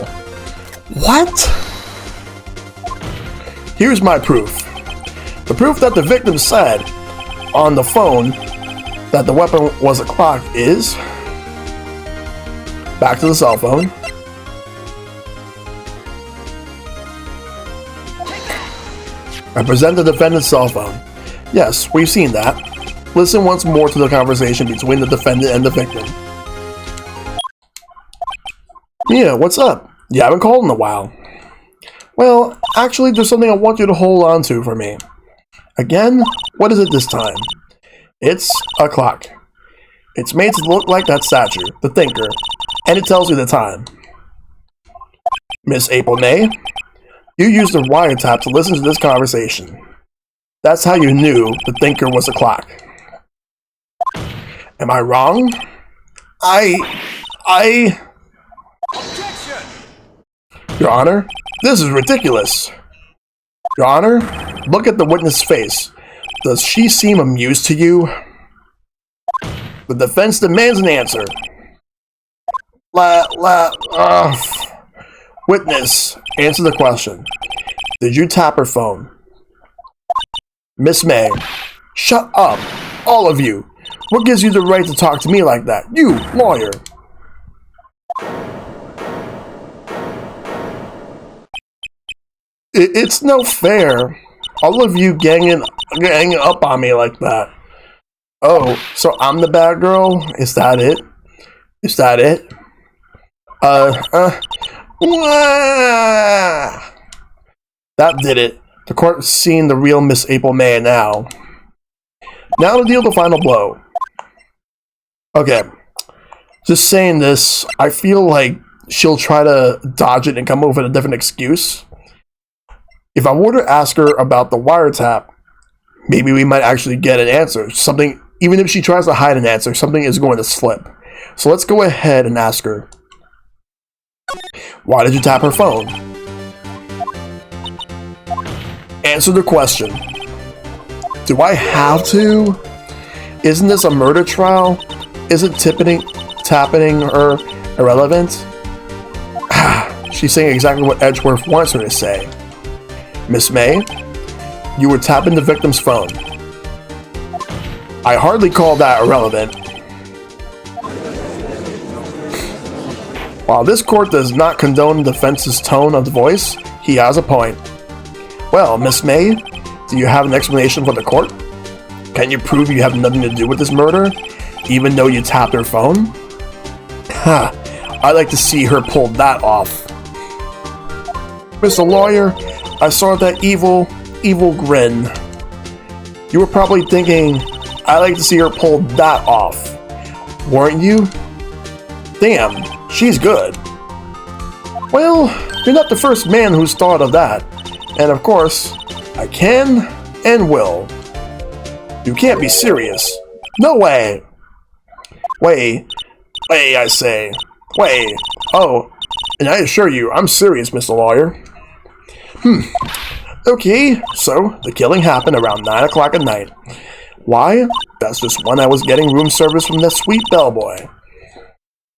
What? Here's my proof. The proof that the victim said on the phone that the weapon was a clock is... Back to the cell phone. I present the defendant's cell phone. Yes, we've seen that. Listen once more to the conversation between the defendant and the victim. Yeah, what's up? You haven't called in a while. Well, actually, there's something I want you to hold on to for me. Again? What is it this time? It's a clock. It's made to look like that statue, the thinker, and it tells you the time. Miss April May, you used the wiretap to listen to this conversation. That's how you knew the thinker was a clock. Am I wrong? Objection! Your Honor, this is ridiculous. Your Honor, look at the witness' face. Does she seem amused to you? The defense demands an answer. Witness, answer the question. Did you tap her phone? Miss May, shut up, all of you. What gives you the right to talk to me like that? You, lawyer. It's no fair. All of you ganging up on me like that. Oh, so I'm the bad girl? Is that it? Is that it? That did it. The court's seen the real Miss April May now. Now to deal the final blow. Okay. Just saying this, I feel like she'll try to dodge it and come up with a different excuse. If I were to ask her about the wiretap, maybe we might actually get an answer. Something, even if she tries to hide an answer, something is going to slip. So let's go ahead and ask her. Why did you tap her phone? Answer the question. Do I have to? Isn't this a murder trial? Isn't tapping her irrelevant? She's saying exactly what Edgeworth wants her to say. Miss May, you were tapping the victim's phone. I hardly call that irrelevant. While this court does not condone the defense's tone of the voice, he has a point. Well, Miss May, do you have an explanation for the court? Can you prove you have nothing to do with this murder, even though you tapped her phone? I'd like to see her pull that off. Mr. Lawyer, I saw that evil grin. You were probably thinking, I'd like to see her pull that off. Weren't you? Damn, she's good. Well, you're not the first man who's thought of that. And of course, I can and will. You can't be serious. No way. Wait, I say. Wait. Oh, and I assure you, I'm serious, Mr. Lawyer. Okay, so the killing happened around 9 o'clock at night. Why? That's just when I was getting room service from that sweet bellboy.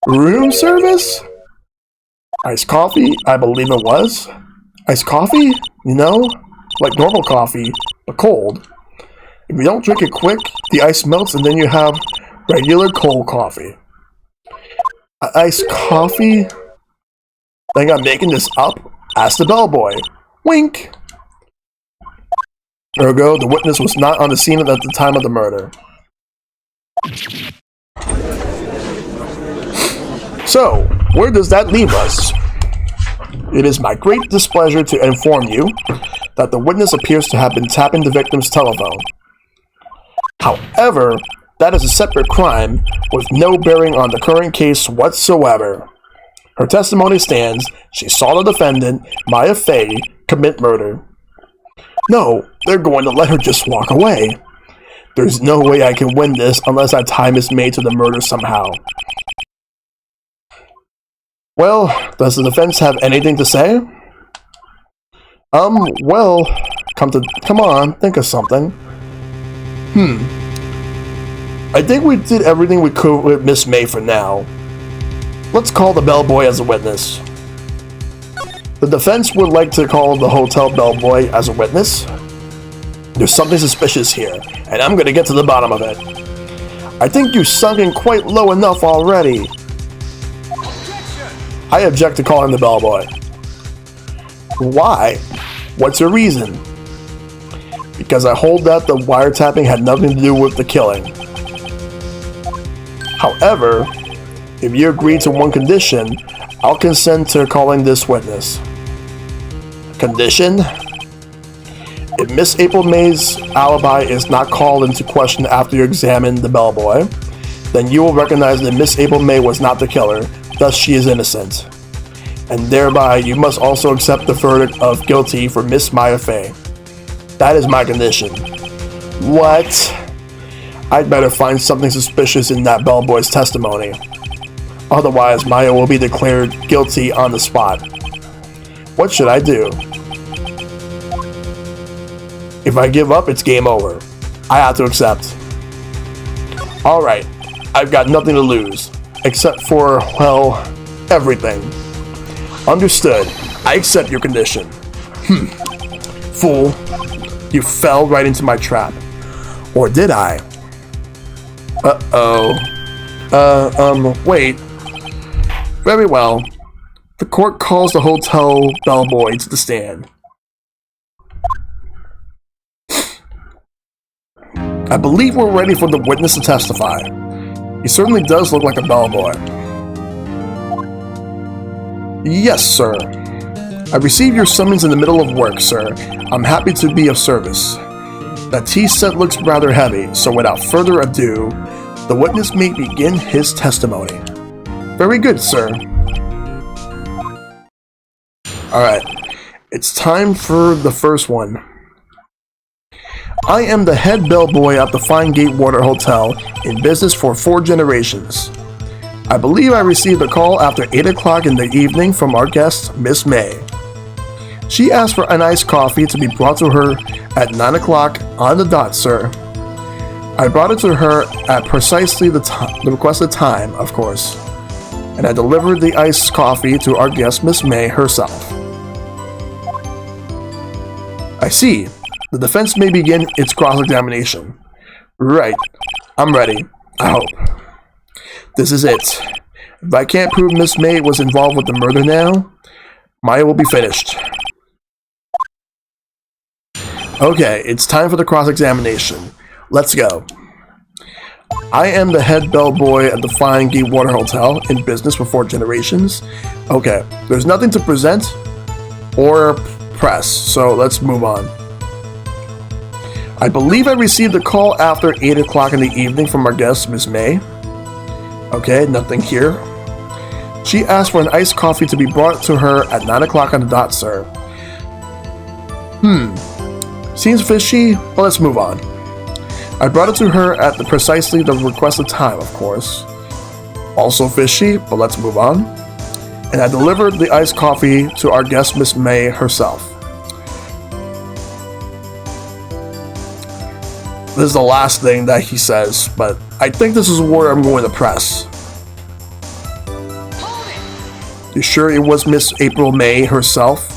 Room service? Iced coffee, I believe it was. Iced coffee? You know, like normal coffee, but cold. If you don't drink it quick, the ice melts and then you have regular cold coffee. Iced coffee? Think I'm making this up? Ask the bellboy. Wink! Ergo, the witness was not on the scene at the time of the murder. So, where does that leave us? It is my great displeasure to inform you that the witness appears to have been tapping the victim's telephone. However, that is a separate crime with no bearing on the current case whatsoever. Her testimony stands. She saw the defendant, Maya Fey, commit murder. No, they're going to let her just walk away. There's no way I can win this unless I tie Miss May to the murder somehow. Well, does the defense have anything to say? Well, come on, think of something. I think we did everything we could with Miss May for now. Let's call the bellboy as a witness. The defense would like to call the hotel bellboy as a witness. There's something suspicious here, and I'm gonna get to the bottom of it. I think you've sunk in quite low enough already. I object to calling the bellboy. Why? What's your reason? Because I hold that the wiretapping had nothing to do with the killing. However, if you agree to one condition, I'll consent to calling this witness. Condition? If Miss April May's alibi is not called into question after you examine the bellboy, then you will recognize that Miss April May was not the killer, thus she is innocent. And thereby, you must also accept the verdict of guilty for Miss Maya Fey. That is my condition. What? I'd better find something suspicious in that bellboy's testimony. Otherwise, Maya will be declared guilty on the spot. What should I do? If I give up, it's game over. I have to accept. Alright, I've got nothing to lose. Except for, well, everything. Understood. I accept your condition. Fool. You fell right into my trap. Or did I? Wait. Very well. The court calls the hotel bellboy to the stand. I believe we're ready for the witness to testify. He certainly does look like a bellboy. Yes, sir. I received your summons in the middle of work, sir. I'm happy to be of service. That tea set looks rather heavy, so without further ado, the witness may begin his testimony. Very good, sir. Alright, it's time for the first one. I am the head bellboy at the Fine Gate Water Hotel, in business for 4 generations. I believe I received a call after 8 o'clock in the evening from our guest, Miss May. She asked for an iced coffee to be brought to her at 9 o'clock on the dot, sir. I brought it to her at precisely the requested time, of course, and I delivered the iced coffee to our guest, Miss May herself. I see. The defense may begin its cross-examination. Right. I'm ready. I hope. This is it. If I can't prove Miss May was involved with the murder now, Maya will be finished. Okay, it's time for the cross-examination. Let's go. I am the head bellboy at the Fine Gate Water Hotel, in business for 4 generations. Okay, there's nothing to present or press, so let's move on. I believe I received a call after 8 o'clock in the evening from our guest, Miss May. Okay, nothing here. She asked for an iced coffee to be brought to her at 9 o'clock on the dot, sir. Seems fishy, but let's move on. I brought it to her at precisely the requested time, of course. Also fishy, but let's move on. And I delivered the iced coffee to our guest, Miss May herself. This is the last thing that he says, but I think this is where I'm going to press. You sure it was Miss April May herself?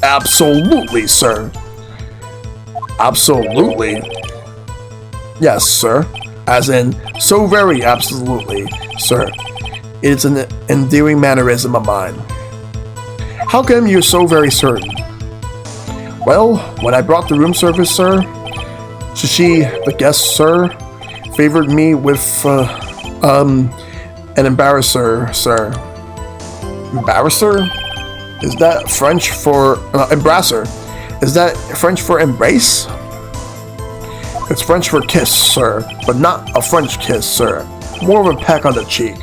Absolutely, sir. Absolutely. Yes, sir. As in, so very absolutely, sir. It's an endearing mannerism of mine. How come you're so very certain? Well, when I brought the room service, sir, she, the guest, sir, favored me with, an embarrasser, sir. Embarrasser? Is that French for, embrasser? Is that French for embrace? It's French for kiss, sir, but not a French kiss, sir. More of a peck on the cheek.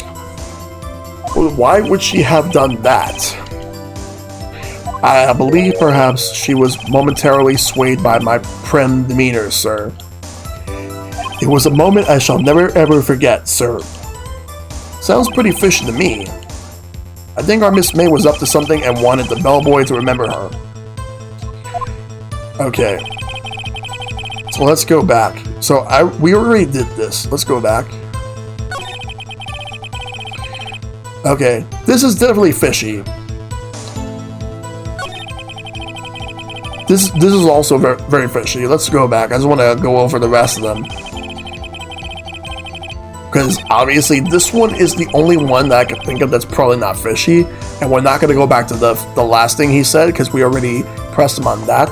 Well, why would she have done that? I believe perhaps she was momentarily swayed by my prim demeanor, sir. It was a moment I shall never ever forget, sir. Sounds pretty fishy to me. I think our Miss May was up to something and wanted the bellboy to remember her. Okay. So let's go back. So we already did this. Let's go back. Okay, this is definitely fishy. This is also very, very fishy. Let's go back. I just want to go over the rest of them. Because obviously this one is the only one that I can think of that's probably not fishy. And we're not going to go back to the last thing he said because we already pressed him on that.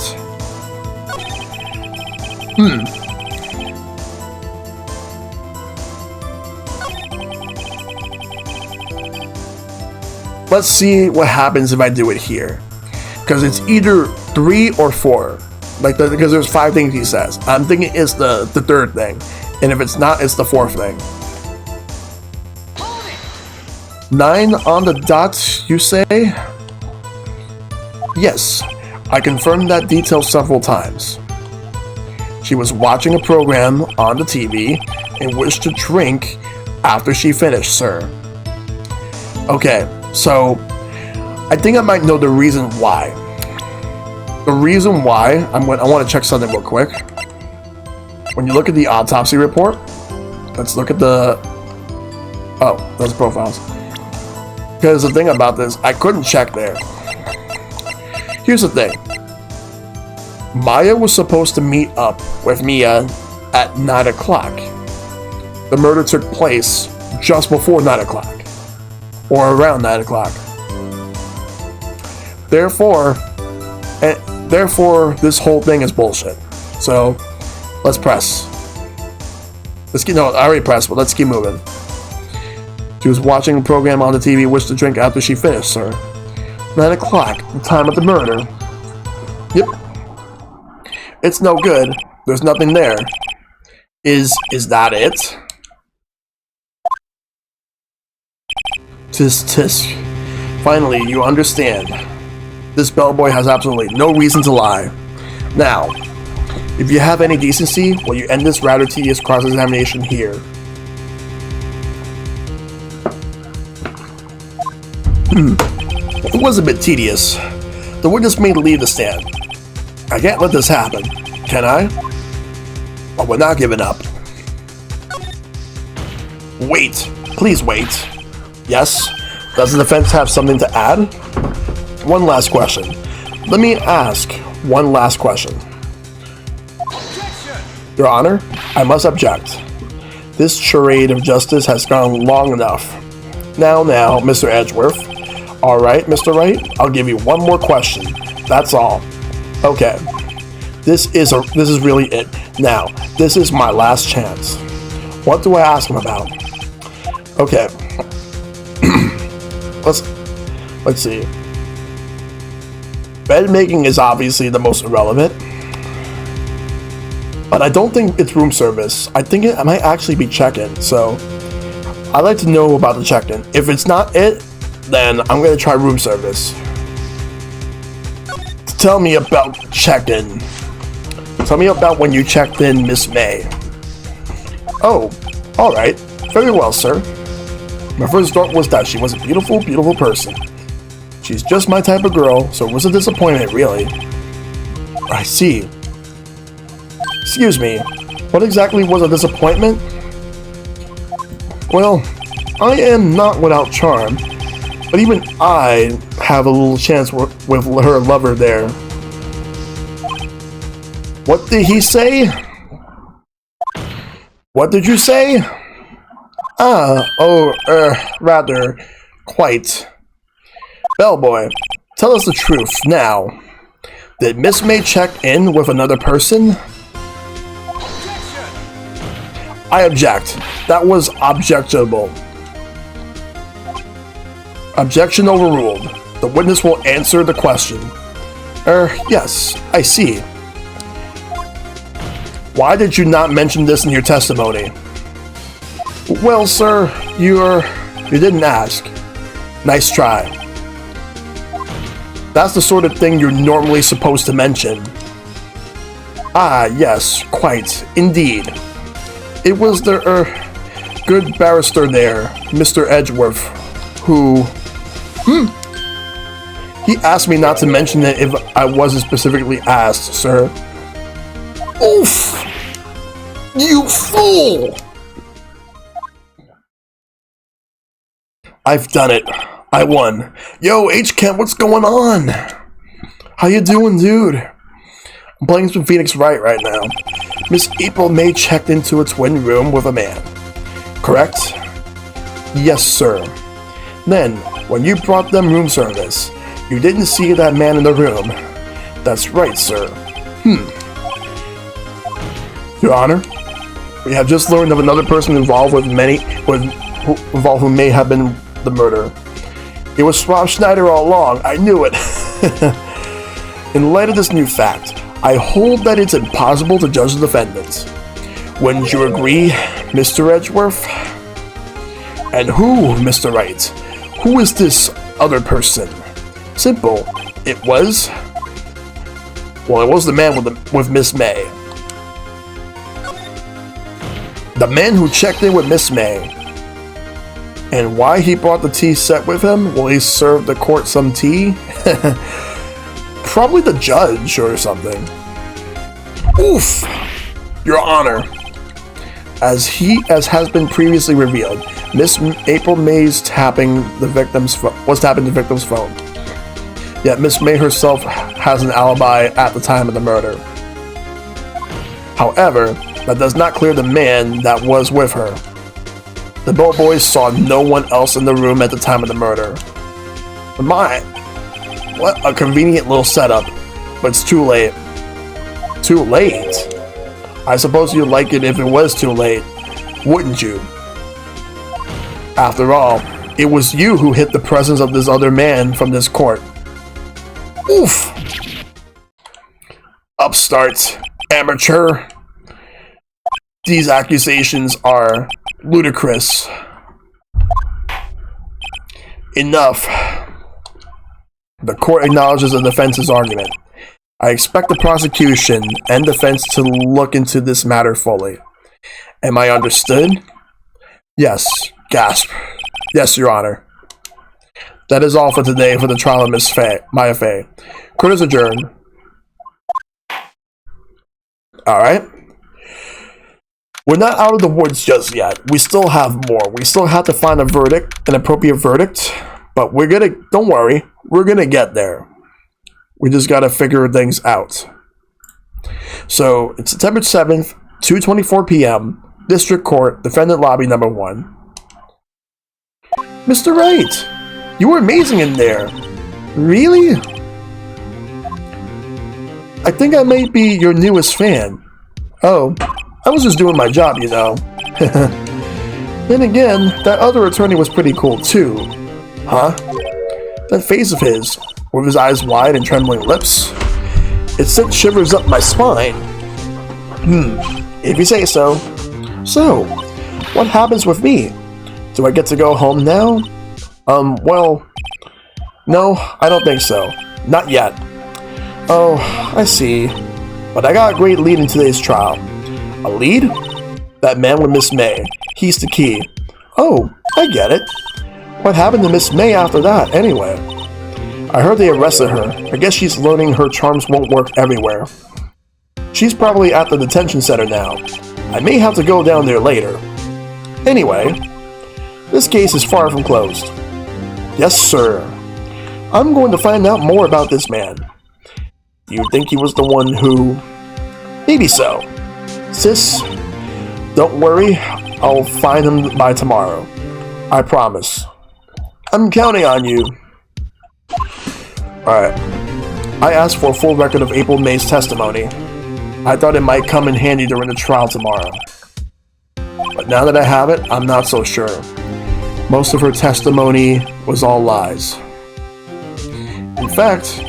Let's see what happens if I do it here. Because it's either 3 or 4. Because there's 5 things he says. I'm thinking it's the 3rd thing. And if it's not, it's the 4th thing. 9 on the dot, you say? Yes, I confirmed that detail several times. She was watching a program on the TV and wished to drink after she finished, sir. Okay, so I think I might know the reason why. The reason why, I want to check something real quick. When you look at the autopsy report, let's look at the... Oh, those profiles. Because the thing about this, I couldn't check there. Here's the thing. Maya was supposed to meet up with Mia at 9 o'clock. The murder took place just before 9 o'clock. Or around 9 o'clock. Therefore, Therefore, this whole thing is bullshit. So, let's press. No, I already pressed, but let's keep moving. She was watching a program on the TV, wished to drink after she finished, sir. 9 o'clock, the time of the murder. Yep. It's no good. There's nothing there. Is that it? Tisk. Finally, you understand. This bellboy has absolutely no reason to lie. Now, if you have any decency, will you end this rather tedious cross-examination here? It was a bit tedious. The witness may leave the stand. I can't let this happen, can I? But we're not giving up. Wait, please wait. Yes? Does the defense have something to add? One last question. Let me ask one last question. Your Honor, I must object. This charade of justice has gone long enough. Now, Mr. Edgeworth. Alright, Mr. Wright, I'll give you one more question. That's all. Okay. This is really it. Now, this is my last chance. What do I ask him about? Okay. Let's see. Bed making is obviously the most irrelevant. But I don't think it's room service. I think it might actually be check-in, so I'd like to know about the check-in. If it's not it, then I'm going to try room service. Tell me about check-in. Tell me about when you checked in Miss May. Oh, alright. Very well, sir. My first thought was that she was a beautiful, beautiful person. She's just my type of girl, so it was a disappointment, really. I see. Excuse me, what exactly was a disappointment? Well, I am not without charm, but even I have a little chance with her lover there. What did he say? What did you say? Rather, quite. Bellboy, tell us the truth now. Did Miss May check in with another person? I object. That was objectionable. Objection overruled. The witness will answer the question. Yes, I see. Why did you not mention this in your testimony? Well, sir, you didn't ask. Nice try. That's the sort of thing you're normally supposed to mention. Ah, yes, quite, indeed. It was the, good barrister there, Mr. Edgeworth, who... He asked me not to mention it if I wasn't specifically asked, sir. Oof! You fool! I've done it. I won. Yo, H-Kent, what's going on? How you doing, dude? I'm playing some Phoenix Wright right now. Miss April May checked into a twin room with a man. Correct? Yes, sir. Then, when you brought them room service, you didn't see that man in the room. That's right, sir. Your Honor, we have just learned of another person involved who may have been the murderer. It was Rob Schneider all along. I knew it. In light of this new fact, I hold that it's impossible to judge the defendants. Wouldn't you agree, Mr. Edgeworth? And who, Mr. Wright? Who is this other person? Simple. It was the man with Miss May. The man who checked in with Miss May. And why he brought the tea set with him? Will he serve the court some tea? Probably the judge or something. Oof! Your Honor. As has been previously revealed, Miss April May's was tapping the victim's phone. Yet Miss May herself has an alibi at the time of the murder. However, that does not clear the man that was with her. The bellboys saw no one else in the room at the time of the murder. My, what a convenient little setup. but it's too late. Too late? I suppose you'd like it if it was too late, wouldn't you? After all, it was you who hid the presence of this other man from this court. Oof! Upstart, amateur. These accusations are ludicrous. Enough. The court acknowledges the defense's argument. I expect the prosecution and defense to look into this matter fully. Am I understood? Yes. Gasp. Yes, Your Honor. That is all for today for the trial of Miss Maya Fey. Court is adjourned. Alright. We're not out of the woods just yet. We still have more. We still have to find a verdict, an appropriate verdict. But don't worry, we're gonna get there. We just gotta figure things out. So, it's September 7th, 2:24 p.m., District Court, Defendant Lobby Number 1. Mr. Wright, you were amazing in there. Really? I think I might be your newest fan. Oh, I was just doing my job, you know. Then again, that other attorney was pretty cool too. Huh? That face of his, with his eyes wide and trembling lips, it sent shivers up my spine. If you say so. So, what happens with me? Do I get to go home now? Well, no, I don't think so. Not yet. Oh, I see. But I got a great lead in today's trial. A lead? That man with Miss May. He's the key. Oh, I get it. What happened to Miss May after that, anyway? I heard they arrested her. I guess she's learning her charms won't work everywhere. She's probably at the detention center now. I may have to go down there later. Anyway, this case is far from closed. Yes, sir. I'm going to find out more about this man. You think he was the one who... Maybe so. Sis, don't worry. I'll find him by tomorrow. I promise. I'm counting on you. Alright. I asked for a full record of April May's testimony. I thought it might come in handy during the trial tomorrow. But now that I have it, I'm not so sure. Most of her testimony was all lies. In fact,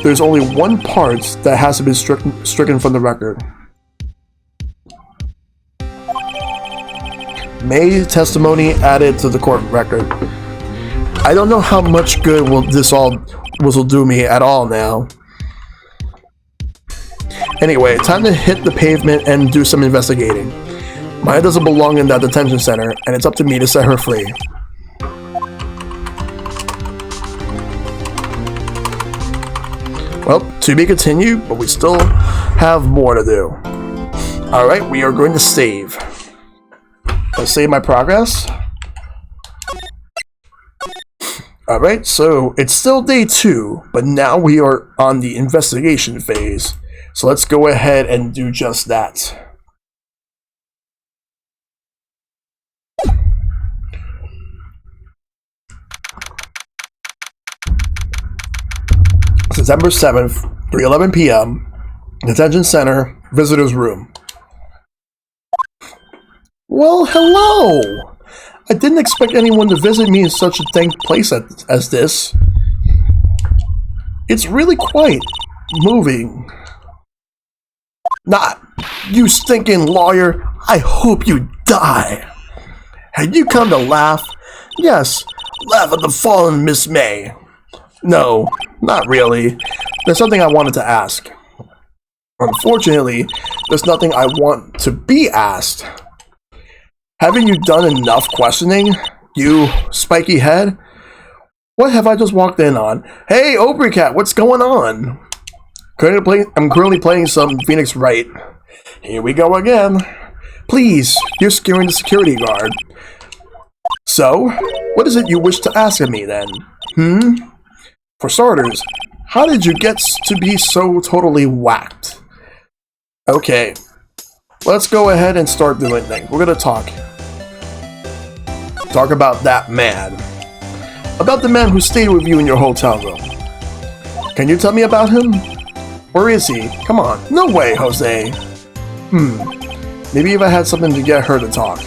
there's only one part that has to be stricken from the record. May's testimony added to the court record. I don't know how much good this will do me at all now. Anyway, time to hit the pavement and do some investigating. Maya doesn't belong in that detention center, and it's up to me to set her free. Well, to be continued, but we still have more to do. Alright, we are going to save. Let's save my progress. Alright, so it's still day 2, but now we are on the investigation phase. So let's go ahead and do just that. September 7th, 3:11 p.m., Detention Center, Visitor's Room. Well, hello! I didn't expect anyone to visit me in such a dank place as this. It's really quite moving. Not, you stinking lawyer, I hope you die. Had you come to laugh? Yes, laugh at the fallen Miss May. No, not really. There's something I wanted to ask. Unfortunately, there's nothing I want to be asked. Haven't you done enough questioning, you spiky head? What have I just walked in on? Hey, Aubrey Cat, what's going on? I'm currently playing some Phoenix Wright. Here we go again. Please, you're scaring the security guard. So, what is it you wish to ask of me then? For starters, how did you get to be so totally whacked? Okay, let's go ahead and start doing things. We're gonna talk about that man. About the man who stayed with you in your hotel room. Can you tell me about him? Where is he? Come on. No way, Jose. Maybe if I had something to get her to talk.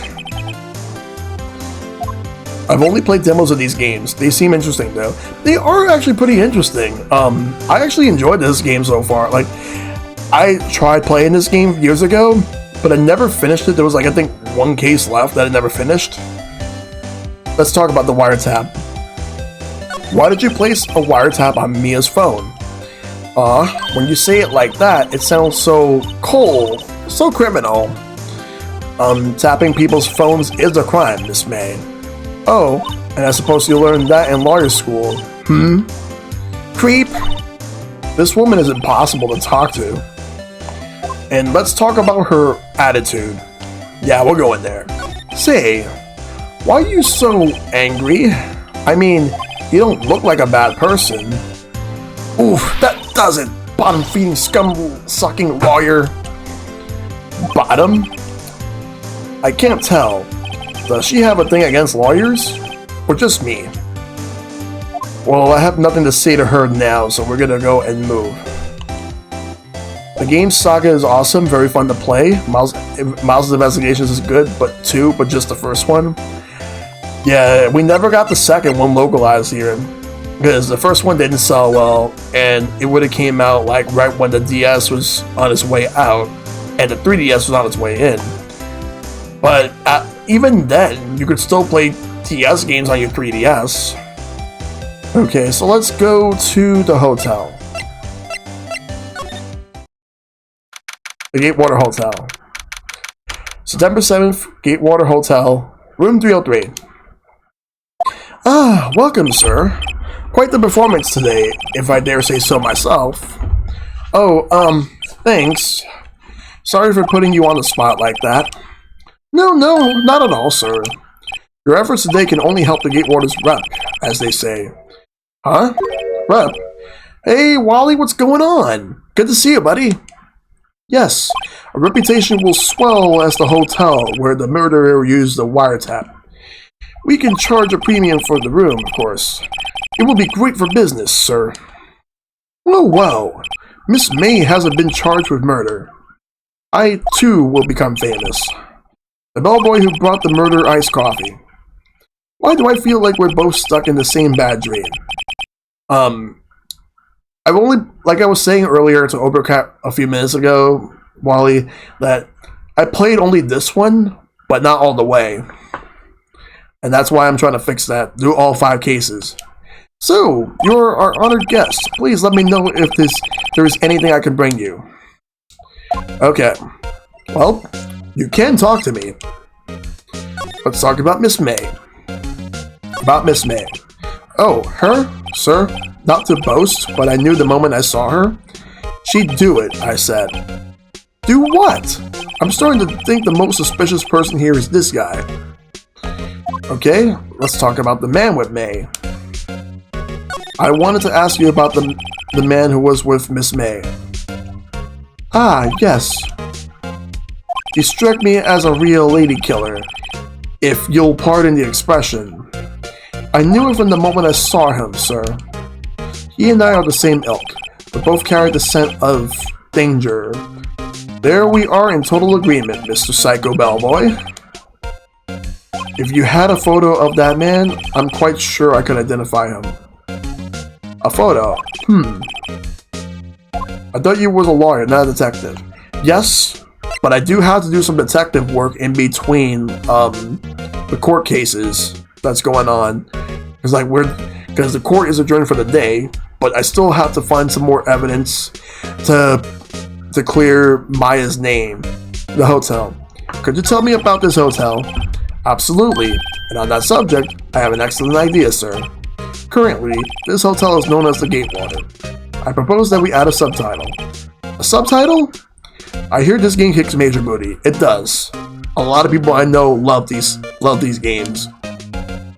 I've only played demos of these games. They seem interesting though. They are actually pretty interesting. I actually enjoyed this game so far. Like, I tried playing this game years ago, but I never finished it. There was like, I think, one case left that I never finished. Let's talk about the wiretap. Why did you place a wiretap on Mia's phone? When you say it like that, it sounds so cold, so criminal. Tapping people's phones is a crime, Miss May. Oh, and I suppose you learned that in lawyer school. Creep! This woman is impossible to talk to. And let's talk about her attitude. Yeah, we'll go in there. Say, why are you so angry? I mean, you don't look like a bad person. Oof, that does it! Bottom-feeding, scum-sucking lawyer. Bottom? I can't tell. Does she have a thing against lawyers? Or just me? Well, I have nothing to say to her now, so we're gonna go and move. The game Saga is awesome, very fun to play. Miles' Investigations is good, but just the first one. Yeah, we never got the second one localized here, because the first one didn't sell well, and it would have came out like right when the DS was on its way out, and the 3DS was on its way in. But even then, you could still play DS games on your 3DS. Okay, so let's go to the hotel. The Gatewater Hotel. September 7th, Gatewater Hotel, room 303. Ah, welcome, sir. Quite the performance today, if I dare say so myself. Oh, thanks. Sorry for putting you on the spot like that. No, not at all, sir. Your efforts today can only help the Gatewater's rep, as they say. Huh? Rep? Hey, Wally, what's going on? Good to see you, buddy. Yes, a reputation will swell as the hotel where the murderer used the wiretap. We can charge a premium for the room, of course. It will be great for business, sir. Oh, wow. Miss May hasn't been charged with murder. I, too, will become famous. The bellboy who brought the murder iced coffee. Why do I feel like we're both stuck in the same bad dream? I've only, like I was saying earlier to Overcat a few minutes ago, Wally, that I played only this one, but not all the way. And that's why I'm trying to fix that, do all 5 cases. So, you're our honored guest. Please let me know if there is anything I can bring you. Okay. Well, you can talk to me. Let's talk about Miss May. About Miss May. Oh, her? Sir? Not to boast, but I knew the moment I saw her. She'd do it, I said. Do what? I'm starting to think the most suspicious person here is this guy. Okay, let's talk about the man with May. I wanted to ask you about the man who was with Miss May. Ah, yes. He struck me as a real lady killer, if you'll pardon the expression. I knew it from the moment I saw him, sir. He and I are the same ilk, but both carry the scent of danger. There we are in total agreement, Mr. Psycho Bellboy. If you had a photo of that man, I'm quite sure I could identify him. A photo? I thought you were a lawyer, not a detective. Yes, but I do have to do some detective work in between the court cases that's going on. Because the court is adjourned for the day, but I still have to find some more evidence to clear Maya's name. The hotel. Could you tell me about this hotel? Absolutely. And on that subject, I have an excellent idea, sir. Currently, this hotel is known as the Gatewater. I propose that we add a subtitle. A subtitle? I hear this game kicks major booty. It does. A lot of people I know love these games.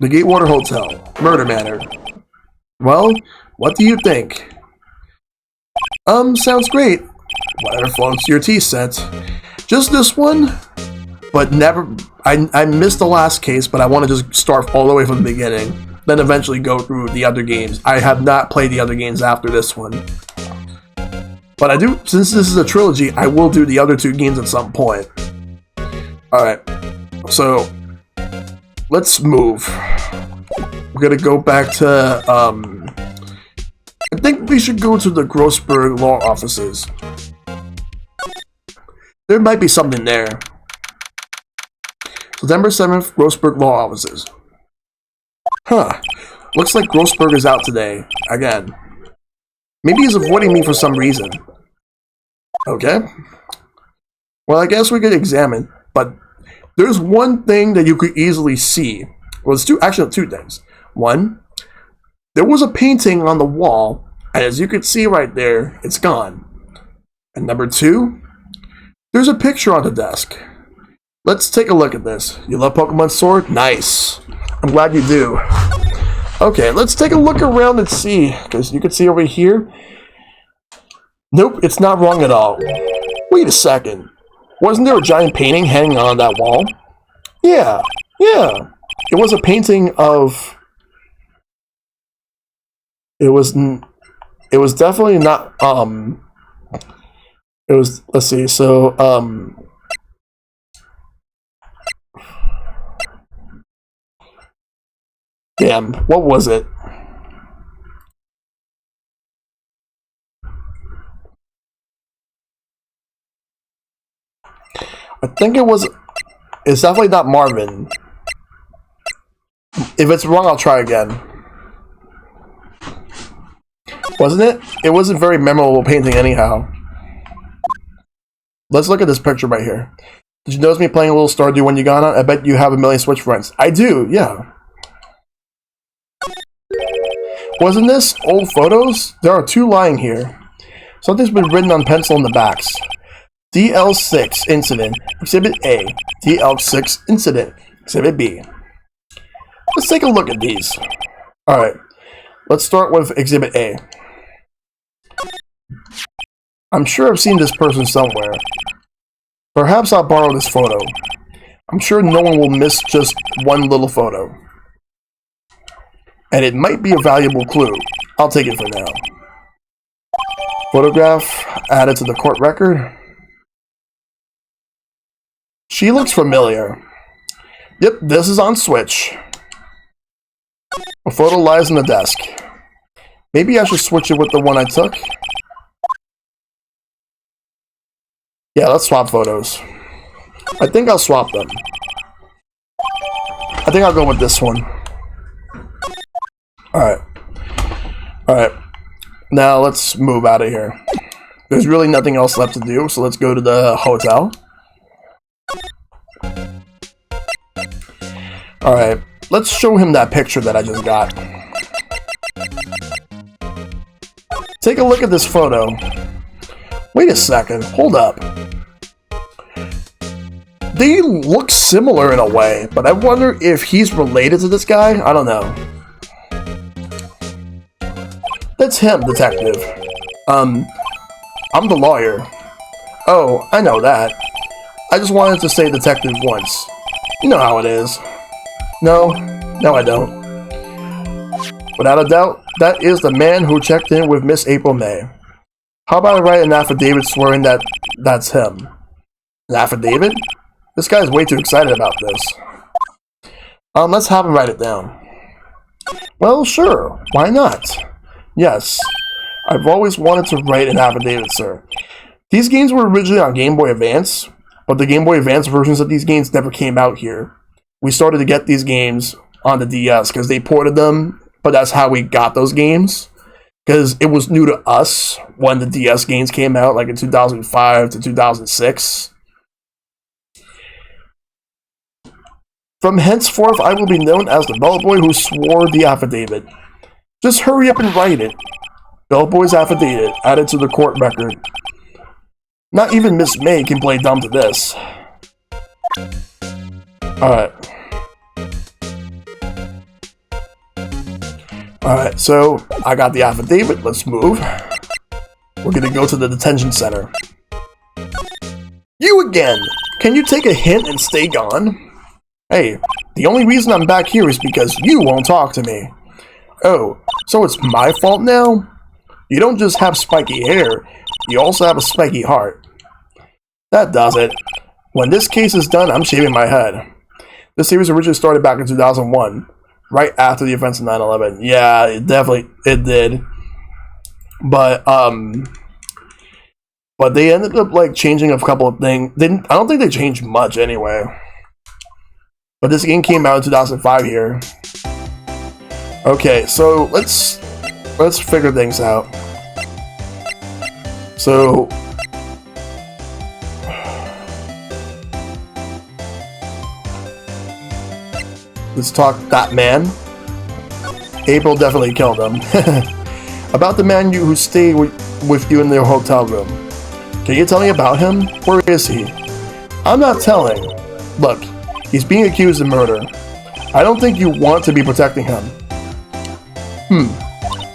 The Gatewater Hotel. Murder Manor. Well, what do you think? Sounds great. Whatever floats your tea set. Just this one? But never... I missed the last case, but I want to just start all the way from the beginning. Then eventually go through the other games. I have not played the other games after this one. But I do, since this is a trilogy, I will do the other 2 games at some point. Alright, so let's move. We're gonna go back to, I think we should go to the Grossberg Law Offices. There might be something there. September 7th, Grossberg Law Offices. Huh. Looks like Grossberg is out today. Again. Maybe he's avoiding me for some reason. Okay. Well, I guess we could examine, but there's one thing that you could easily see. Well, it's actually 2 things. One, there was a painting on the wall, and as you can see right there, it's gone. And number 2, there's a picture on the desk. Let's take a look at this. You love Pokemon Sword? Nice. I'm glad you do. Okay, let's take a look around and see, because you can see over here. Nope, it's not wrong at all. Wait a second. Wasn't there a giant painting hanging on that wall? Yeah. It was a painting of... It was definitely not, it was, let's see, so, damn, what was it? I think it's definitely not Marvin. If it's wrong, I'll try again. Wasn't it? It wasn't very memorable painting anyhow. Let's look at this picture right here. Did you notice me playing a little Stardew when you got on? I bet you have a million Switch friends. I do, yeah. Wasn't this old photos? There are 2 lying here. Something's been written on pencil in the backs. DL6 Incident, Exhibit A. DL6 Incident, Exhibit B. Let's take a look at these. Alright, let's start with Exhibit A. I'm sure I've seen this person somewhere. Perhaps I'll borrow this photo. I'm sure no one will miss just one little photo. And it might be a valuable clue. I'll take it for now. Photograph added to the court record. She looks familiar. Yep, this is on Switch. A photo lies on the desk. Maybe I should switch it with the one I took. Yeah, let's swap photos. I think I'll swap them. I think I'll go with this one. Alright. Alright. Now let's move out of here. There's really nothing else left to do, so let's go to the hotel. Alright. Let's show him that picture that I just got. Take a look at this photo. Wait a second. Hold up. They look similar in a way, but I wonder if he's related to this guy? I don't know. That's him, detective. I'm the lawyer. Oh, I know that. I just wanted to say detective once. You know how it is. No, I don't. Without a doubt, that is the man who checked in with Miss April May. How about I write an affidavit swearing that that's him? An affidavit? This guy's way too excited about this. Let's have him write it down. Well, sure. Why not? Yes. I've always wanted to write an affidavit, sir. These games were originally on Game Boy Advance, but the Game Boy Advance versions of these games never came out here. We started to get these games on the DS because they ported them, but that's how we got those games. Because it was new to us when the DS games came out, like in 2005 to 2006. From henceforth, I will be known as the bellboy who swore the affidavit. Just hurry up and write it. Bellboy's affidavit added to the court record. Not even Miss May can play dumb to this. Alright. Alright, so I got the affidavit. Let's move. We're gonna go to the detention center. You again! Can you take a hint and stay gone? Hey, the only reason I'm back here is because you won't talk to me. Oh, so it's my fault now? You don't just have spiky hair, you also have a spiky heart. That does it. When this case is done, I'm shaving my head. This series originally started back in 2001, right after the events of 9/11. Yeah, it did. But they ended up like changing a couple of things. I don't think they changed much anyway. But this game came out in 2005 here. Okay, so let's figure things out. So let's talk that man. April definitely killed him. About the man who stayed with you in the hotel room. Can you tell me about him? Where is he? I'm not telling. Look, he's being accused of murder. I don't think you want to be protecting him.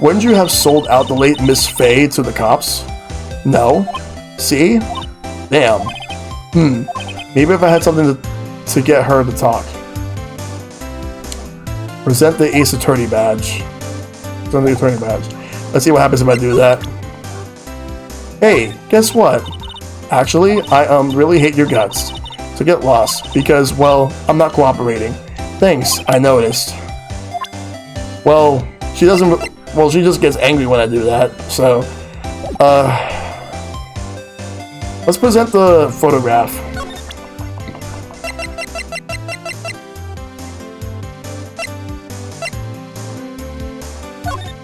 Wouldn't you have sold out the late Miss Faye to the cops? No. See? Damn. Maybe if I had something to get her to talk. Present the Ace Attorney badge. Present the Attorney badge. Let's see what happens if I do that. Hey, guess what? Actually, I really hate your guts. So get lost, because, well, I'm not cooperating. Thanks, I noticed. Well, she just gets angry when I do that, so, let's present the photograph.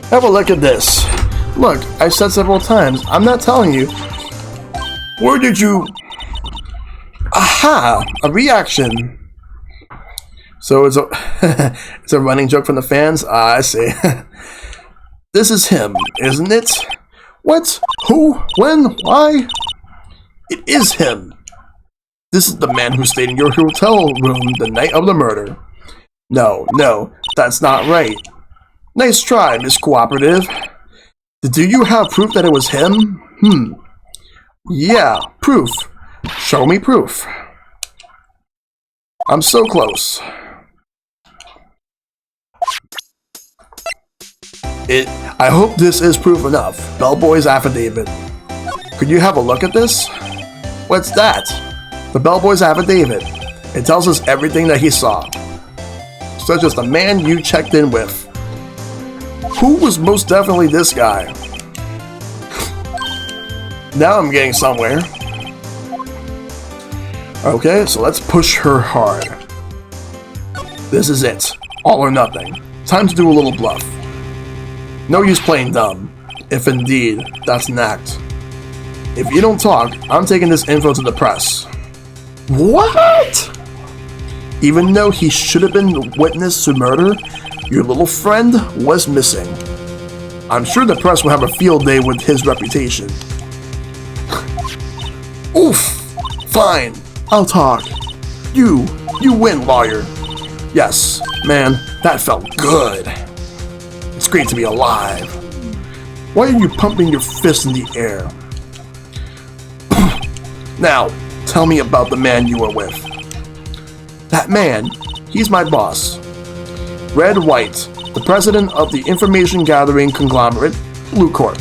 Have a look at this. Look, I've said several times, I'm not telling you. Where did you... Aha! A reaction. So it's a it's a running joke from the fans? I see. This is him, isn't it? What? Who? When? Why? It is him. This is the man who stayed in your hotel room the night of the murder. No, that's not right. Nice try, Miss Cooperative. Do you have proof that it was him? Yeah, proof. Show me proof. I'm so close. I hope this is proof enough. Bellboy's affidavit. Could you have a look at this? What's that? The Bellboy's affidavit. It tells us everything that he saw. Such as the man you checked in with. Who was most definitely this guy? Now I'm getting somewhere. Okay, so let's push her hard. This is it. All or nothing. Time to do a little bluff. No use playing dumb. If indeed, that's an act. If you don't talk, I'm taking this info to the press. What? Even though he should have been witness to murder, your little friend was missing. I'm sure the press will have a field day with his reputation. Oof! Fine, I'll talk. You win, lawyer. Yes, man, that felt good. It's great to be alive. Why are you pumping your fist in the air? Now, tell me about the man you were with. That man, he's my boss. Wright, the president of the information gathering conglomerate, Blue Corp.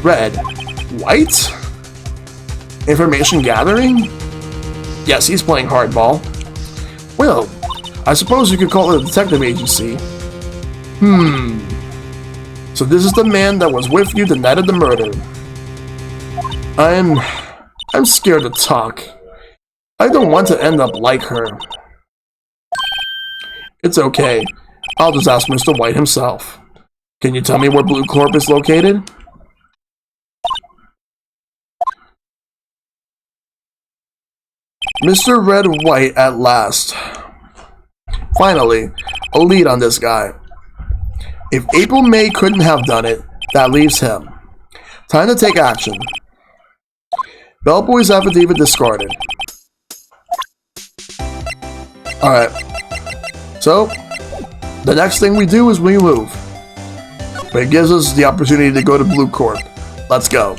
Wright? Information gathering? Yes, he's playing hardball. Well, I suppose you could call it a detective agency. So this is the man that was with you the night of the murder. I'm scared to talk. I don't want to end up like her. It's okay. I'll just ask Mr. White himself. Can you tell me where Blue Corp is located? Mr. Red White at last. Finally, a lead on this guy. If April May couldn't have done it, that leaves him. Time to take action. Bellboy's affidavit discarded. Alright. So, the next thing we do is we move. But it gives us the opportunity to go to Blue Corp. Let's go.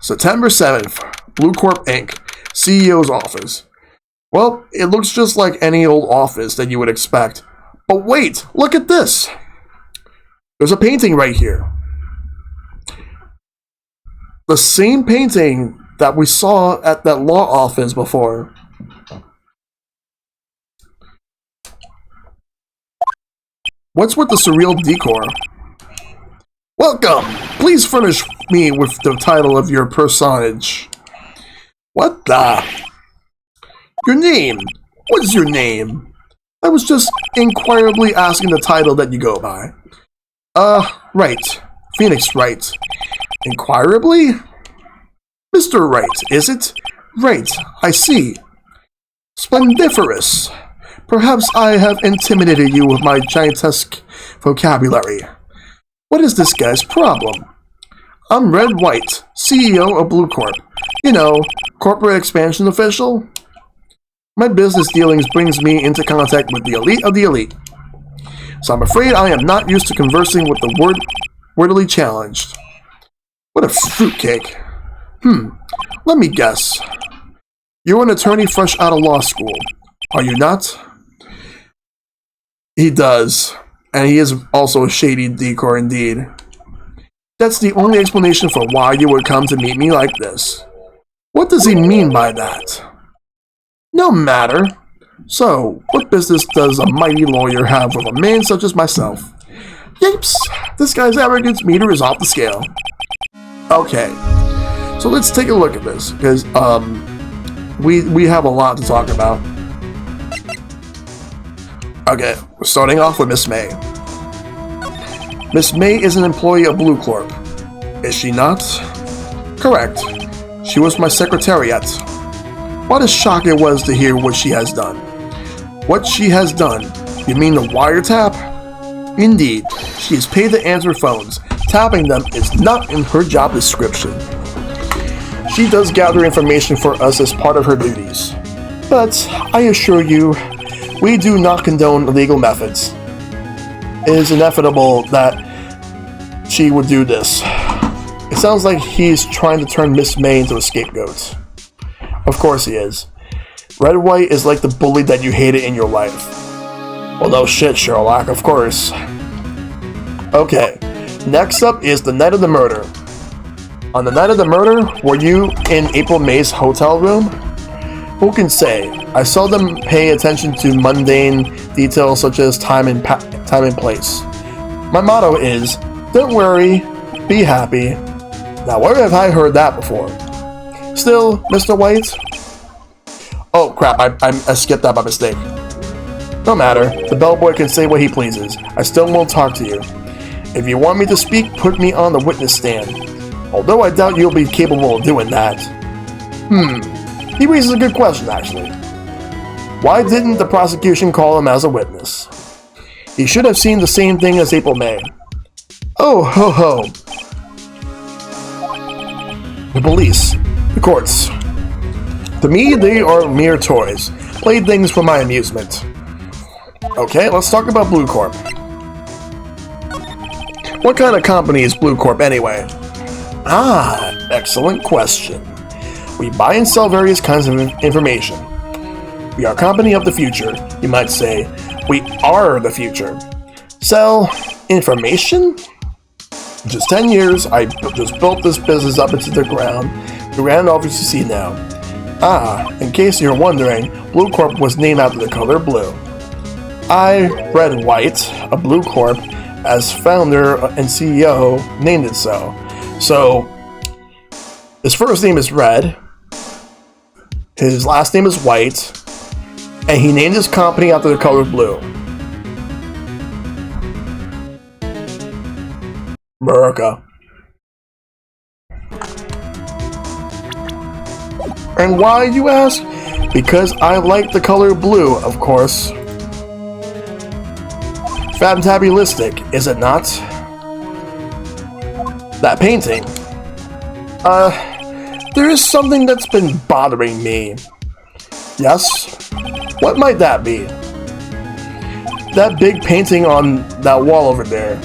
September 7th. Blue Corp Inc. CEO's office. Well, it looks just like any old office that you would expect. But wait, look at this! There's a painting right here. The same painting that we saw at that law office before. What's with the surreal decor? Welcome! Please furnish me with the title of your personage. What the? Your name? What is your name? I was just inquirably asking the title that you go by. Wright. Phoenix Wright. Inquirably? Mr. Wright, is it? Right, I see. Splendiferous. Perhaps I have intimidated you with my giantesque vocabulary. What is this guy's problem? I'm Red White, CEO of Blue Corp. You know, corporate expansion official. My business dealings brings me into contact with the elite of the elite. So I'm afraid I am not used to conversing with the wordily challenged. What a fruitcake. Let me guess. You're an attorney fresh out of law school, are you not? He does, and he is also a shady decor indeed. That's the only explanation for why you would come to meet me like this. What does he mean by that? No matter. So, what business does a mighty lawyer have with a man such as myself? Yipes! This guy's arrogance meter is off the scale. Okay, so let's take a look at this, because we have a lot to talk about. Okay, we're starting off with Miss May. Miss May is an employee of Blue Corp. Is she not? Correct. She was my secretariat. What a shock it was to hear what she has done. What she has done? You mean the wiretap? Indeed, she is paid to answer phones. Tapping them is not in her job description. She does gather information for us as part of her duties. But I assure you, we do not condone illegal methods. It is inevitable that she would do this. It sounds like he's trying to turn Miss May into a scapegoat. Of course he is. Red White is like the bully that you hated in your life. Well, no shit, Sherlock, of course. Okay, next up is the night of the murder. On the night of the murder, were you in April May's hotel room? Who can say? I seldom pay attention to mundane details such as time and place. My motto is, don't worry, be happy. Now, where have I heard that before? Still, Mr. White? Oh crap, I skipped that by mistake. No matter, the bellboy can say what he pleases. I still won't talk to you. If you want me to speak, put me on the witness stand. Although I doubt you'll be capable of doing that. He raises a good question, actually. Why didn't the prosecution call him as a witness? He should have seen the same thing as April May. Oh, ho ho. The police. The courts. To me, they are mere toys. Playthings for my amusement. Okay, let's talk about Blue Corp. What kind of company is Blue Corp anyway? Ah, excellent question. We buy and sell various kinds of information. We are a company of the future, you might say. We are the future. Sell information? In just 10 years, I just built this business up into the ground office you see now. Ah, in case you're wondering, Blue Corp was named after the color blue. I, Red White, of Blue Corp, as founder and CEO, named it so. So, his first name is Red, his last name is White, and he named his company after the color blue. America. And why, you ask? Because I like the color blue, of course. Fantabulistic, is it not? That painting. There is something that's been bothering me. Yes? What might that be? That big painting on that wall over there.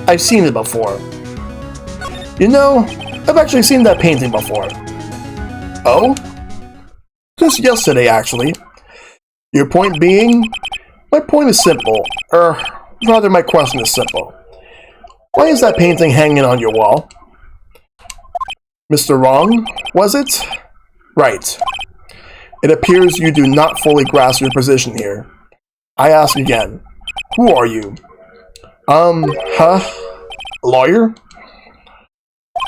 I've seen it before. You know, I've actually seen that painting before. Oh? Just yesterday, actually. Your point being? My point is simple. Rather, my question is simple. Why is that painting hanging on your wall? Mr. Wrong, was it? Right. It appears you do not fully grasp your position here. I ask again, who are you? Lawyer?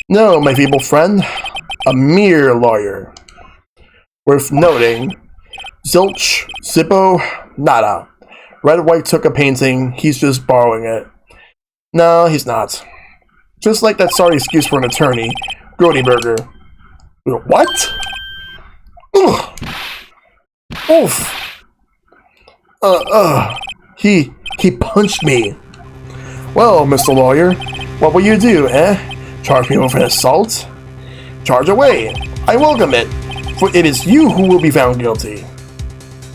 No, my feeble friend. A mere lawyer. Worth noting, zilch, zippo, nada. Red White took a painting, he's just borrowing it. No, he's not. Just like that sorry excuse for an attorney, Grody Burger. What? Ugh. Oof. He punched me. Well, Mr. Lawyer, what will you do, eh? Charge me with an assault? Charge away. I welcome it, for it is you who will be found guilty.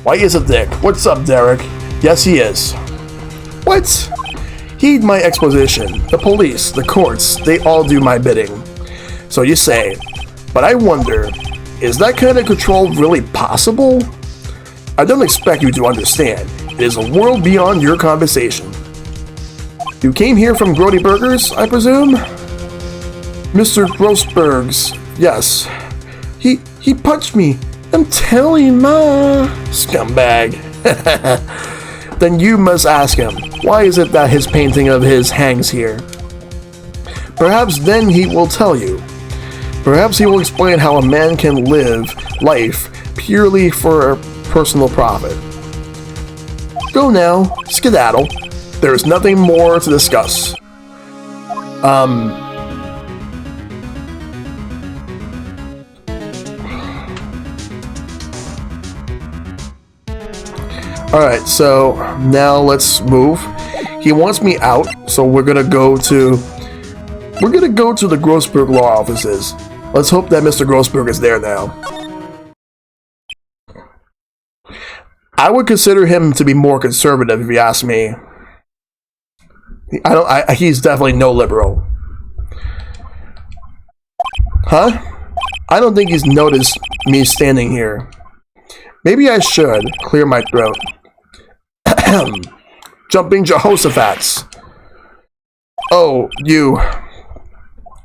White is a dick. What's up, Derek? Yes, he is. What? Heed my exposition. The police, the courts, they all do my bidding. So you say. But I wonder, is that kind of control really possible? I don't expect you to understand. It is a world beyond your conversation. You came here from Grody Burgers, I presume? Mr. Grossberg's, yes. He punched me. I'm telling Ma. Scumbag. Then you must ask him, why is it that his painting of his hangs here? Perhaps then he will tell you. Perhaps he will explain how a man can live life purely for personal profit. Go now, skedaddle. There is nothing more to discuss. Alright, so now let's move. He wants me out, so we're gonna go to the Grossberg law offices. Let's hope that Mr. Grossberg is there now. I would consider him to be more conservative if you ask me. He's definitely no liberal. Huh? I don't think he's noticed me standing here. Maybe I should clear my throat. Jumping Jehoshaphat's. Oh, you.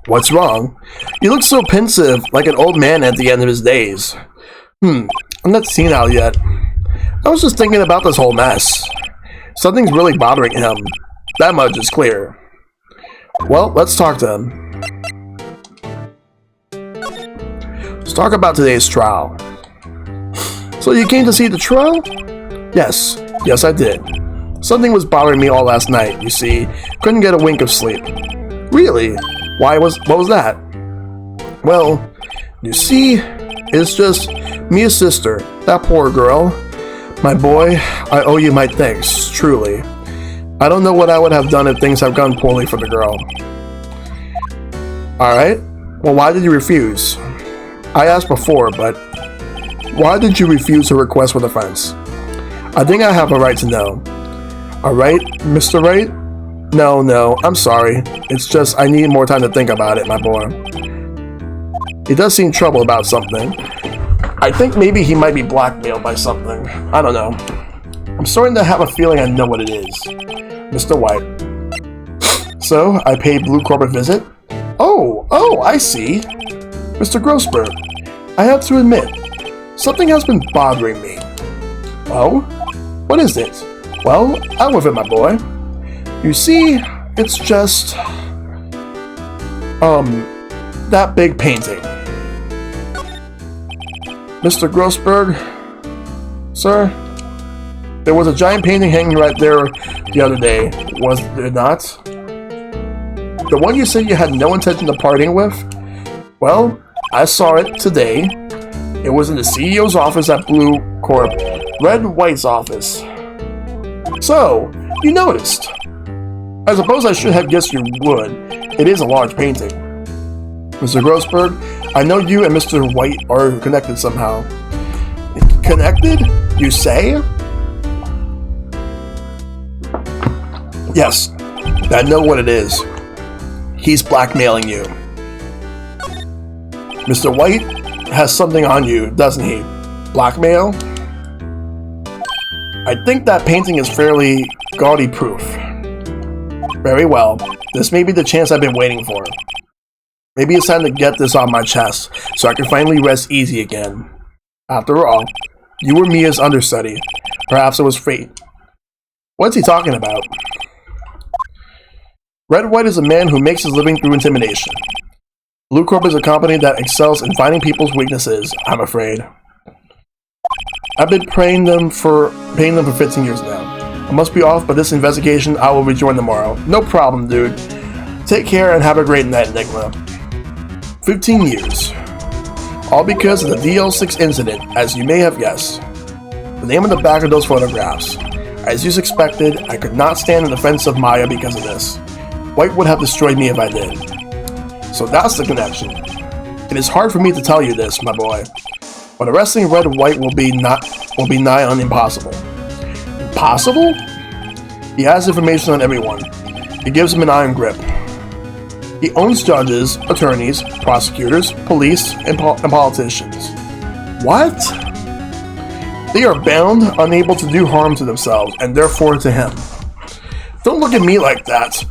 What's wrong? You look so pensive, like an old man at the end of his days. I'm not senile yet. I was just thinking about this whole mess. Something's really bothering him. That much is clear. Well, let's talk to him. Let's talk about today's trial. So you came to see the trial? Yes. Yes, I did. Something was bothering me all last night, you see. Couldn't get a wink of sleep. Really? What was that? Well, you see, it's just Mia's sister, that poor girl. My boy, I owe you my thanks, truly. I don't know what I would have done if things have gone poorly for the girl. Alright, well, why did you refuse? I asked before, but why did you refuse her request for defense? I think I have a right to know. A right, Mr. Wright? No, I'm sorry. It's just I need more time to think about it, my boy. He does seem troubled about something. I think maybe he might be blackmailed by something. I don't know. I'm starting to have a feeling I know what it is. Mr. White. So, I paid Blue Corp a visit? Oh, I see. Mr. Grossberg, I have to admit, something has been bothering me. Oh? What is it? Well, out with it, my boy. You see, it's just... that big painting. Mr. Grossberg, sir, there was a giant painting hanging right there the other day, was there not? The one you said you had no intention of parting with? Well, I saw it today. It was in the CEO's office at Blue Corp, Red White's office. So, you noticed. I suppose I should have guessed you would. It is a large painting. Mr. Grossberg, I know you and Mr. White are connected somehow. Connected? You say? Yes, I know what it is. He's blackmailing you. Mr. White has something on you, doesn't he? Blackmail? I think that painting is fairly gaudy proof. Very well. This may be the chance I've been waiting for. Maybe it's time to get this off my chest, so I can finally rest easy again. After all, you were Mia's understudy. Perhaps it was fate. What's he talking about? Red White is a man who makes his living through intimidation. Blue Corp is a company that excels in finding people's weaknesses, I'm afraid. I've been paying them for 15 years now. I must be off, but this investigation I will rejoin tomorrow. No problem, dude. Take care and have a great night, Enigma. 15 years. All because of the DL6 incident, as you may have guessed. The name on the back of those photographs. As you suspected, I could not stand in defense of Maya because of this. White would have destroyed me if I did. So that's the connection. It is hard for me to tell you this, my boy. But arresting Red White will be nigh on impossible. Impossible? He has information on everyone. It gives him an iron grip. He owns judges, attorneys, prosecutors, police, and politicians. What? They are bound, unable to do harm to themselves, and therefore to him. Don't look at me like that.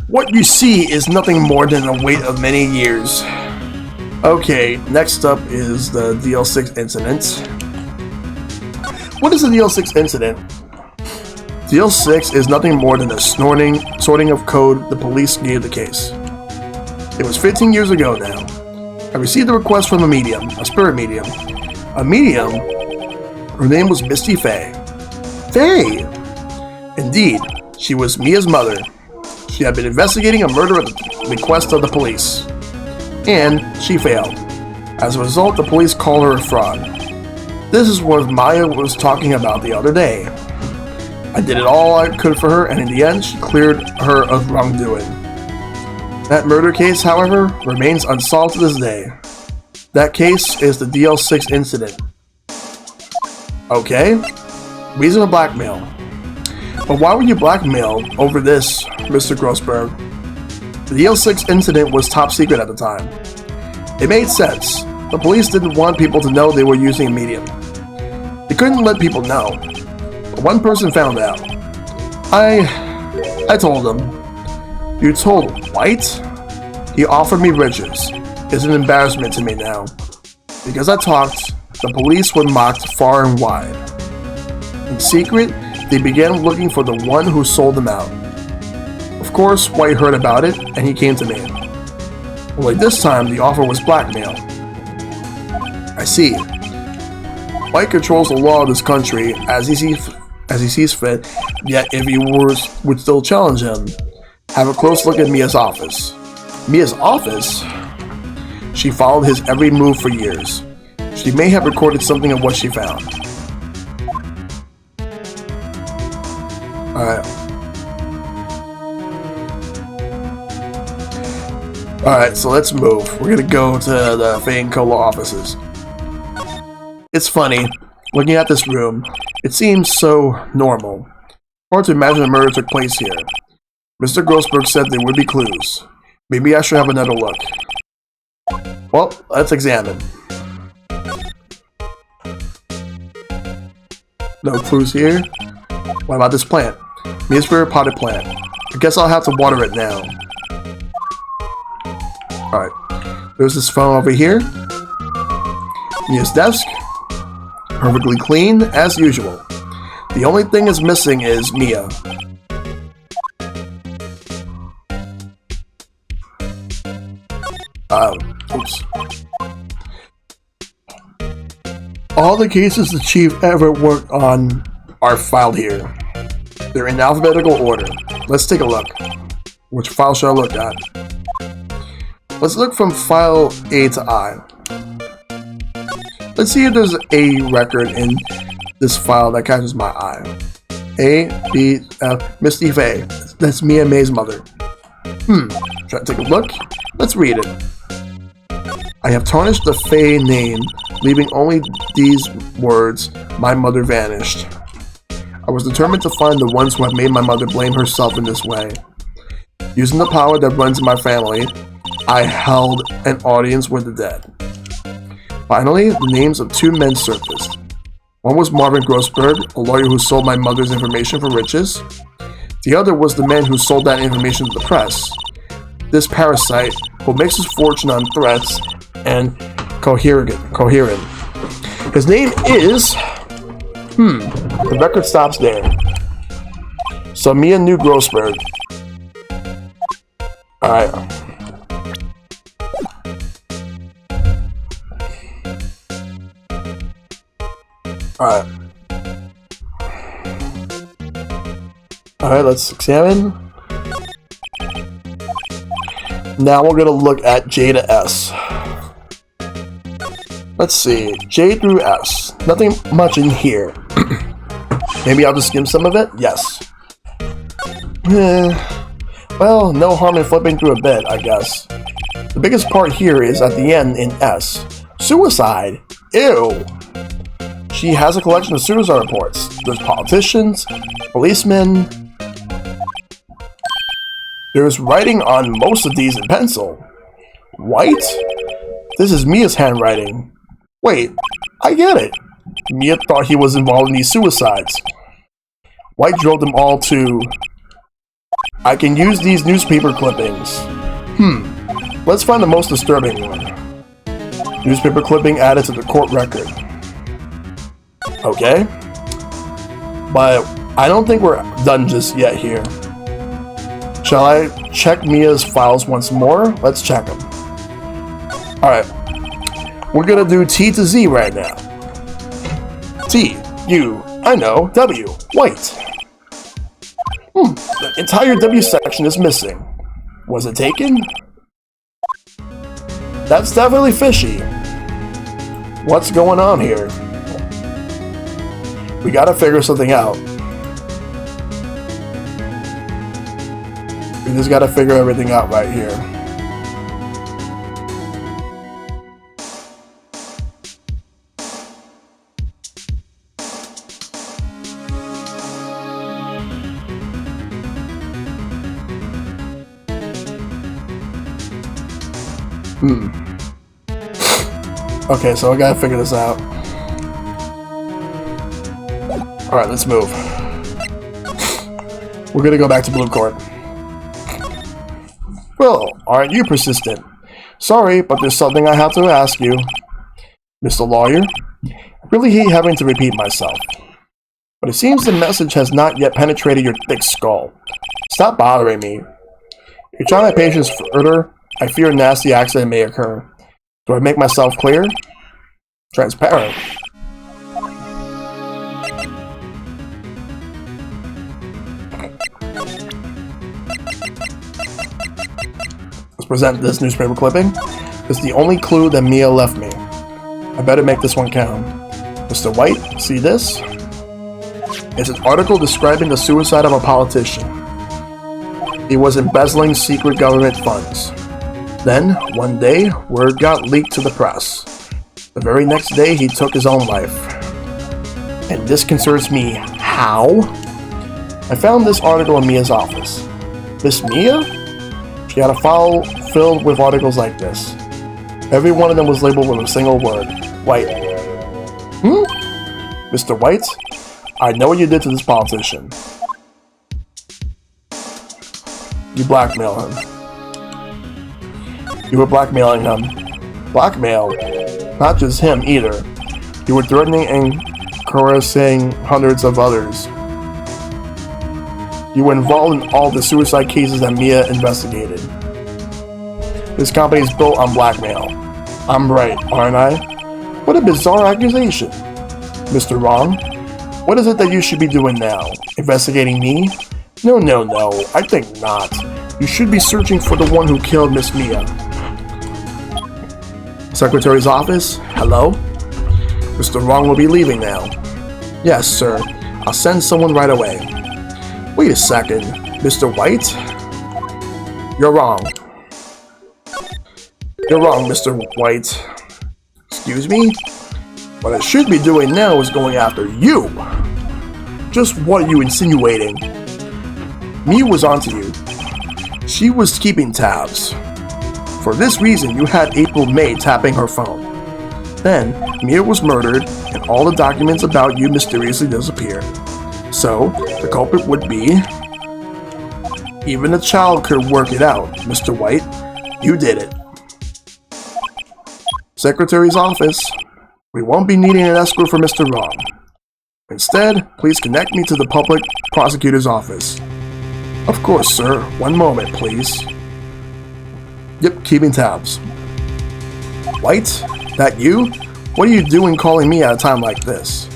What you see is nothing more than the weight of many years. Okay, next up is the DL6 incident. What is the DL6 incident? DL6 is nothing more than the sorting of code the police gave the case. It was 15 years ago now. I received a request from a medium, a spirit medium. A medium? Her name was Misty Faye. Faye! Indeed, she was Mia's mother. She had been investigating a murder at the request of the police. And she failed. As a result, the police called her a fraud. This is what Maya was talking about the other day. I did it all I could for her, and in the end, she cleared her of wrongdoing. That murder case, however, remains unsolved to this day. That case is the DL6 incident. Okay? Reason of blackmail. But why would you blackmail over this, Mr. Grossberg? The DL6 incident was top secret at the time. It made sense. The police didn't want people to know they were using a medium. They couldn't let people know. But one person found out. I told him. You told White? He offered me riches. It's an embarrassment to me now. Because I talked, the police were mocked far and wide. In secret, they began looking for the one who sold them out. Of course, White heard about it, and he came to me. Only this time, the offer was blackmail. I see. White controls the law of this country as he sees fit, yet if he would still challenge him, have a close look at Mia's office. Mia's office? She followed his every move for years. She may have recorded something of what she found. Alright, so let's move. We're gonna go to the Fane Cola offices. It's funny, looking at this room, it seems so normal. Hard to imagine a murder took place here. Mr. Grossberg said there would be clues. Maybe I should have another look. Well, let's examine. No clues here. What about this plant? Mia's favorite potted plant. I guess I'll have to water it now. Alright. There's this phone over here. Mia's desk. Perfectly clean, as usual. The only thing that's missing is Mia. Oops. All the cases the chief ever worked on are filed here. They're in alphabetical order. Let's take a look. Which file should I look at? Let's look from file A to I. Let's see if there's a record in this file that catches my eye. A, B, F, Misty Faye. That's Mia May's mother. Should I take a look? Let's read it. I have tarnished the Faye name, leaving only these words, my mother vanished. I was determined to find the ones who have made my mother blame herself in this way. Using the power that runs in my family, I held an audience with the dead. Finally, the names of two men surfaced. One was Marvin Grossberg, a lawyer who sold my mother's information for riches. The other was the man who sold that information to the press. This parasite who makes his fortune on threats and coherent. His name is... The record stops there. So Mia knew Grossberg. Alright. Alright, let's examine. Now we're gonna look at J to S. Let's see, J through S. Nothing much in here. Maybe I'll just skim some of it? Yes. Well, no harm in flipping through a bit, I guess. The biggest part here is at the end in S. Suicide? Ew! She has a collection of suicide reports. There's politicians, policemen. There's writing on most of these in pencil. White? This is Mia's handwriting. Wait, I get it. Mia thought he was involved in these suicides. White drove them all to... I can use these newspaper clippings. Let's find the most disturbing one. Newspaper clipping added to the court record. Okay. But I don't think we're done just yet here. Shall I check Mia's files once more? Let's check them. Alright. We're gonna do T to Z right now. T, U, I know, W, White. The entire W section is missing. Was it taken? That's definitely fishy. What's going on here? We gotta figure something out. We just gotta figure everything out right here. Okay, so I gotta figure this out. Alright, let's move. We're gonna go back to Blue Court. Well, aren't you persistent? Sorry, but there's something I have to ask you. Mr. Lawyer, I really hate having to repeat myself. But it seems the message has not yet penetrated your thick skull. Stop bothering me. If you try my patience further, I fear a nasty accident may occur. Do I make myself clear? Transparent. Let's present this newspaper clipping. It's the only clue that Mia left me. I better make this one count. Mr. White, see this? It's an article describing the suicide of a politician. He was embezzling secret government funds. Then, one day, word got leaked to the press. The very next day, he took his own life. And this concerns me. How? I found this article in Mia's office. This Mia? She had a file filled with articles like this. Every one of them was labeled with a single word. White. Mr. White? I know what you did to this politician. You blackmailed him. You were blackmailing him. Blackmail? Not just him either. You were threatening and coercing hundreds of others. You were involved in all the suicide cases that Mia investigated. This company is built on blackmail. I'm right, aren't I? What a bizarre accusation. Mr. Wrong, what is it that you should be doing now? Investigating me? No, I think not. You should be searching for the one who killed Miss Mia. Secretary's office? Hello? Mr. Wrong will be leaving now. Yes, sir. I'll send someone right away. Wait a second. Mr. White? You're wrong. You're wrong, Mr. White. Excuse me? What I should be doing now is going after you. Just what are you insinuating? Mia was onto you. She was keeping tabs. For this reason, you had April May tapping her phone. Then, Mia was murdered, and all the documents about you mysteriously disappeared. So, the culprit would be... Even a child could work it out, Mr. White. You did it. Secretary's office. We won't be needing an escort for Mr. Wrong. Instead, please connect me to the public prosecutor's office. Of course, sir. One moment, please. Yep, keeping tabs. White? That you? What are you doing calling me at a time like this?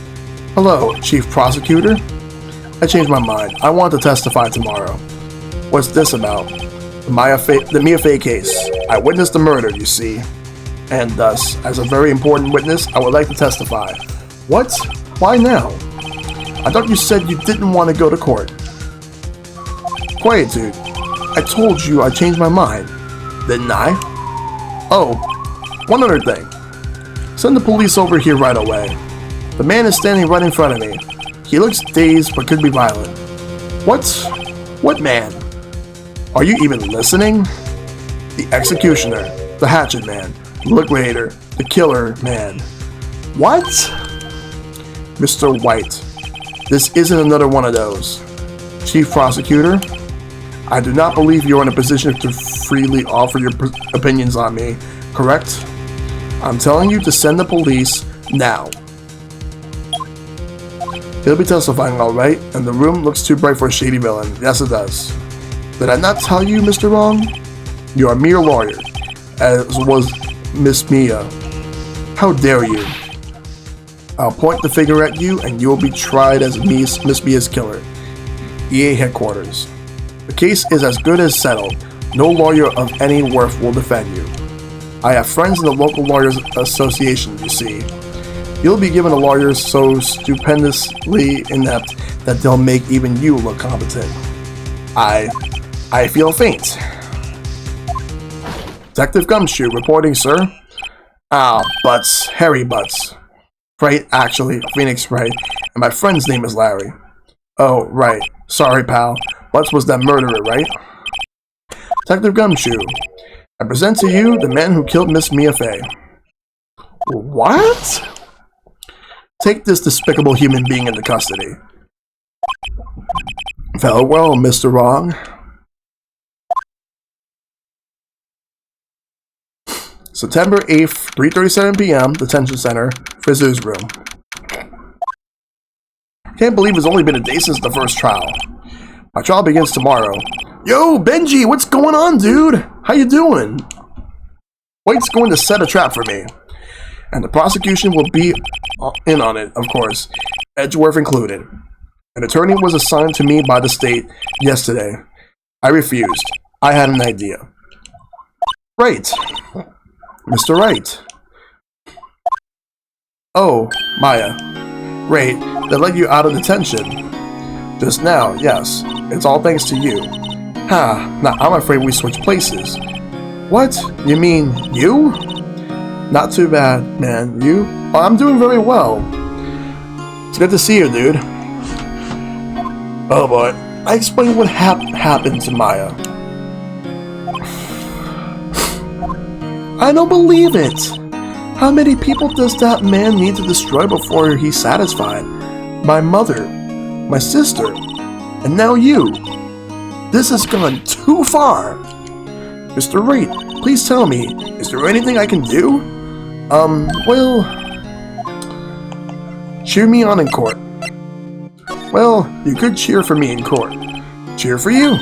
Hello, Chief Prosecutor? I changed my mind. I want to testify tomorrow. What's this about? The Mia Fey case. I witnessed the murder, you see. And thus, as a very important witness, I would like to testify. What? Why now? I thought you said you didn't want to go to court. Quiet, dude. I told you I changed my mind. Didn't I? Oh, one other thing. Send the police over here right away. The man is standing right in front of me. He looks dazed but could be violent. What? What man? Are you even listening? The executioner, the hatchet man, the liquidator, the killer man. What? Mr. White, this isn't another one of those. Chief Prosecutor, I do not believe you're in a position to freely offer your opinions on me, correct? I'm telling you to send the police now. He'll be testifying, alright, and the room looks too bright for a shady villain. Yes, it does. Did I not tell you, Mr. Wrong? You're a mere lawyer, as was Miss Mia. How dare you? I'll point the finger at you, and you will be tried as Miss Mia's killer. EA headquarters. The case is as good as settled. No lawyer of any worth will defend you. I have friends in the local lawyers association, you see. You'll be given a lawyer so stupendously inept that they'll make even you look competent. I feel faint. Detective Gumshoe reporting, sir. Ah, Butts. Harry Butts. Right, actually, Phoenix Wright, and my friend's name is Larry. Oh, right. Sorry, pal. Butts was that murderer, right? Detective Gumshoe, I present to you the man who killed Miss Mia Fey. What? Take this despicable human being into custody. Farewell, Mr. Wrong. September 8th, 3:37 p.m., Detention Center, Frizzer's room. Can't believe it's only been a day since the first trial. My trial begins tomorrow. Yo, Benji, what's going on, dude? How you doing? White's going to set a trap for me. And the prosecution will be in on it, of course, Edgeworth included. An attorney was assigned to me by the state yesterday. I refused. I had an idea. Right. Mr. Wright. Oh, Maya. Great, they let you out of detention. Just now, yes. It's all thanks to you. Ha, now I'm afraid we switched places. What? You mean you? Not too bad, man. You? Oh, I'm doing very well. It's good to see you, dude. Oh boy. I explained what happened to Maya. I don't believe it! How many people does that man need to destroy before he's satisfied? My mother, my sister, and now you. This has gone too far! Mr. Wright, please tell me, is there anything I can do? Well... Cheer me on in court. Well, you could cheer for me in court. Cheer for you?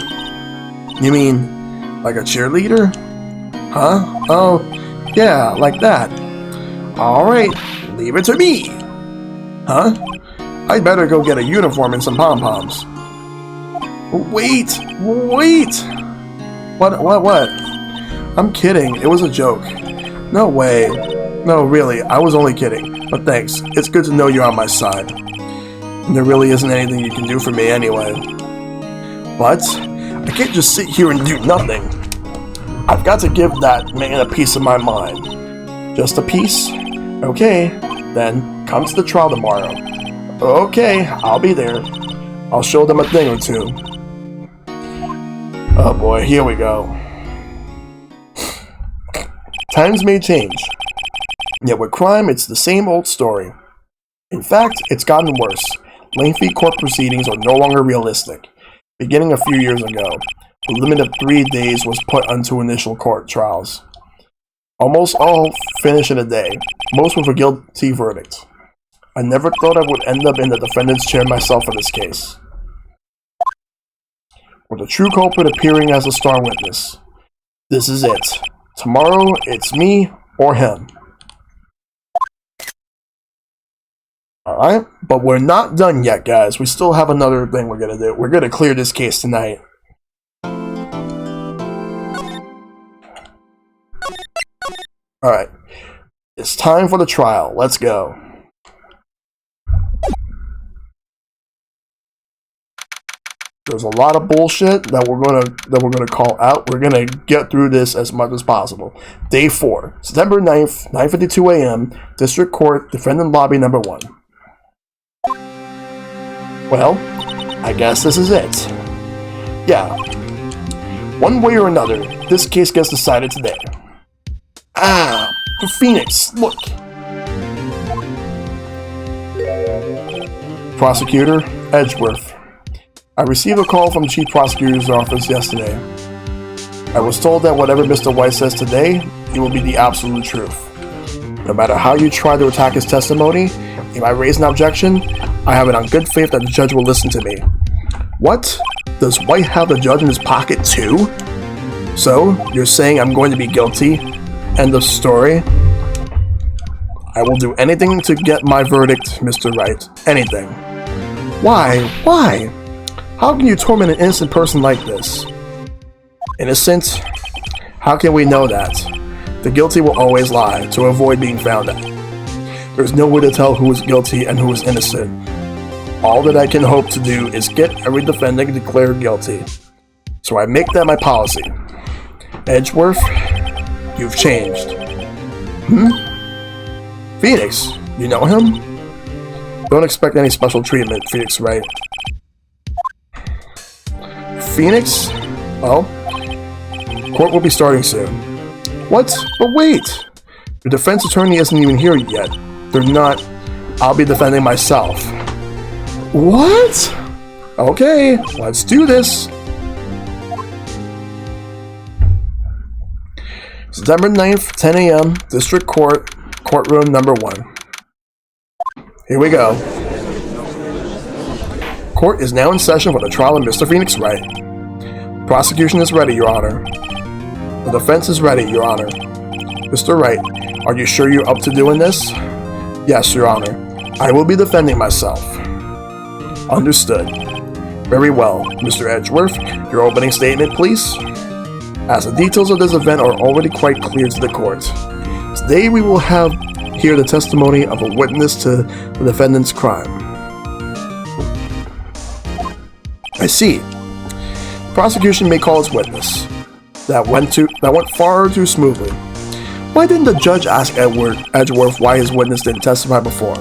You mean, like a cheerleader? Huh? Oh, yeah, like that. Alright, leave it to me. Huh? I'd better go get a uniform and some pom-poms. Wait! What? I'm kidding, it was a joke. No way. No, really, I was only kidding. But thanks, it's good to know you're on my side. And there really isn't anything you can do for me anyway. But, I can't just sit here and do nothing. I've got to give that man a piece of my mind. Just a piece? Okay, then come to the trial tomorrow. Okay, I'll be there. I'll show them a thing or two. Oh boy, here we go. Times may change. Yet with crime, it's the same old story. In fact, it's gotten worse. Lengthy court proceedings are no longer realistic. Beginning a few years ago, A limit of 3 days was put onto initial court trials. Almost all finished in a day, most with a guilty verdict. I never thought I would end up in the defendant's chair myself in this case. With the true culprit appearing as a star witness. This is it. Tomorrow, it's me or him. Alright, but we're not done yet, guys. We still have another thing we're gonna do. We're gonna clear this case tonight. Alright, it's time for the trial. Let's go. There's a lot of bullshit that we're gonna call out. We're gonna get through this as much as possible. Day 4, September 9th, 9:52 a.m. District Court, Defendant Lobby Number 1. Well, I guess this is it. Yeah. One way or another, this case gets decided today. Ah, the Phoenix, look. Prosecutor Edgeworth. I received a call from the Chief Prosecutor's office yesterday. I was told that whatever Mr. White says today, it will be the absolute truth. No matter how you try to attack his testimony, if I raise an objection, I have it on good faith that the judge will listen to me. What? Does White have the judge in his pocket too? So, you're saying I'm going to be guilty? End of story. I will do anything to get my verdict, Mr. Wright. Anything. Why? Why? How can you torment an innocent person like this? Innocent? How can we know that? The guilty will always lie to avoid being found out. There's no way to tell who is guilty and who is innocent. All that I can hope to do is get every defendant declared guilty. So I make that my policy. Edgeworth, you've changed. Phoenix, you know him? Don't expect any special treatment, Phoenix Wright. Phoenix? Well, court will be starting soon. What? But wait! Your defense attorney isn't even here yet. They're not. I'll be defending myself. What? Okay, let's do this. September 9th, 10 a.m., District Court, Courtroom Number 1. Here we go. Court is now in session for the trial of Mr. Phoenix Wright. Prosecution is ready, Your Honor. The defense is ready, Your Honor. Mr. Wright, are you sure you're up to doing this? Yes, Your Honor. I will be defending myself. Understood. Very well. Mr. Edgeworth, your opening statement, please. As the details of this event are already quite clear to the court, today we will hear the testimony of a witness to the defendant's crime. I see. The prosecution may call its witness. That went far too smoothly. Why didn't the judge ask Edgeworth why his witness didn't testify before?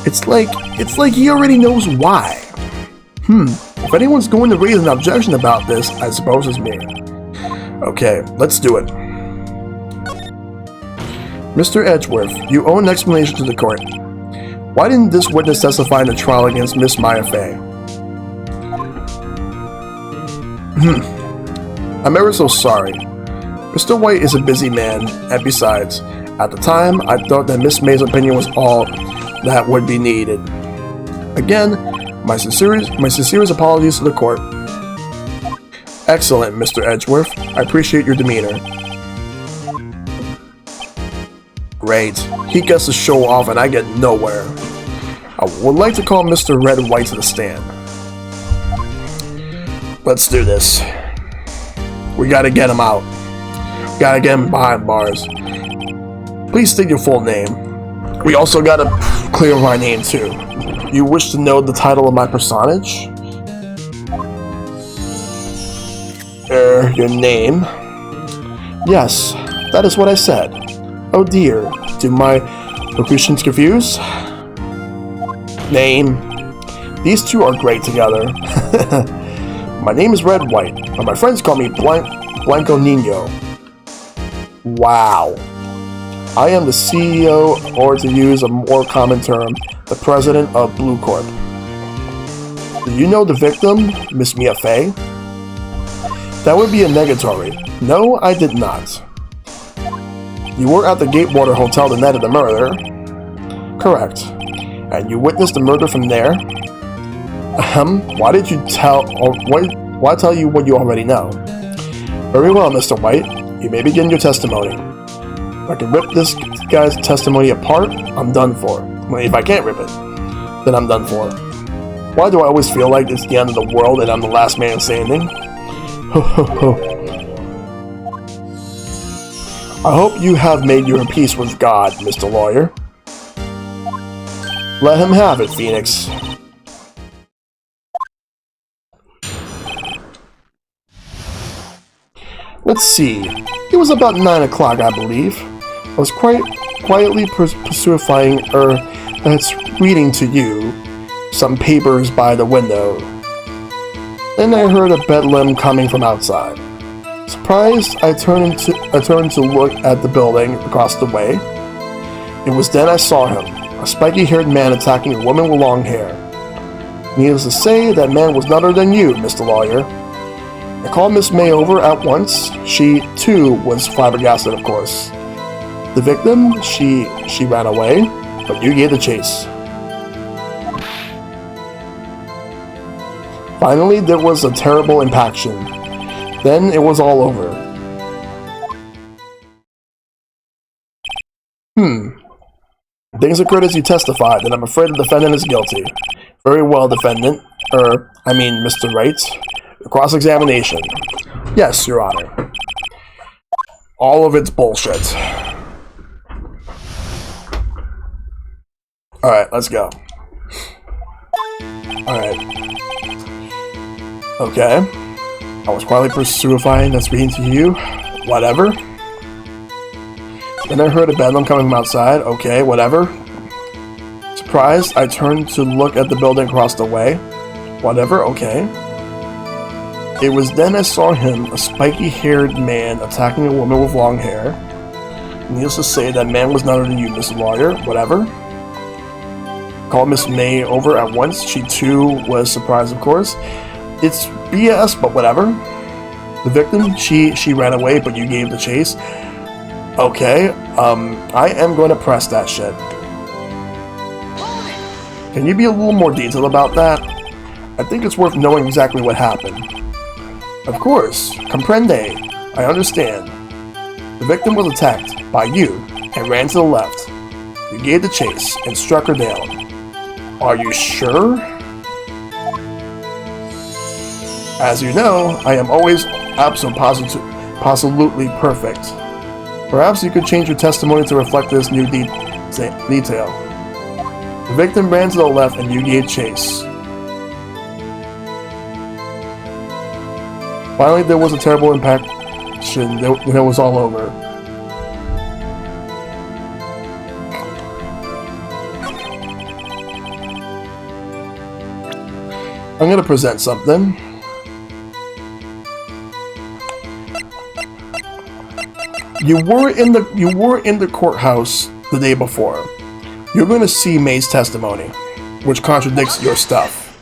It's like he already knows why. If anyone's going to raise an objection about this, I suppose it's me. Okay, let's do it. Mr. Edgeworth, you owe an explanation to the court. Why didn't this witness testify in the trial against Miss Maya Fey? I'm ever so sorry. Mr. White is a busy man, and besides, at the time, I thought that Miss May's opinion was all that would be needed. Again, my sincerest apologies to the court. Excellent, Mr. Edgeworth. I appreciate your demeanor. Great. He gets to show off and I get nowhere. I would like to call Mr. Red White to the stand. Let's do this. We gotta get him out. Gotta get him behind bars. Please state your full name. We also gotta clear my name too. You wish to know the title of my personage? Your name? Yes, that is what I said. Oh dear, do my locutions confuse? Name. These two are great together. My name is Red White, but my friends call me Blanco Nino. Wow. I am the CEO, or to use a more common term, the president of Blue Corp. Do you know the victim, Miss Mia Fey? That would be a negatory. No, I did not. You were at the Gatewater Hotel the night of the murder. Correct. And you witnessed the murder from there? Why did you tell, or why tell you what you already know? Very well, Mr. White. You may begin your testimony. If I can rip this guy's testimony apart, I'm done for. Well, if I can't rip it, then I'm done for. Why do I always feel like it's the end of the world and I'm the last man standing? Ho ho ho. I hope you have made your peace with God, Mr. Lawyer. Let him have it, Phoenix. Let's see. It was about 9 o'clock, I believe. I was quite quietly that's reading to you some papers by the window. Then I heard a bedlam coming from outside. Surprised, I turned to look at the building across the way. It was then I saw him, a spiky-haired man attacking a woman with long hair. Needless to say, that man was none other than you, Mr. Lawyer. I called Miss May over at once. She, too, was flabbergasted, of course. The victim, she ran away, but you gave the chase. Finally, there was a terrible impaction. Then it was all over. Things occurred as you testified, and I'm afraid the defendant is guilty. Very well, defendant. Mr. Wright. Cross-examination. Yes, Your Honor. All of it's bullshit. Alright, let's go. Alright. Okay. I was quietly pursuing that's reading to you. Whatever. Then I heard a bedlam coming from outside. Okay, whatever. Surprised, I turned to look at the building across the way. Whatever, okay. It was then I saw him, a spiky-haired man, attacking a woman with long hair. Needless to say, that man was none other than you, Mr. Lawyer. Whatever. Called Miss May over at once. She, too, was surprised, of course. It's BS, but whatever. The victim, she ran away, but you gave the chase. Okay, I am going to press that shit. Can you be a little more detailed about that? I think it's worth knowing exactly what happened. Of course, comprende. I understand. The victim was attacked by you and ran to the left. You gave the chase and struck her down. Are you sure? As you know, I am always absolutely perfect. Perhaps you could change your testimony to reflect this new detail. The victim ran to the left and you gave chase. Finally, there was a terrible impaction when it was all over. I'm going to present something. You were in the courthouse the day before. You're going to see May's testimony, which contradicts your stuff.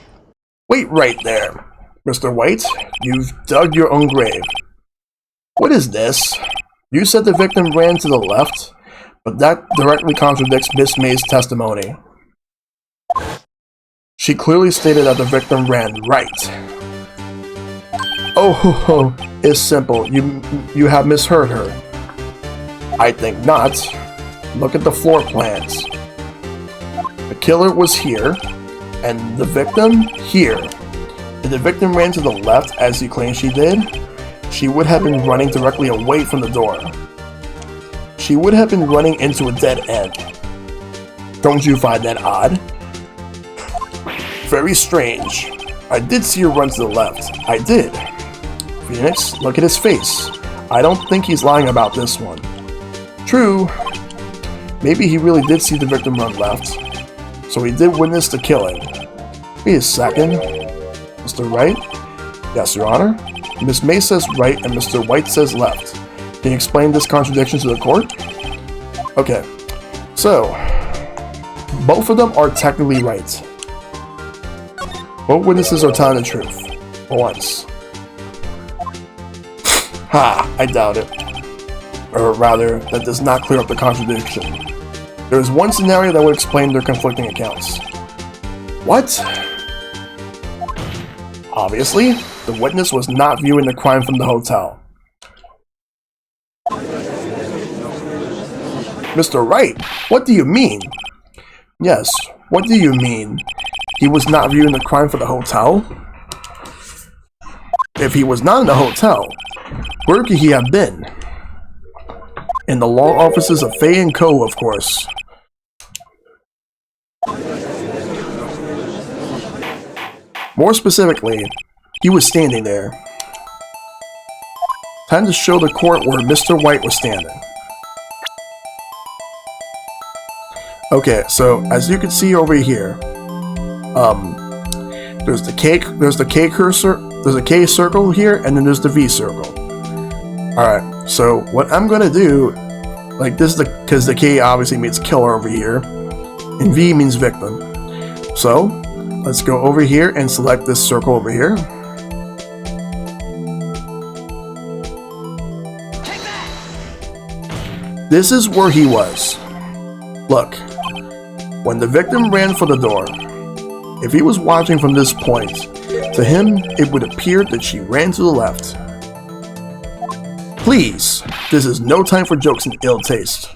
Wait right there, Mr. White. You've dug your own grave. What is this? You said the victim ran to the left, but that directly contradicts Miss May's testimony. She clearly stated that the victim ran right. Oh, it's simple. You have misheard her. I think not. Look at the floor plans. The killer was here, and the victim here. If the victim ran to the left, as you claim she did, she would have been running directly away from the door. She would have been running into a dead end. Don't you find that odd? Very strange. I did see her run to the left. I did. Phoenix, look at his face. I don't think he's lying about this one. True. Maybe he really did see the victim run left. So he did witness the killing. Wait a second. Mr. Wright? Yes, Your Honor. Miss May says right and Mr. White says left. Can you explain this contradiction to the court? Okay. So, both of them are technically right. Both witnesses are telling the truth. For once. Ha, I doubt it. Or rather, that does not clear up the contradiction. There is one scenario that would explain their conflicting accounts. What? Obviously, the witness was not viewing the crime from the hotel. Mr. Wright, what do you mean? Yes, what do you mean? He was not viewing the crime for the hotel? If he was not in the hotel, where could he have been? In the law offices of Fay & Co., of course. More specifically, he was standing there. Time to show the court where Mr. White was standing. Okay, so as you can see over here, there's the K cursor, there's a K circle here, and then there's the V circle. Alright, so what I'm gonna do, like this is because the K obviously means killer over here, and V means victim. So, let's go over here and select this circle over here. This is where he was. Look, when the victim ran for the door, if he was watching from this point, to him it would appear that she ran to the left. Please, this is no time for jokes and ill taste.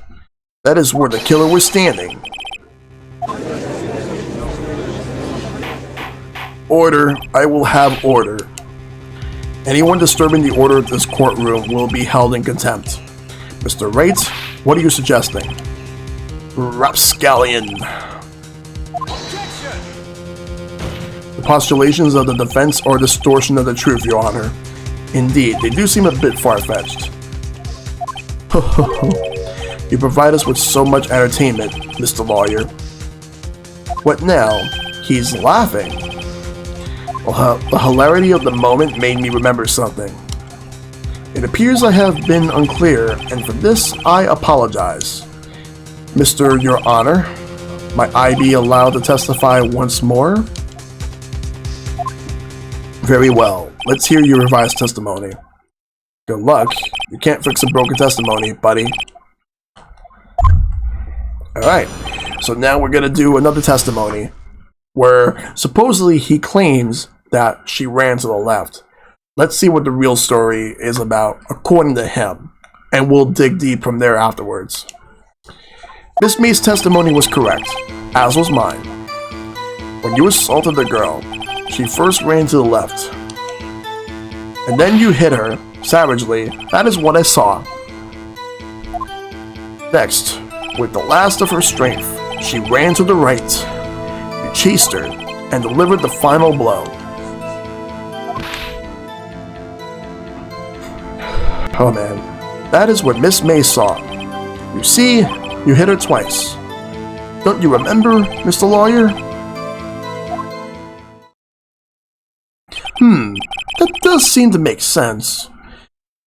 That is where the killer was standing. Order, I will have order. Anyone disturbing the order of this courtroom will be held in contempt. Mr. Wright, what are you suggesting? Rapscallion. The postulations of the defense are a distortion of the truth, Your Honor. Indeed, they do seem a bit far-fetched. You provide us with so much entertainment, Mr. Lawyer. What now? He's laughing. Well, the hilarity of the moment made me remember something. It appears I have been unclear, and for this I apologize. Mr. Your Honor, might I be allowed to testify once more? Very well. Let's hear your revised testimony. Good luck. You can't fix a broken testimony, buddy. Alright, so now we're gonna do another testimony where supposedly he claims that she ran to the left. Let's see what the real story is about according to him, and we'll dig deep from there afterwards. Miss May's testimony was correct, as was mine. When you assaulted the girl, she first ran to the left, and then you hit her savagely. That is what I saw. Next, with the last of her strength, she ran to the right. You chased her and delivered the final blow. Oh man, that is what Miss May saw. You see, you hit her twice. Don't you remember, Mr. Lawyer? That does seem to make sense.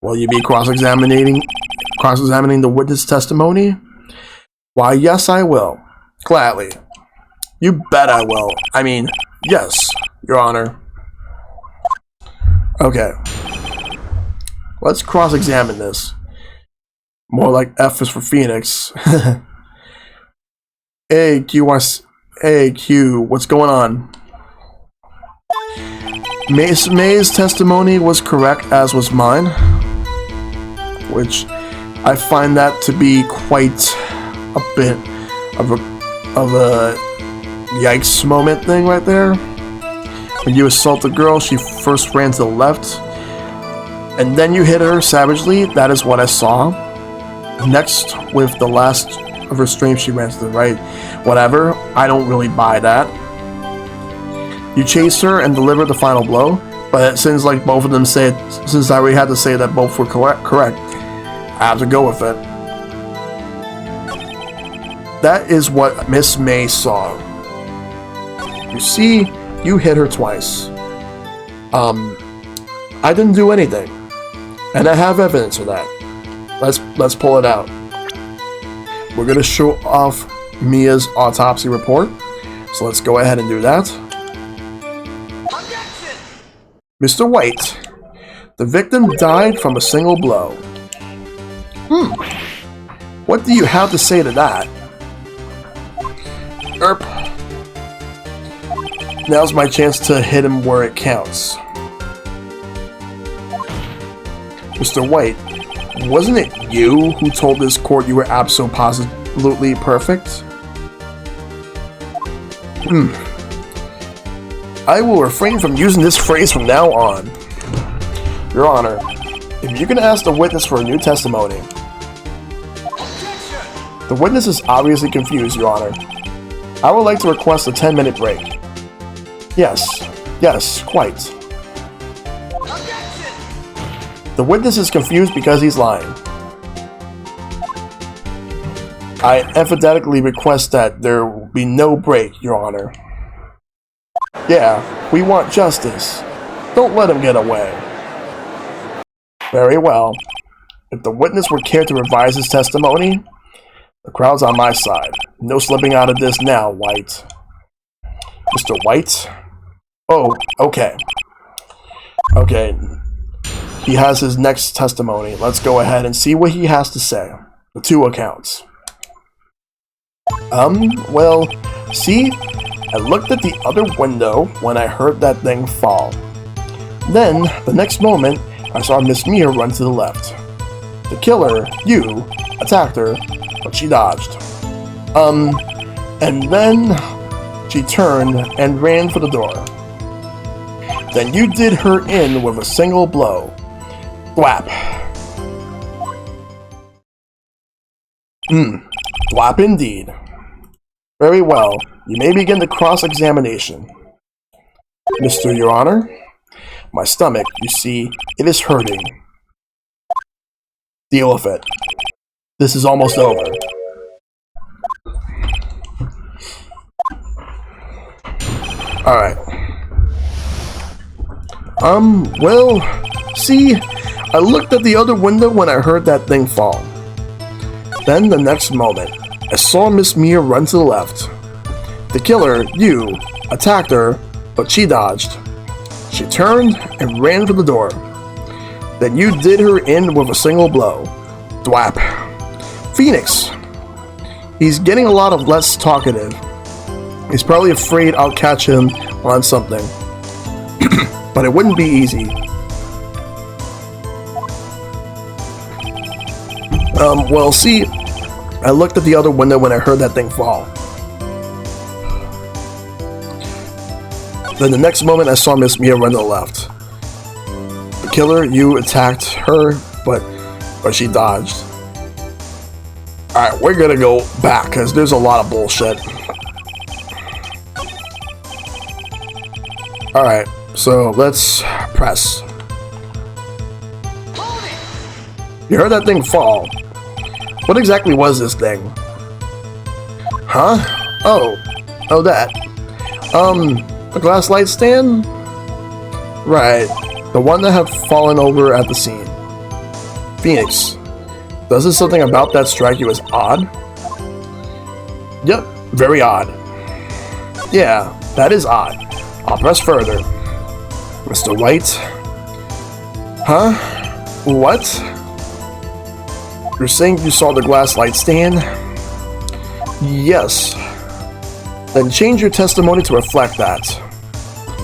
Will you be cross-examining the witness testimony? Why, yes, I will. Gladly. You bet I will. I mean, yes, Your Honor. Okay. Let's cross-examine this. More like F is for Phoenix. Hey, Q, what's going on? Miss May's testimony was correct, as was mine. Which, I find that to be quite a bit of a yikes moment thing right there. When you assault the girl, she first ran to the left, and then you hit her savagely. That is what I saw. Next, with the last of her strength, she ran to the right. Whatever, I don't really buy that. You chased her and delivered the final blow, but it seems like both of them said, since I already had to say that both were correct, I have to go with it. That is what Miss May saw. You see, you hit her twice. I didn't do anything, and I have evidence for that. Let's pull it out. We're gonna show off Mia's autopsy report, so let's go ahead and do that. Mr. White, The victim died from a single blow. What do you have to say to that? Erp. Now's my chance to hit him where it counts. Mr. White, wasn't it you who told this court you were absolutely perfect? I will refrain from using this phrase from now on. Your Honor, if you can ask the witness for a new testimony. The witness is obviously confused, Your Honor. I would like to request a 10-minute break. Yes, quite. The witness is confused because he's lying. I emphatically request that there be no break, Your Honor. Yeah, we want justice. Don't let him get away. Very well. If the witness would care to revise his testimony, the crowd's on my side. No slipping out of this now, White. Mr. White? Oh, okay. Okay. He has his next testimony. Let's go ahead and see what he has to say. The two accounts. Well, see? I looked at the other window when I heard that thing fall. Then, the next moment, I saw Miss Mia run to the left. The killer, you, attacked her, but she dodged. And then she turned and ran for the door. Then you did her in with a single blow. Thwap. Thwap indeed. Very well. You may begin the cross-examination. Mr. Your Honor, my stomach, you see, it is hurting. Deal with it. This is almost over. Alright. Well, see, I looked at the other window when I heard that thing fall. Then, the next moment, I saw Miss Mia run to the left. The killer, you, attacked her, but she dodged. She turned and ran for the door. Then you did her in with a single blow. Thwap. Phoenix. He's getting a lot of less talkative. He's probably afraid I'll catch him on something. But it wouldn't be easy. Well, see, I looked at the other window when I heard that thing fall. Then the next moment I saw Miss Mia run to the left. The killer, you attacked her, but she dodged. Alright, we're gonna go back, because there's a lot of bullshit. Alright, so let's press. You heard that thing fall. What exactly was this thing? Huh? Oh, that. The glass light stand? Right, the one that had fallen over at the scene. Phoenix, doesn't something about that strike you as odd? Yep, very odd. Yeah, that is odd. I'll press further. Mr. White? Huh? What? You're saying you saw the glass light stand? Yes. Then change your testimony to reflect that.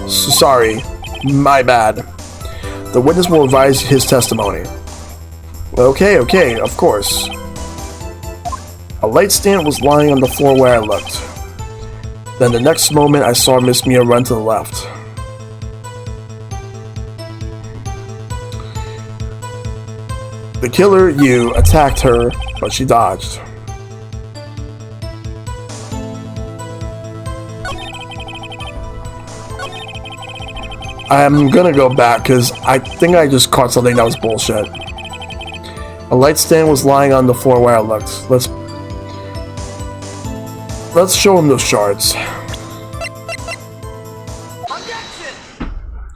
Sorry, my bad. The witness will revise his testimony. Okay, of course. A light stand was lying on the floor where I looked. Then the next moment I saw Miss Mia run to the left. The killer, you, attacked her, but she dodged. I'm gonna go back because I think I just caught something that was bullshit. A light stand was lying on the floor where I looked. Let's show him those shards.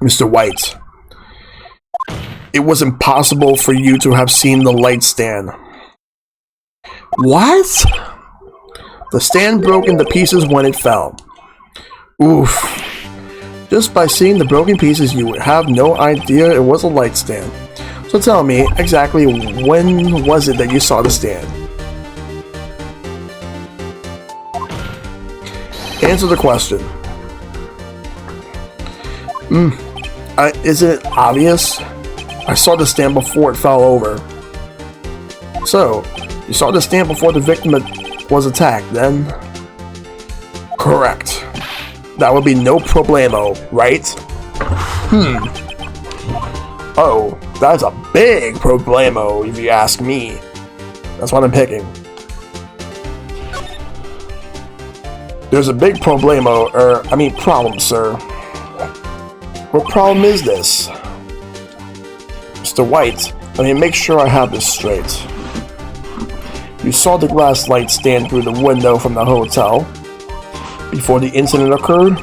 Mr. White. It was impossible for you to have seen the light stand. What? The stand broke into pieces when it fell. Oof. Just by seeing the broken pieces, you would have no idea it was a light stand. So tell me, exactly when was it that you saw the stand? Answer the question. Isn't it obvious? I saw the stand before it fell over. So, you saw the stand before the victim was attacked, then? Correct. That would be no problemo, right? Oh, that's a big problemo, if you ask me. That's what I'm picking. There's a big problemo, problem, sir. What problem is this? Mr. White, let me make sure I have this straight. You saw the glass light stand through the window from the hotel before the incident occurred?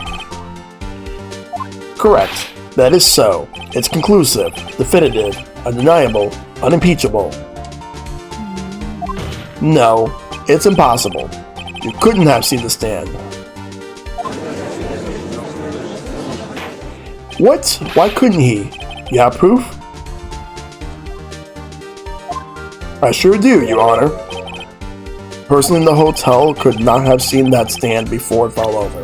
Correct. That is so. It's conclusive, definitive, undeniable, unimpeachable. No, it's impossible. You couldn't have seen the stand. What? Why couldn't he? You have proof? I sure do, Your Honor. The person in the hotel could not have seen that stand before it fell over.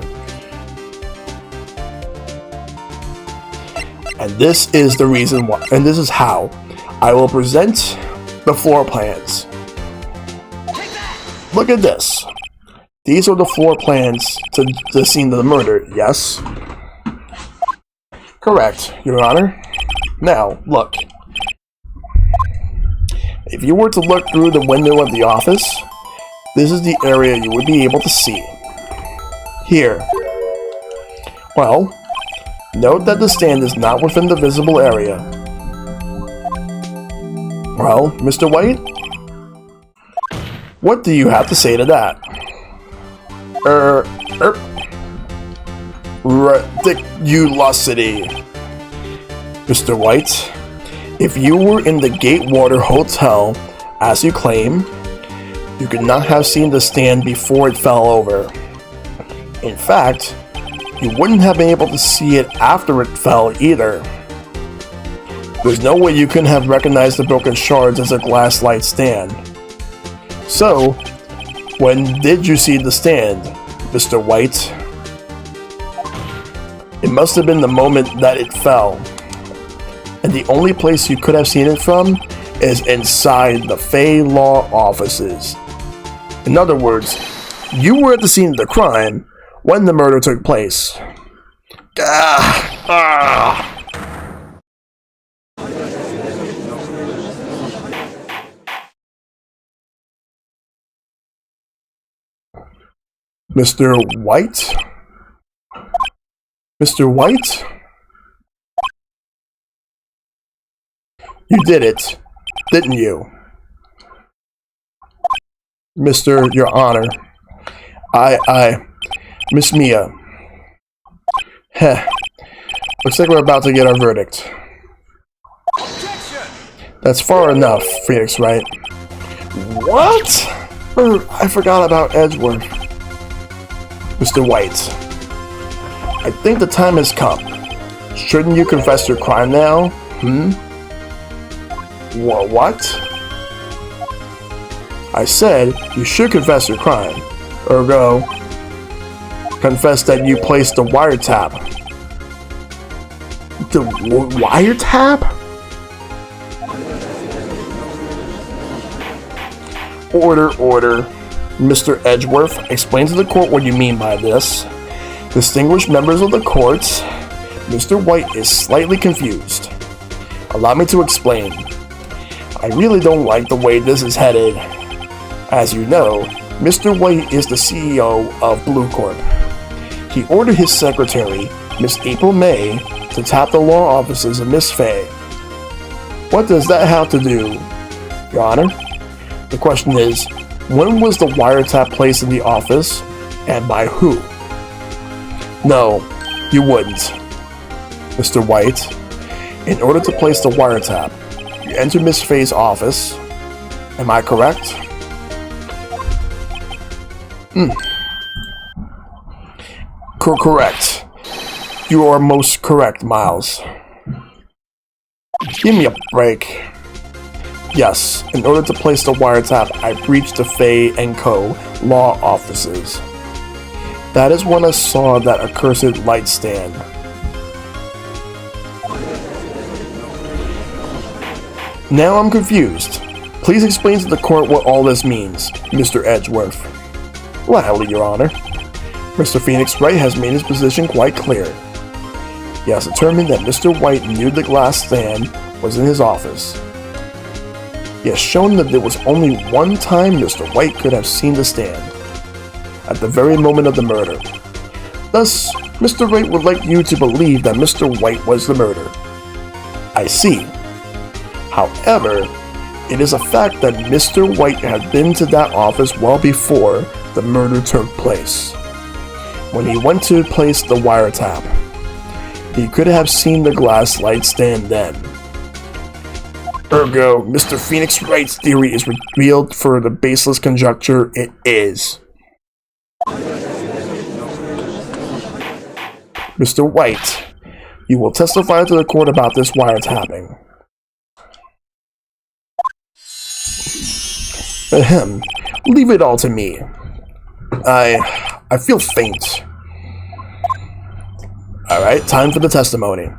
And this is the reason why, and this is how I will present the floor plans. Look at this. These are the floor plans to the scene of the murder, yes? Correct, Your Honor. Now, look. If you were to look through the window of the office, this is the area you would be able to see. Here. Well, note that the stand is not within the visible area. Well, Mr. White? What do you have to say to that? Ridiculosity. Mr. White, if you were in the Gatewater Hotel, as you claim, you could not have seen the stand before it fell over. In fact, you wouldn't have been able to see it after it fell either. There's no way you couldn't have recognized the broken shards as a glass light stand. So, when did you see the stand, Mr. White? It must have been the moment that it fell. And the only place you could have seen it from is inside the Fay Law offices. In other words, you were at the scene of the crime when the murder took place. Mr. White? Mr. White? You did it, didn't you? Your Honor. Miss Mia. Heh. Looks like we're about to get our verdict. Objection! That's far enough, Phoenix Wright. What? I forgot about Edgeworth. Mr. White. I think the time has come. Shouldn't you confess your crime now? What? I said you should confess your crime. Ergo, confess that you placed the wiretap. The wiretap? Order. Mr. Edgeworth, explain to the court what you mean by this. Distinguished members of the court, Mr. White is slightly confused. Allow me to explain. I really don't like the way this is headed. As you know, Mr. White is the CEO of Blue Corp. He ordered his secretary, Miss April May, to tap the law offices of Miss Fay. What does that have to do, Your Honor? The question is, when was the wiretap placed in the office, and by who? No, you wouldn't. Mr. White, in order to place the wiretap, you enter Miss Fay's office. Am I correct? Correct. You are most correct, Miles. Give me a break. Yes, in order to place the wiretap, I breached the Fay & Co. law offices. That is when I saw that accursed light stand. Now I'm confused. Please explain to the court what all this means, Mr. Edgeworth. Gladly, Your Honor. Mr. Phoenix Wright has made his position quite clear. He has determined that Mr. White knew the glass stand was in his office. He has shown that there was only one time Mr. White could have seen the stand, at the very moment of the murder. Thus, Mr. Wright would like you to believe that Mr. White was the murderer. I see. However, it is a fact that Mr. White had been to that office well before the murder took place. When he went to place the wiretap, he could have seen the glass light stand then. Ergo, Mr. Phoenix Wright's theory is revealed for the baseless conjecture it is. Mr. White, you will testify to the court about this wiretapping. Ahem. Leave it all to me. I feel faint. Alright, time for the testimony.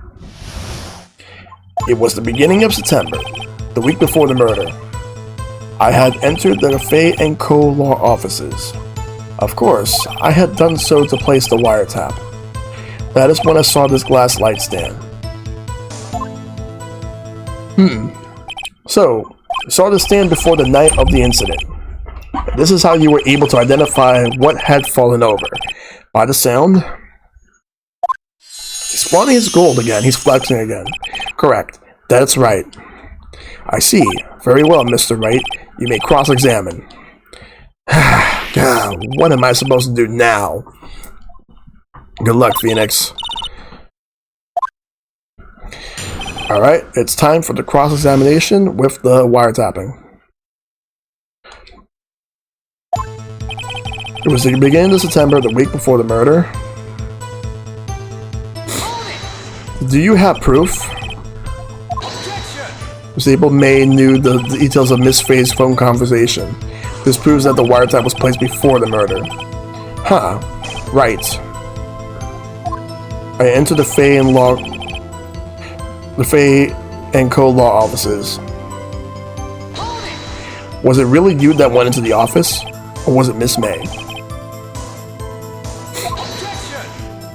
It was the beginning of September, the week before the murder. I had entered the Fay & Co. law offices. Of course, I had done so to place the wiretap. That is when I saw this glass light stand. So, you saw the stand before the night of the incident. This is how you were able to identify what had fallen over. By the sound? He's flaunting his gold again. He's flexing again. Correct. That's right. I see. Very well, Mr. Wright. You may cross-examine. God, what am I supposed to do now? Good luck, Phoenix. Alright, it's time for the cross-examination with the wiretapping. It was the beginning of September, the week before the murder. Do you have proof? Disabled May knew the details of Miss Fay's phone conversation. This proves that the wiretap was placed before the murder. Huh. Right. I entered the Fay & Co. law offices. Was it really you that went into the office? Or was it Miss May?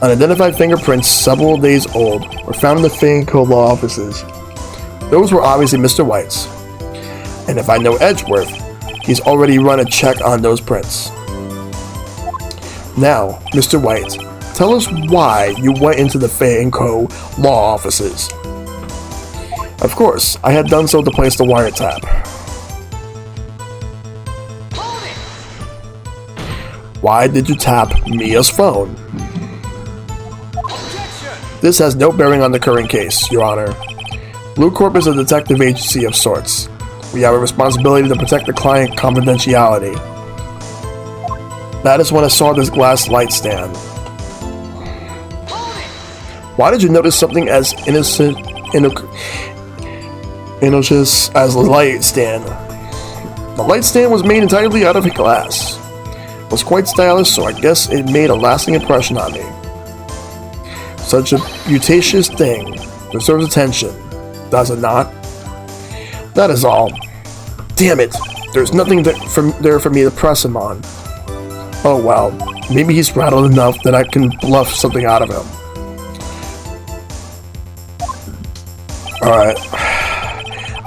Unidentified fingerprints several days old were found in the Fay & Co. law offices. Those were obviously Mr. White's. And if I know Edgeworth, he's already run a check on those prints. Now, Mr. White, tell us why you went into the Fay & Co. law offices. Of course, I had done so to place the wiretap. Why did you tap Mia's phone? This has no bearing on the current case, Your Honor. Blue Corp is a detective agency of sorts. We have a responsibility to protect the client confidentiality. That is when I saw this glass light stand. Why did you notice something as innocuous as the light stand? The light stand was made entirely out of glass. It was quite stylish, so I guess it made a lasting impression on me. Such a beauteous thing deserves attention, does it not? That is all. Damn it, there's nothing there for me to press him on. Oh well, maybe he's rattled enough that I can bluff something out of him. Alright,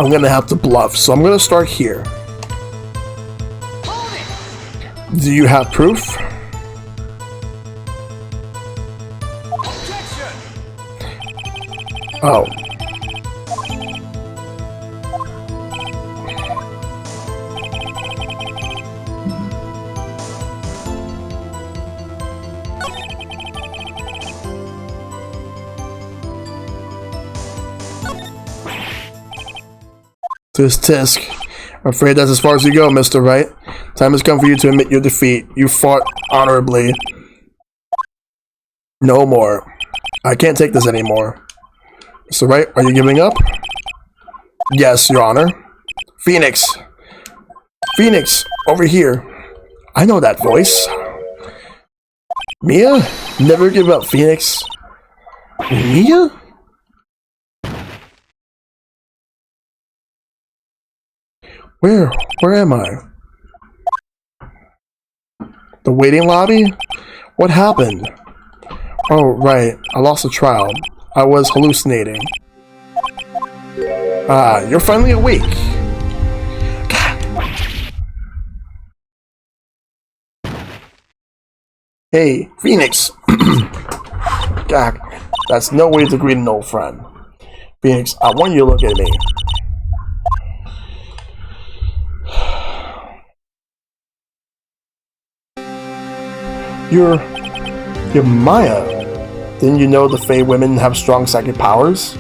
I'm gonna have to bluff, so I'm gonna start here. Do you have proof? Oh. Tisk. I'm afraid that's as far as you go, Mr. Wright. Time has come for you to admit your defeat. You fought honorably. No more. I can't take this anymore. Mr. Wright, are you giving up? Yes, Your Honor. Phoenix! Phoenix! Over here! I know that voice. Mia? Never give up, Phoenix. Mia? Where am I? The waiting lobby? What happened? Oh, right. I lost a trial. I was hallucinating. Ah, you're finally awake. Hey, Phoenix. God, that's no way to greet an old friend. Phoenix, I want you to look at me. You're Maya. Didn't you know the Fae women have strong psychic powers?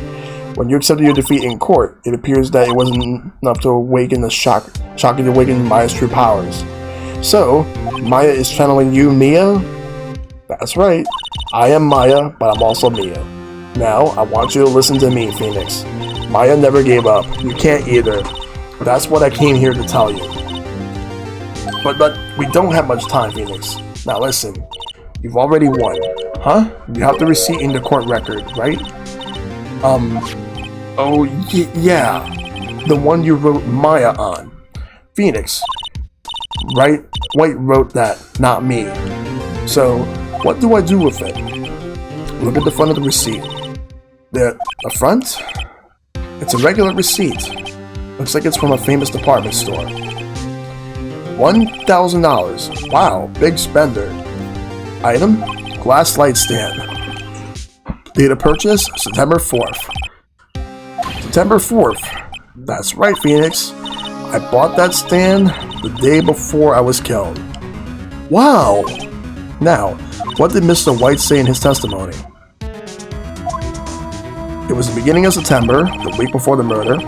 When you accepted your defeat in court, it appears that it wasn't enough to awaken the shocking to awaken Maya's true powers. So, Maya is channeling you, Mia? That's right. I am Maya, but I'm also Mia. Now, I want you to listen to me, Phoenix. Maya never gave up. You can't either. That's what I came here to tell you. But we don't have much time, Phoenix. Now listen. You've already won. Huh? You have the receipt in the court record, right? Oh, yeah. The one you wrote Maya on. Phoenix. Right? Wright wrote that, not me. So, what do I do with it? Look at the front of the receipt. The front? It's a regular receipt. Looks like it's from a famous department store. $1,000. Wow, big spender. Item? Glass light stand. Date of purchase? September 4th. September 4th. That's right, Phoenix. I bought that stand the day before I was killed. Wow! Now, what did Mr. Wright say in his testimony? It was the beginning of September, the week before the murder.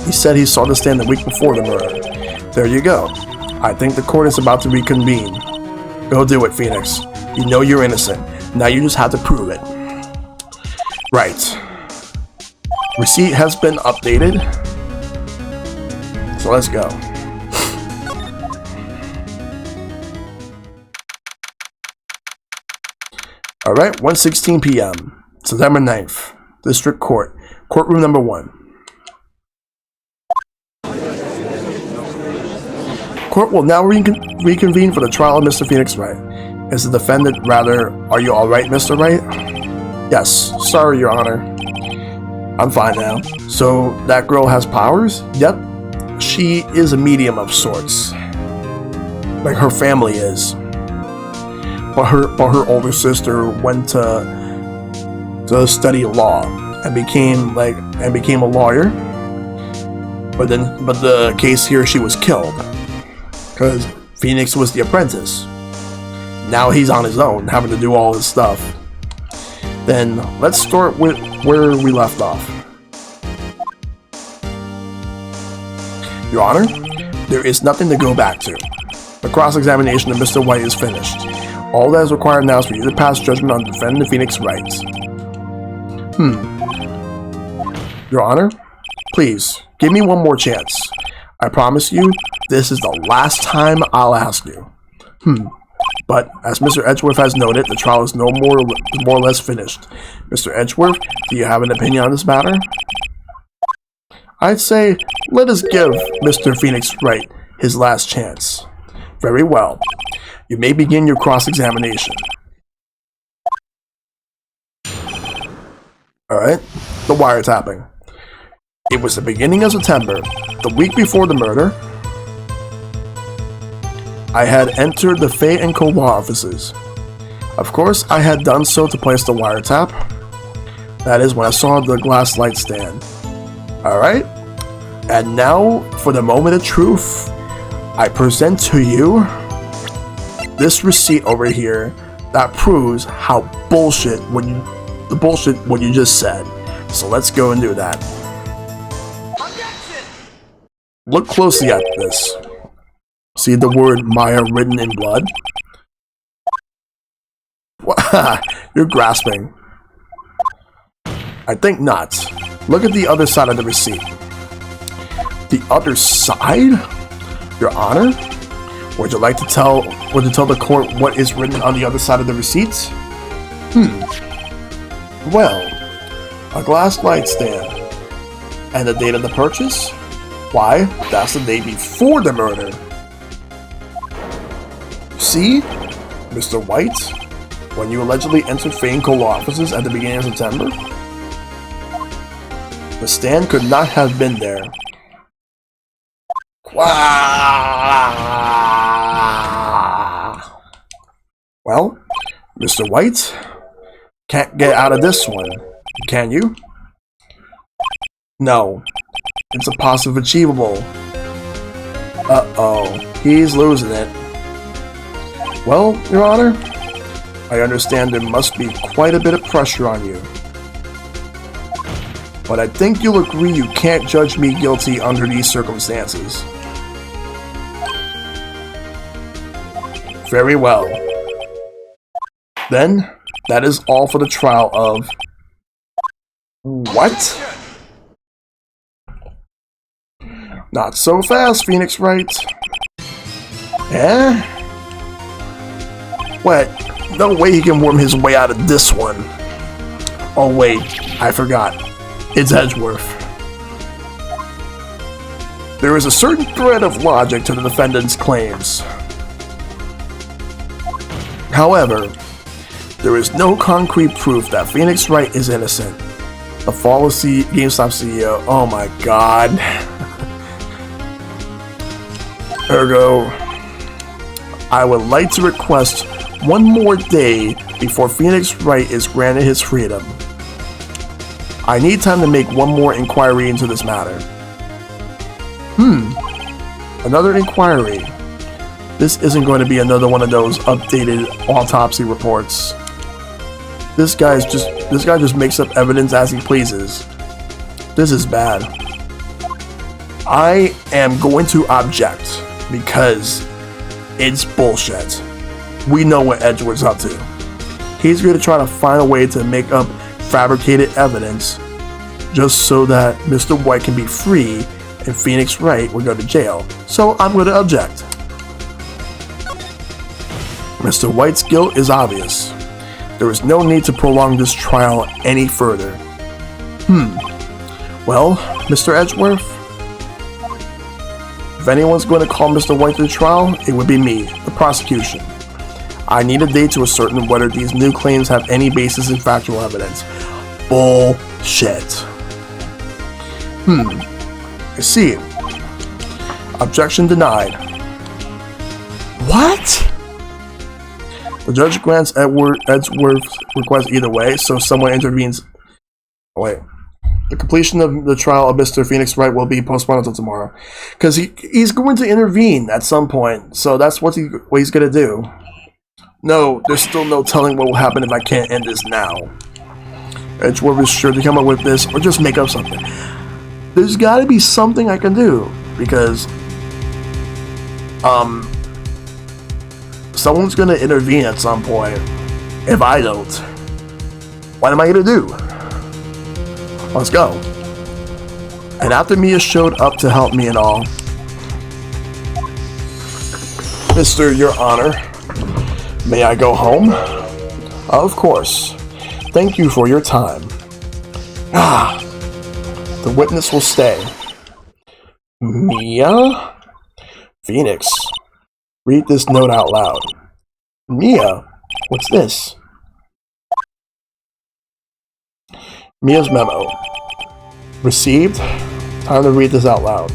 He said he saw the stand the week before the murder. There you go. I think the court is about to reconvene. Go do it, Phoenix. You know you're innocent. Now you just have to prove it. Right. Receipt has been updated. So let's go. Alright, 1:16 p.m. September 9th. District Court. Courtroom number 1. Court will now reconvene for the trial of Mr. Phoenix Wright. Is the defendant rather, are you alright, Mr. Wright? Yes, sorry, Your Honor. I'm fine now. So, that girl has powers? Yep. She is a medium of sorts. Like her family is. But her older sister went to study law and became a lawyer. But the case here, she was killed. Because Phoenix was the apprentice. Now he's on his own, having to do all this stuff. Then let's start with where we left off. Your Honor, there is nothing to go back to. The cross-examination of Mr. Wright is finished. All that is required now is for you to pass judgment on defendant Phoenix Wright. Your Honor, please, give me one more chance. I promise you, this is the last time I'll ask you. But, as Mr. Edgeworth has noted, the trial is more or less finished. Mr. Edgeworth, do you have an opinion on this matter? I'd say, let us give Mr. Phoenix Wright his last chance. Very well. You may begin your cross-examination. Alright, the wiretapping. It was the beginning of September, the week before the murder. I had entered the Fae & Co. law offices. Of course, I had done so to place the wiretap. That is when I saw the glass light stand. Alright, and now for the moment of truth. I present to you this receipt over here that proves how bullshit what you just said. So let's go and do that. Objection! Look closely at this. See the word Maya written in blood? What? You're grasping. I think not. Look at the other side of the receipt. The other side? Your Honor? Would you like to tell the court what is written on the other side of the receipt? Well, a glass nightstand. And the date of the purchase? Why, that's the day before the murder. See, Mr. White, when you allegedly entered Fane Cola offices at the beginning of September, the stand could not have been there. Well, Mr. White, can't get out of this one, can you? No, it's a positive achievable. Uh-oh, he's losing it. Well, Your Honor, I understand there must be quite a bit of pressure on you. But I think you'll agree you can't judge me guilty under these circumstances. Very well. Then, that is all for the trial of... What? Not so fast, Phoenix Wright. Eh? What? No way he can worm his way out of this one. Oh wait, I forgot. It's Edgeworth. There is a certain thread of logic to the defendant's claims. However, there is no concrete proof that Phoenix Wright is innocent. The flawless GameStop CEO, oh my god. Ergo, I would like to request one more day before Phoenix Wright is granted his freedom. I need time to make one more inquiry into this matter. Another inquiry. This isn't going to be another one of those updated autopsy reports. This guy just makes up evidence as he pleases. This is bad. I am going to object because it's bullshit. We know what Edgeworth's up to. He's going to try to find a way to make up fabricated evidence just so that Mr. White can be free and Phoenix Wright will go to jail. So I'm going to object. Mr. White's guilt is obvious. There is no need to prolong this trial any further. Well, Mr. Edgeworth, if anyone's going to call Mr. White to the trial, it would be me, the prosecution. I need a date to ascertain whether these new claims have any basis in factual evidence. Bullshit. I see. Objection denied. What? The judge grants Edgeworth's request either way, so someone intervenes. Oh, wait. The completion of the trial of Mr. Phoenix Wright will be postponed until tomorrow. Because he's going to intervene at some point, so that's what he's going to do. No, there's still no telling what will happen if I can't end this now. Edgeworth is sure to come up with this, or just make up something. There's got to be something I can do, because someone's going to intervene at some point. If I don't, what am I going to do? Let's go. And after Mia showed up to help me and all, Mr. Your Honor, may I go home? Of course. Thank you for your time. The witness will stay. Mia? Phoenix, read this note out loud. Mia, what's this? Mia's memo. Received? Time to read this out loud.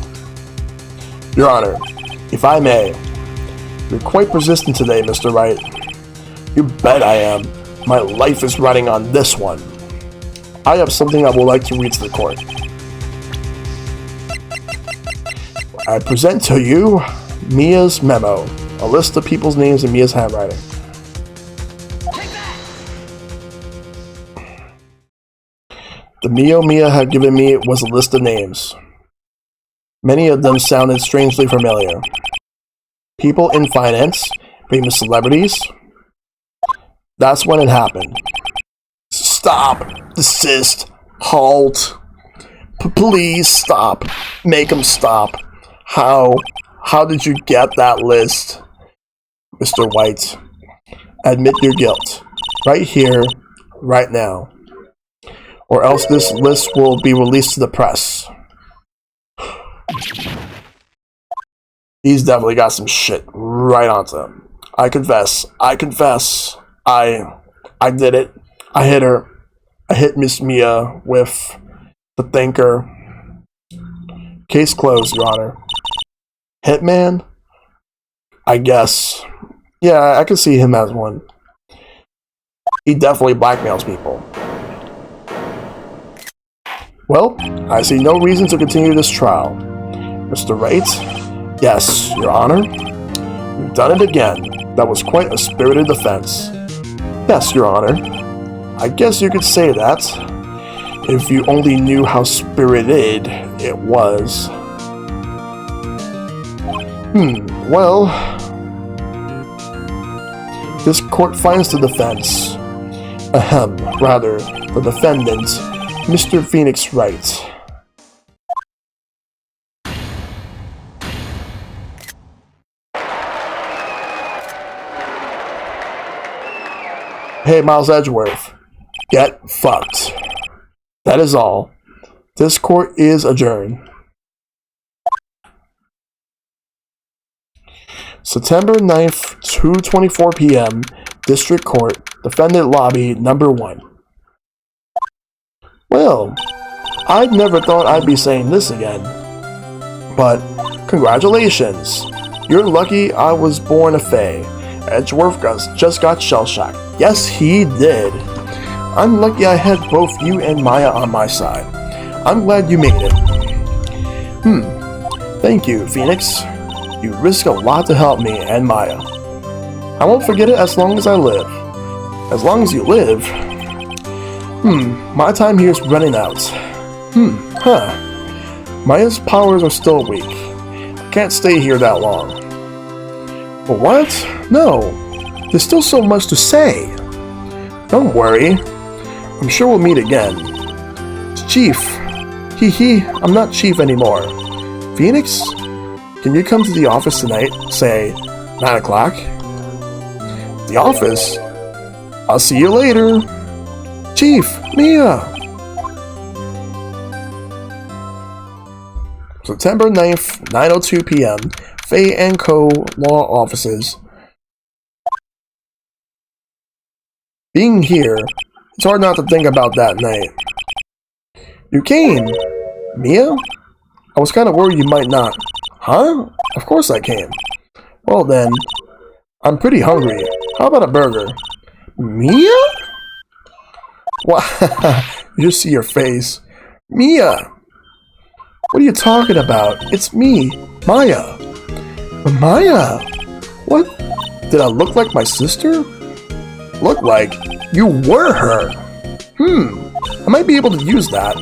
Your Honor, if I may, you're quite persistent today, Mr. Wright. You bet I am. My life is riding on this one. I have something I would like to read to the court. I present to you Mia's memo, a list of people's names in Mia's handwriting. The memo Mia had given me was a list of names. Many of them sounded strangely familiar. People in finance, famous celebrities, That's when it happened. Stop. Desist. Halt. Please stop. Make him stop. How? How did you get that list? Mr. White, admit your guilt. Right here, right now. Or else this list will be released to the press. He's definitely got some shit right onto him. I confess. I confess. I did it. I hit her. I hit Miss Mia with the thinker. Case closed, Your Honor. Hitman? I guess. Yeah, I can see him as one. He definitely blackmails people. Well, I see no reason to continue this trial. Mr. Wright? Yes, Your Honor. You've done it again. That was quite a spirited defense. Yes, Your Honor. I guess you could say that. If you only knew how spirited it was. Well... This court finds the defense. Rather, the defendant, Mr. Phoenix Wright. Hey, Miles Edgeworth. Get fucked. That is all. This court is adjourned. September 9th, 2:24 p.m., District Court, Defendant Lobby, Number 1. Well, I never thought I'd be saying this again. But, congratulations. You're lucky I was born a Fae. Edgeworth just got shell-shocked. Yes, he did. I'm lucky I had both you and Maya on my side. I'm glad you made it. Thank you, Phoenix. You risk a lot to help me and Maya. I won't forget it as long as I live. As long as you live? My time here is running out. Maya's powers are still weak. I can't stay here that long. But what? No. There's still so much to say. Don't worry. I'm sure we'll meet again. Chief. I'm not Chief anymore. Phoenix? Can you come to the office tonight, say, 9 o'clock? The office? I'll see you later. Chief, Mia! September 9th, 9:02 p.m., Faye & Co. Law Offices. Being here, it's hard not to think about that night. You came! Mia? I was kind of worried you might not. Huh? Of course I came. Well then, I'm pretty hungry. How about a burger? Mia? What? You just see your face. Mia! What are you talking about? It's me, Maya. Maya? What? Did I look like my sister? Look like you were her. I might be able to use that.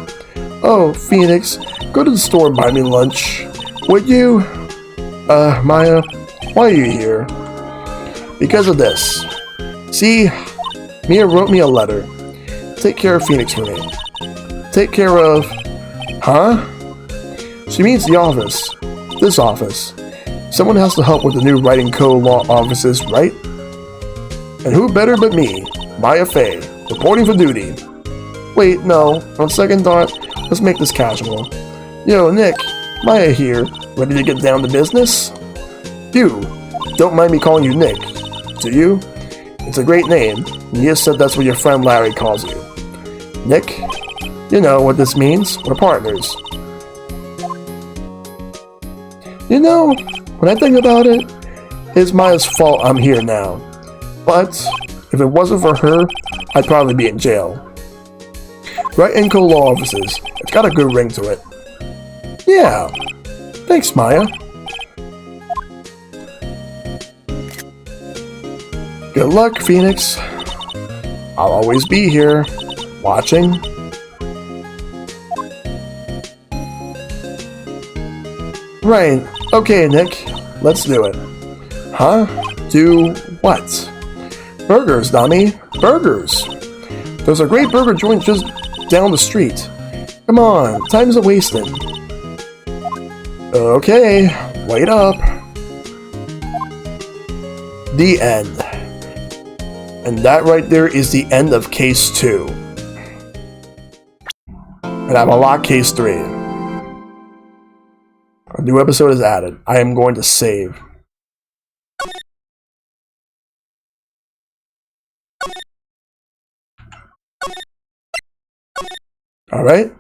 Oh, Phoenix, go to the store and buy me lunch. Would you? Maya, why are you here? Because of this. See, Mia wrote me a letter. Take care of Phoenix for me. Take care of... Huh? She means the office. This office. Someone has to help with the new Wright & Co. law offices, right? And who better but me, Maya Faye, reporting for duty. Wait, no. On second thought, let's make this casual. Yo, Nick, Maya here. Ready to get down to business? You, don't mind me calling you Nick, do you? It's a great name. Mia said that's what your friend Larry calls you. Nick, you know what this means. We're partners. You know, when I think about it, it's Maya's fault I'm here now. But if it wasn't for her, I'd probably be in jail. Wright & Co. Law Offices. It's got a good ring to it. Yeah. Thanks, Maya. Good luck, Phoenix. I'll always be here, watching. Right. Okay, Nick. Let's do it. Huh? Do what? Burgers, Nami. Burgers. There's a great burger joint just down the street. Come on, time isn't wasted. Okay, wait up. The end. And that right there is the end of Case 2. And I'm unlocked Case 3. A new episode is added. I am going to save. Alright?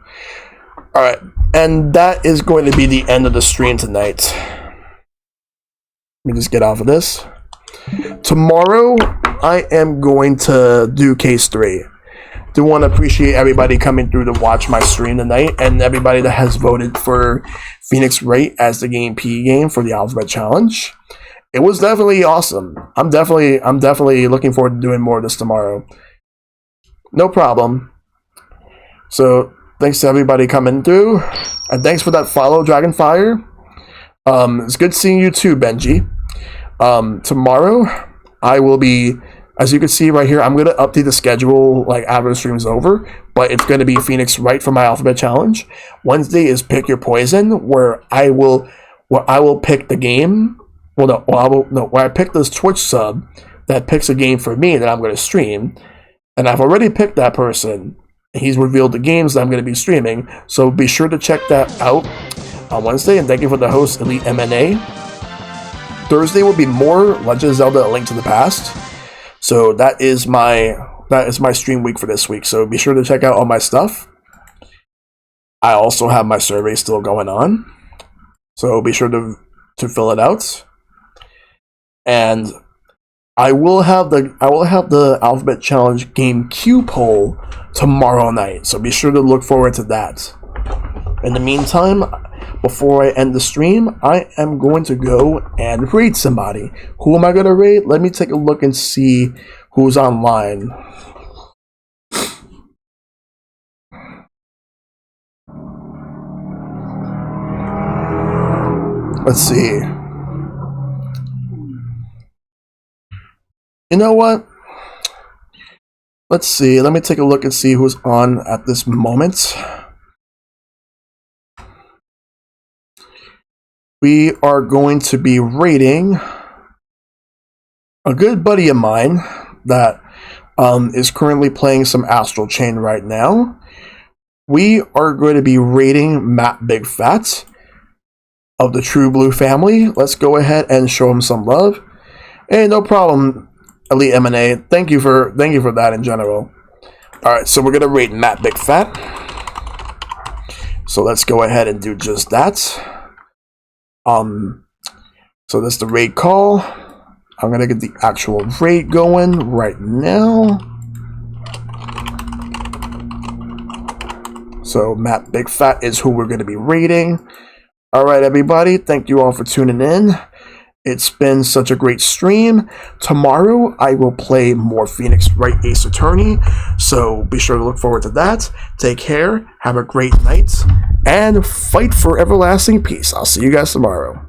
Alright. And that is going to be the end of the stream tonight. Let me just get off of this. Tomorrow, I am going to do Case 3. Do want to appreciate everybody coming through to watch my stream tonight, and everybody that has voted for Phoenix Wright as the Game P game for the Alphabet Challenge. It was definitely awesome. I'm definitely looking forward to doing more of this tomorrow. No problem. So thanks to everybody coming through, and thanks for that follow, Dragonfire. It's good seeing you too, Benji. Tomorrow I will be, as you can see right here, I'm going to update the schedule like after the stream's over, but it's going to be Phoenix Wright for my Alphabet Challenge. Wednesday is Pick Your Poison, where I will pick the game. Well, where I pick this Twitch sub that picks a game for me that I'm going to stream, and I've already picked that person. He's revealed the games that I'm going to be streaming, so be sure to check that out on Wednesday. And thank you for the host, Elite MNA. Thursday will be more Legend of Zelda: A Link to the Past. So that is my stream week for this week. So be sure to check out all my stuff. I also have my survey still going on, so be sure to fill it out. And I will have the Alphabet Challenge Game Q poll tomorrow night. So be sure to look forward to that. In the meantime, before I end the stream, I am going to go and raid somebody. Who am I going to raid? Let me take a look and see who's online. Let's see. You know what? Let's see. Let me take a look and see who's on at this moment. We are going to be rating a good buddy of mine that is currently playing some Astral Chain right now. We are going to be rating Matt Big Fat of the True Blue family. Let's go ahead and show him some love. Hey, no problem, Elite MNA. Thank you for that in general. Alright, so we're gonna rate Matt Big Fat. So let's go ahead and do just that. So that's the raid call. I'm gonna get the actual raid going right now. So Matt Big Fat is who we're gonna be rating. Alright everybody, thank you all for tuning in. It's been such a great stream. Tomorrow I will play more Phoenix Wright Ace Attorney, so be sure to look forward to that. Take care, have a great night, and fight for everlasting peace. I'll see you guys tomorrow.